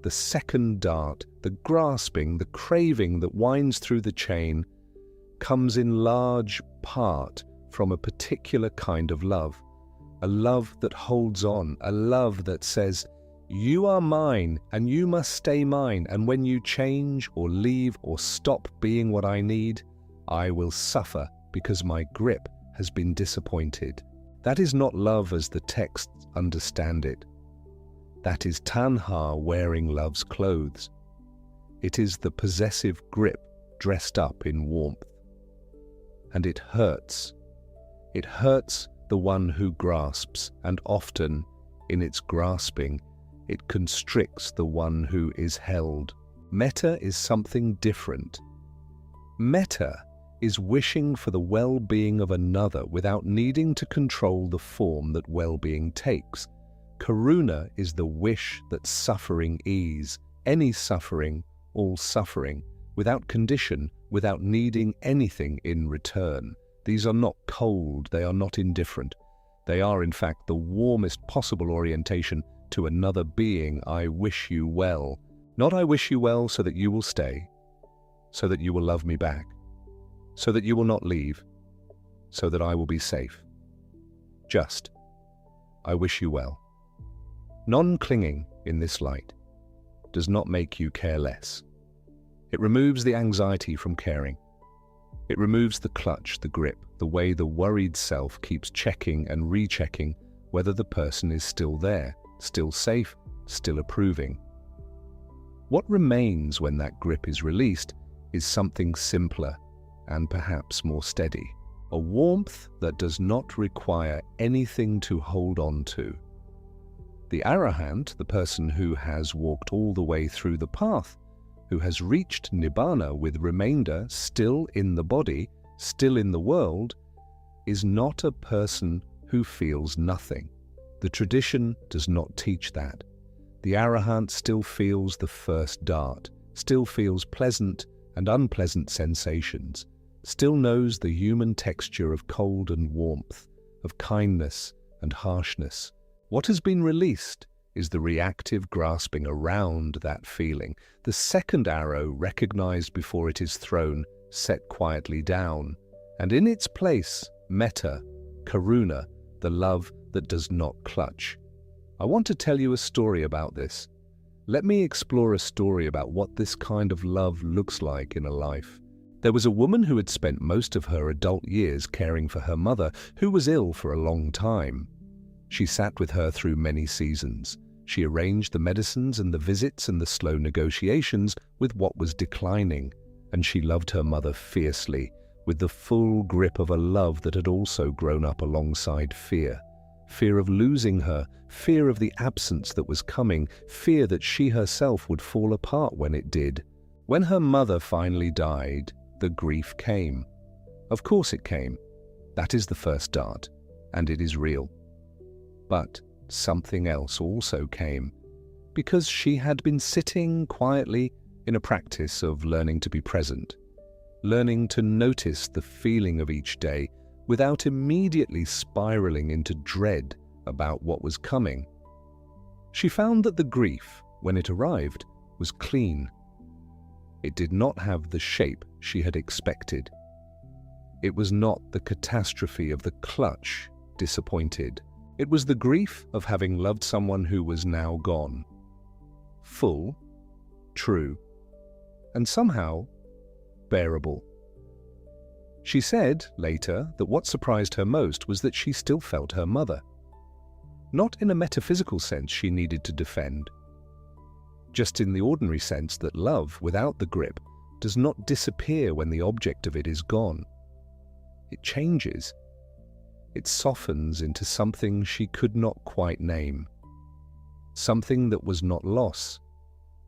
[SPEAKER 1] the second dart, the grasping, the craving that winds through the chain, comes in large part from a particular kind of love, a love that holds on, a love that says, you are mine and you must stay mine, and when you change or leave or stop being what I need, I will suffer because my grip has been disappointed. That is not love as the texts understand it. That is tanha wearing love's clothes. It is the possessive grip dressed up in warmth. And it hurts. It hurts the one who grasps, and often, in its grasping, it constricts the one who is held. Metta is something different. Metta is wishing for the well-being of another without needing to control the form that well-being takes. Karuna is the wish that suffering ease, any suffering, all suffering, without condition, without needing anything in return. These are not cold, they are not indifferent. They are, in fact, the warmest possible orientation to another being. I wish you well. Not I wish you well so that you will stay, so that you will love me back, so that you will not leave, so that I will be safe. Just, I wish you well. Non-clinging in this light does not make you care less. It removes the anxiety from caring. It removes the clutch, the grip, the way the worried self keeps checking and rechecking whether the person is still there, still safe, still approving. What remains when that grip is released is something simpler and perhaps more steady. A warmth that does not require anything to hold on to. The arahant, the person who has walked all the way through the path, who has reached nibbana with remainder still in the body, still in the world, is not a person who feels nothing. The tradition does not teach that. The arahant still feels the first dart, still feels pleasant and unpleasant sensations, still knows the human texture of cold and warmth, of kindness and harshness. What has been released is the reactive grasping around that feeling, the second arrow recognized before it is thrown, set quietly down, and in its place, metta, karuna, the love that does not clutch. I want to tell you a story about this. Let me explore a story about what this kind of love looks like in a life. There was a woman who had spent most of her adult years caring for her mother, who was ill for a long time. She sat with her through many seasons. She arranged the medicines and the visits and the slow negotiations with what was declining, and she loved her mother fiercely, with the full grip of a love that had also grown up alongside fear. Fear of losing her, fear of the absence that was coming, fear that she herself would fall apart when it did. When her mother finally died, the grief came. Of course it came. That is the first dart, and it is real. But something else also came, because she had been sitting quietly in a practice of learning to be present, learning to notice the feeling of each day without immediately spiraling into dread about what was coming. She found that the grief, when it arrived, was clean. It did not have the shape she had expected. It was not the catastrophe of the clutch disappointed. It was the grief of having loved someone who was now gone. Full, true, and somehow bearable. She said later that what surprised her most was that she still felt her mother. Not in a metaphysical sense she needed to defend, just in the ordinary sense that love without the grip does not disappear when the object of it is gone. It changes. It softens into something she could not quite name. Something that was not loss,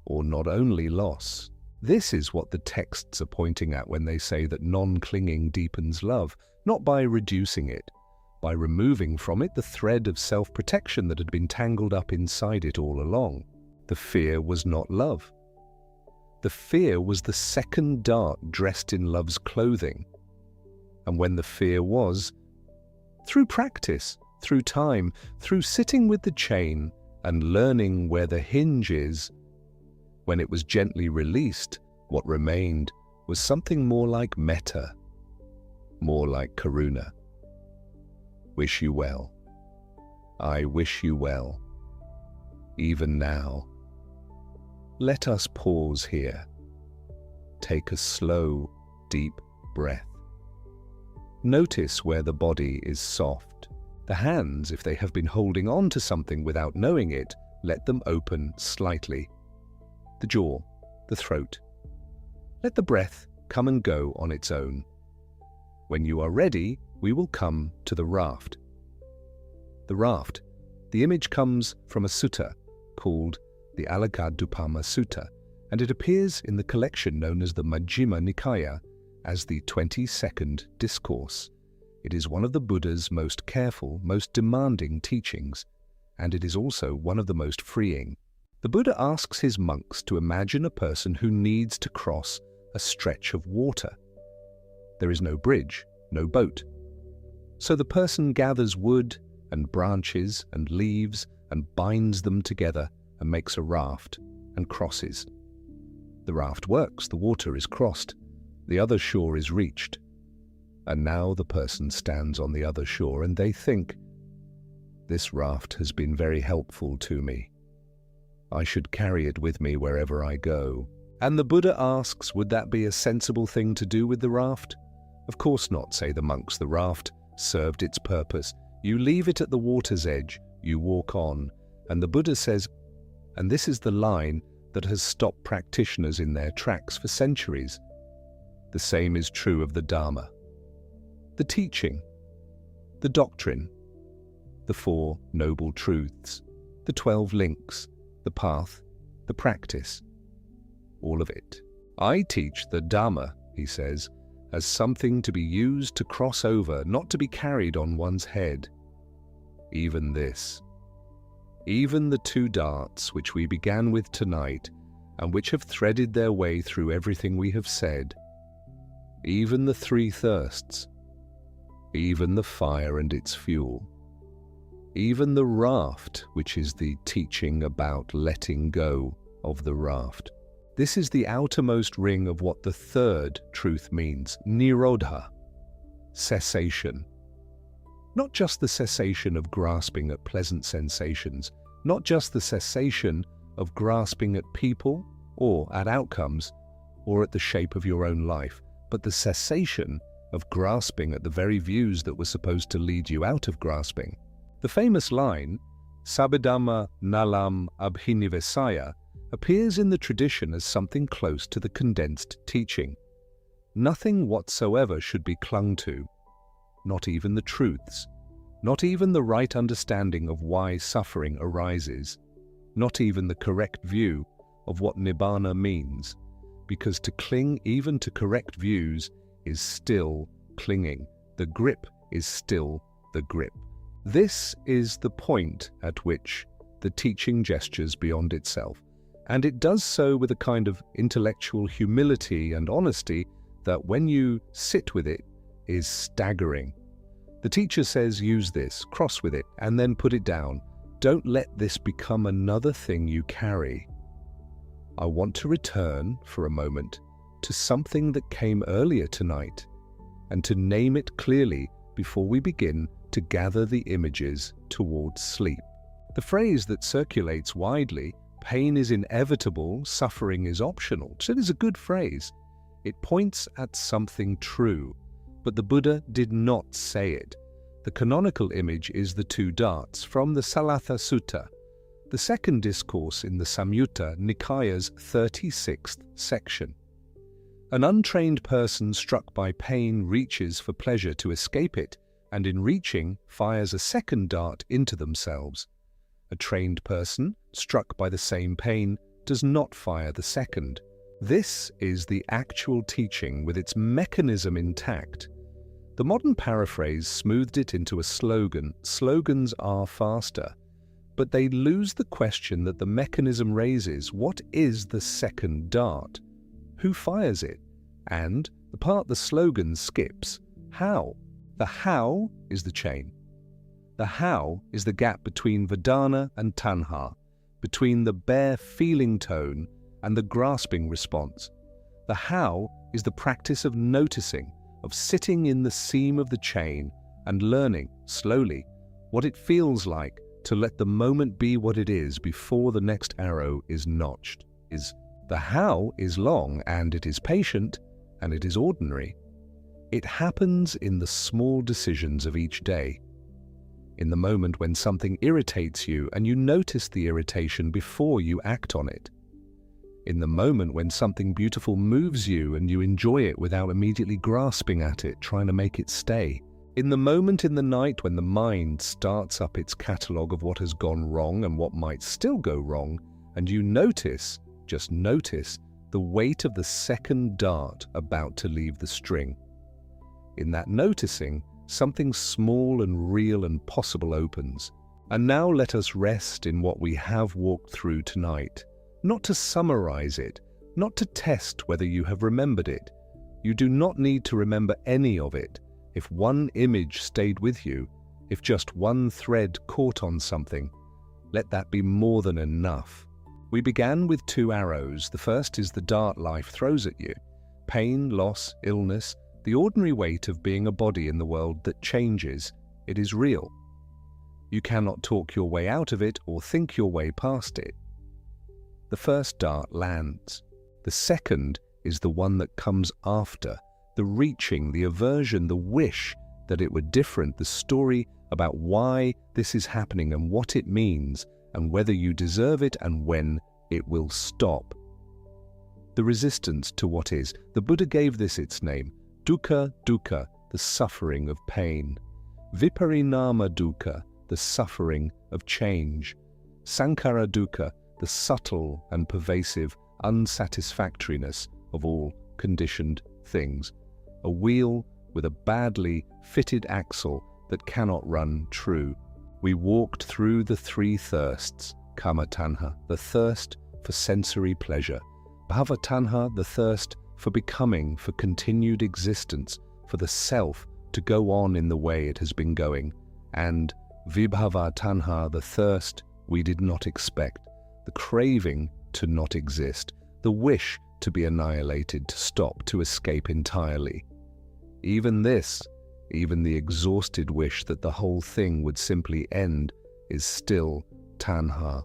[SPEAKER 1] or not only loss. This is what the texts are pointing at when they say that non-clinging deepens love, not by reducing it, by removing from it the thread of self-protection that had been tangled up inside it all along. The fear was not love. The fear was the second dart dressed in love's clothing. And when the fear was, through practice, through time, through sitting with the chain and learning where the hinge is, when it was gently released, what remained was something more like metta, more like karuna. Wish you well. I wish you well. Even now. Let us pause here. Take a slow, deep breath. Notice where the body is soft. The hands, if they have been holding on to something without knowing it, let them open slightly. The jaw, the throat. Let the breath come and go on its own. When you are ready, we will come to the raft. The raft. The image comes from a sutta called the Dhammacakkappavattana Sutta, and it appears in the collection known as the Majjhima Nikaya as the 22nd discourse. It is one of the Buddha's most careful, most demanding teachings, and it is also one of the most freeing. The Buddha asks his monks to imagine a person who needs to cross a stretch of water. There is no bridge, no boat. So the person gathers wood and branches and leaves and binds them together and makes a raft and crosses. The raft works, the water is crossed, the other shore is reached. And now the person stands on the other shore and they think, "This raft has been very helpful to me. I should carry it with me wherever I go." And the Buddha asks, would that be a sensible thing to do with the raft? Of course not, say the monks. The raft served its purpose. You leave it at the water's edge, you walk on. And the Buddha says, and this is the line that has stopped practitioners in their tracks for centuries. The same is true of the Dharma. The teaching, the doctrine, the Four Noble Truths, the 12 links, the path, the practice. all of it. I teach the Dhamma, he says, as something to be used to cross over, not to be carried on one's head. Even this. Even the two darts which we began with tonight, and which have threaded their way through everything we have said. Even the three thirsts. Even the fire and its fuel. Even the raft, which is the teaching about letting go of the raft. This is the outermost ring of what the third truth means, nirodha, cessation. Not just the cessation of grasping at pleasant sensations, not just the cessation of grasping at people or at outcomes or at the shape of your own life, but the cessation of grasping at the very views that were supposed to lead you out of grasping. The famous line, Sabidhamma nalam abhinivesaya, appears in the tradition as something close to the condensed teaching. Nothing whatsoever should be clung to, not even the truths, not even the right understanding of why suffering arises, not even the correct view of what nibbana means, because to cling even to correct views is still clinging. The grip is still the grip. This is the point at which the teaching gestures beyond itself, and it does so with a kind of intellectual humility and honesty that, when you sit with it, is staggering. The teacher says, use this, cross with it, and then put it down. Don't let this become another thing you carry. I want to return for a moment to something that came earlier tonight, and to name it clearly before we begin to gather the images towards sleep. The phrase that circulates widely, pain is inevitable, suffering is optional, it is a good phrase. It points at something true, but the Buddha did not say it. The canonical image is the two darts from the Sallatha Sutta, the second discourse in the Samyutta Nikaya's 36th section. An untrained person struck by pain reaches for pleasure to escape it, and in reaching fires a second dart into themselves. A trained person struck by the same pain does not fire the second. This is the actual teaching with its mechanism intact. The modern paraphrase smoothed it into a slogan. Slogans are faster, but they lose the question that the mechanism raises. What is the second dart? Who fires it? And the part the slogan skips, how? The how is the chain. The how is the gap between vedana and tanha, between the bare feeling tone and the grasping response. The how is the practice of noticing, of sitting in the seam of the chain and learning, slowly, what it feels like to let the moment be what it is before the next arrow is notched. The how is long, and it is patient, and it is ordinary. It happens in the small decisions of each day. In the moment when something irritates you and you notice the irritation before you act on it. In the moment when something beautiful moves you and you enjoy it without immediately grasping at it, trying to make it stay. In the moment in the night when the mind starts up its catalogue of what has gone wrong and what might still go wrong, and you notice, just notice, the weight of the second dart about to leave the string. In that noticing, something small and real and possible opens. And now let us rest in what we have walked through tonight, not to summarize it, not to test whether you have remembered it. You do not need to remember any of it. If one image stayed with you, if just one thread caught on something, let that be more than enough. We began with two arrows. The first is the dart life throws at you. Pain, loss, illness, the ordinary weight of being a body in the world that changes. It is real. You cannot talk your way out of it or think your way past it. The first dart lands. The second is the one that comes after, the reaching, the aversion, the wish that it were different, the story about why this is happening and what it means and whether you deserve it and when it will stop. The resistance to what is. The Buddha gave this its name. Dukkha, dukkha, the suffering of pain. Viparinama dukkha, the suffering of change. Sankhara dukkha, the subtle and pervasive unsatisfactoriness of all conditioned things. A wheel with a badly fitted axle that cannot run true. We walked through the three thirsts, kama-tanha, the thirst for sensory pleasure, bhava-tanha, the thirst for becoming, for continued existence, for the self to go on in the way it has been going, and vibhava-tanha, the thirst we did not expect, the craving to not exist, the wish to be annihilated, to stop, to escape entirely. Even this, even the exhausted wish that the whole thing would simply end, is still tanha,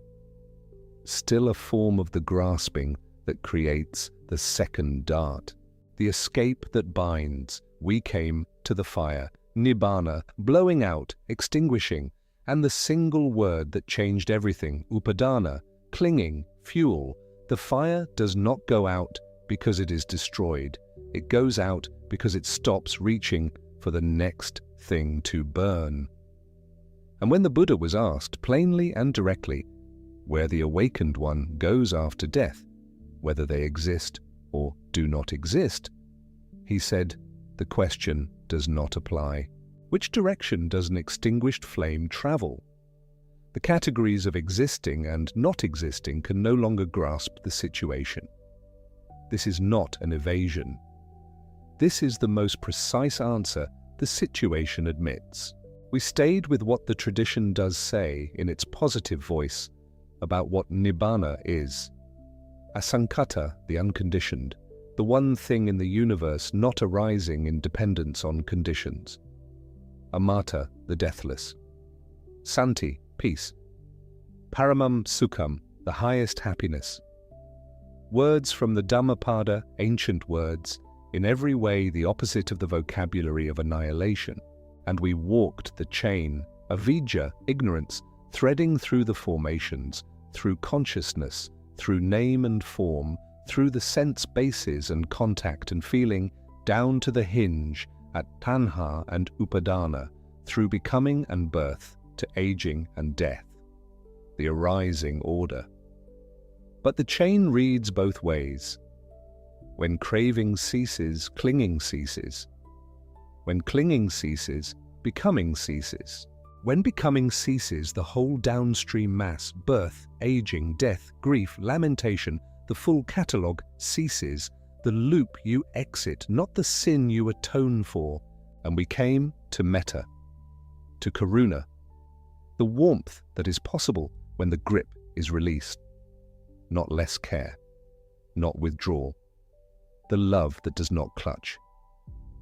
[SPEAKER 1] still a form of the grasping that creates the second dart, the escape that binds. We came to the fire, nibbana, blowing out, extinguishing, and the single word that changed everything, upadana, clinging, fuel. The fire does not go out because it is destroyed. It goes out because it stops reaching for the next thing to burn. And when the Buddha was asked plainly and directly where the awakened one goes after death, whether they exist or do not exist, he said, the question does not apply. Which direction does an extinguished flame travel? The categories of existing and not existing can no longer grasp the situation. This is not an evasion. This is the most precise answer the situation admits. We stayed with what the tradition does say in its positive voice about what nibbana is. Asankata, the unconditioned, the one thing in the universe not arising in dependence on conditions. Amata, the deathless. Santi, peace. Paramam sukham, the highest happiness. Words from the Dhammapada, ancient words, in every way the opposite of the vocabulary of annihilation, and we walked the chain, avidya, ignorance, threading through the formations, through consciousness, through name and form, through the sense bases and contact and feeling, down to the hinge at tanha and upadana, through becoming and birth to aging and death, the arising order. But the chain reads both ways. When craving ceases, clinging ceases. When clinging ceases, becoming ceases. When becoming ceases, the whole downstream mass, birth, aging, death, grief, lamentation, the full catalogue ceases, the loop you exit, not the sin you atone for. And we came to metta, to karuna, the warmth that is possible when the grip is released. Not less care, not withdrawal. The love that does not clutch.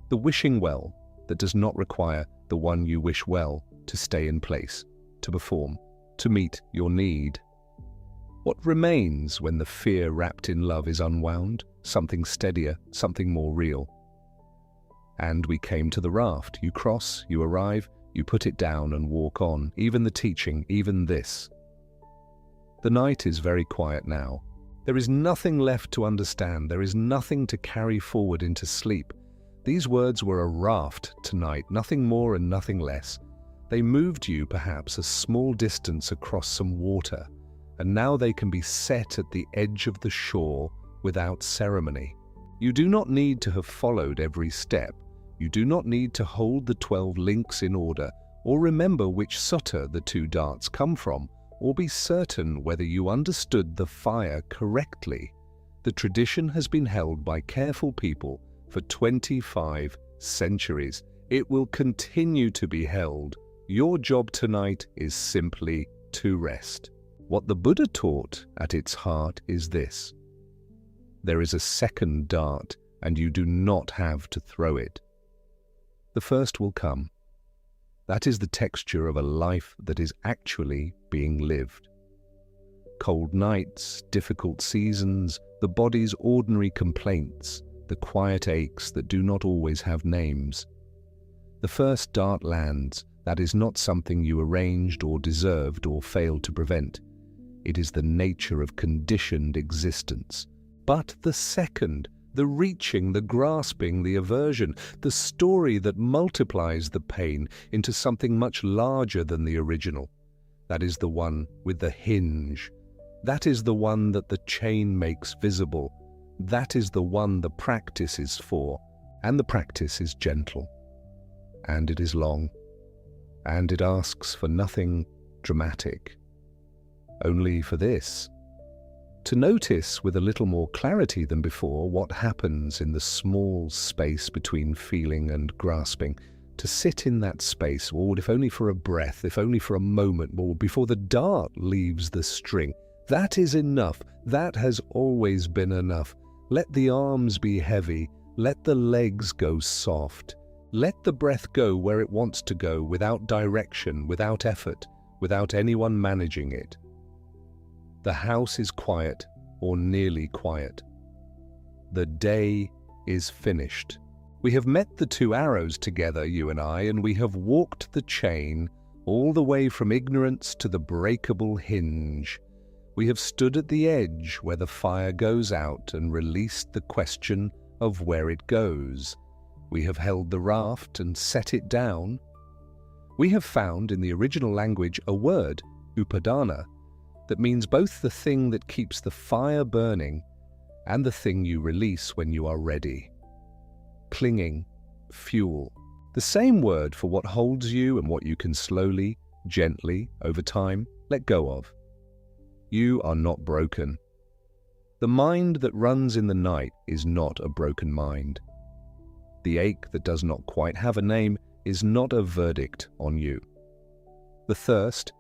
[SPEAKER 1] The wishing well that does not require the one you wish well to stay in place, to perform, to meet your need. What remains when the fear wrapped in love is unwound? Something steadier, something more real. And we came to the raft. You cross, you arrive, you put it down and walk on, even the teaching, even this. The night is very quiet now. There is nothing left to understand. There is nothing to carry forward into sleep. These words were a raft tonight, nothing more and nothing less. They moved you perhaps a small distance across some water, and now they can be set at the edge of the shore without ceremony. You do not need to have followed every step. You do not need to hold the 12 links in order, or remember which sutta the 2 darts come from, or be certain whether you understood the fire correctly. The tradition has been held by careful people for 25 centuries. It will continue to be held. Your job tonight is simply to rest. What the Buddha taught at its heart is this. There is a second dart, and you do not have to throw it. The first will come. That is the texture of a life that is actually being lived. Cold nights, difficult seasons, the body's ordinary complaints, the quiet aches that do not always have names. The first dart lands. That is not something you arranged or deserved or failed to prevent. It is the nature of conditioned existence. But the second, the reaching, the grasping, the aversion, the story that multiplies the pain into something much larger than the original. That is the one with the hinge. That is the one that the chain makes visible. That is the one the practice is for. And the practice is gentle. And it is long. And it asks for nothing dramatic. Only for this: to notice with a little more clarity than before what happens in the small space between feeling and grasping. To sit in that space, Lord, if only for a breath, if only for a moment more, before the dart leaves the string. That is enough. That has always been enough. Let the arms be heavy. Let the legs go soft. Let the breath go where it wants to go, without direction, without effort, without anyone managing it. The house is quiet, or nearly quiet. The day is finished. We have met the two arrows together, you and I, and we have walked the chain all the way from ignorance to the breakable hinge. We have stood at the edge where the fire goes out and released the question of where it goes. We have held the raft and set it down. We have found in the original language a word, upadana, that means both the thing that keeps the fire burning and the thing you release when you are ready. Clinging, fuel. The same word for what holds you and what you can slowly, gently, over time, let go of. You are not broken. The mind that runs in the night is not a broken mind. The ache that does not quite have a name is not a verdict on you. The thirst,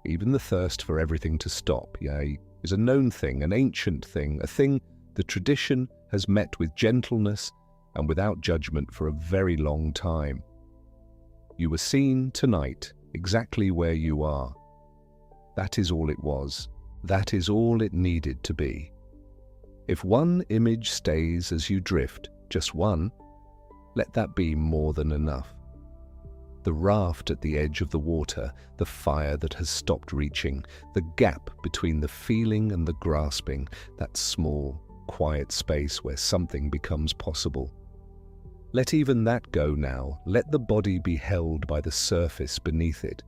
[SPEAKER 1] even the thirst for everything to stop, is a known thing, an ancient thing, a thing the tradition has met with gentleness and without judgment for a very long time. You were seen tonight exactly where you are. That is all it was. That is all it needed to be. If one image stays as you drift, just one, let that be more than enough. The raft at the edge of the water, the fire that has stopped reaching, the gap between the feeling and the grasping, that small, quiet space where something becomes possible. Let even that go now. Let the body be held by the surface beneath it.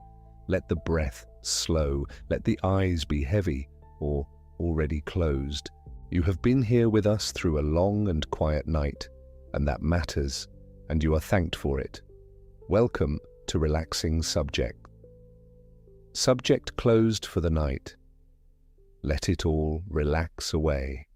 [SPEAKER 1] Let the breath slow. Let the eyes be heavy or already closed. You have been here with us through a long and quiet night, and that matters, and you are thanked for it. Welcome to relaxing subject. Subject closed for the night. Let it all relax away.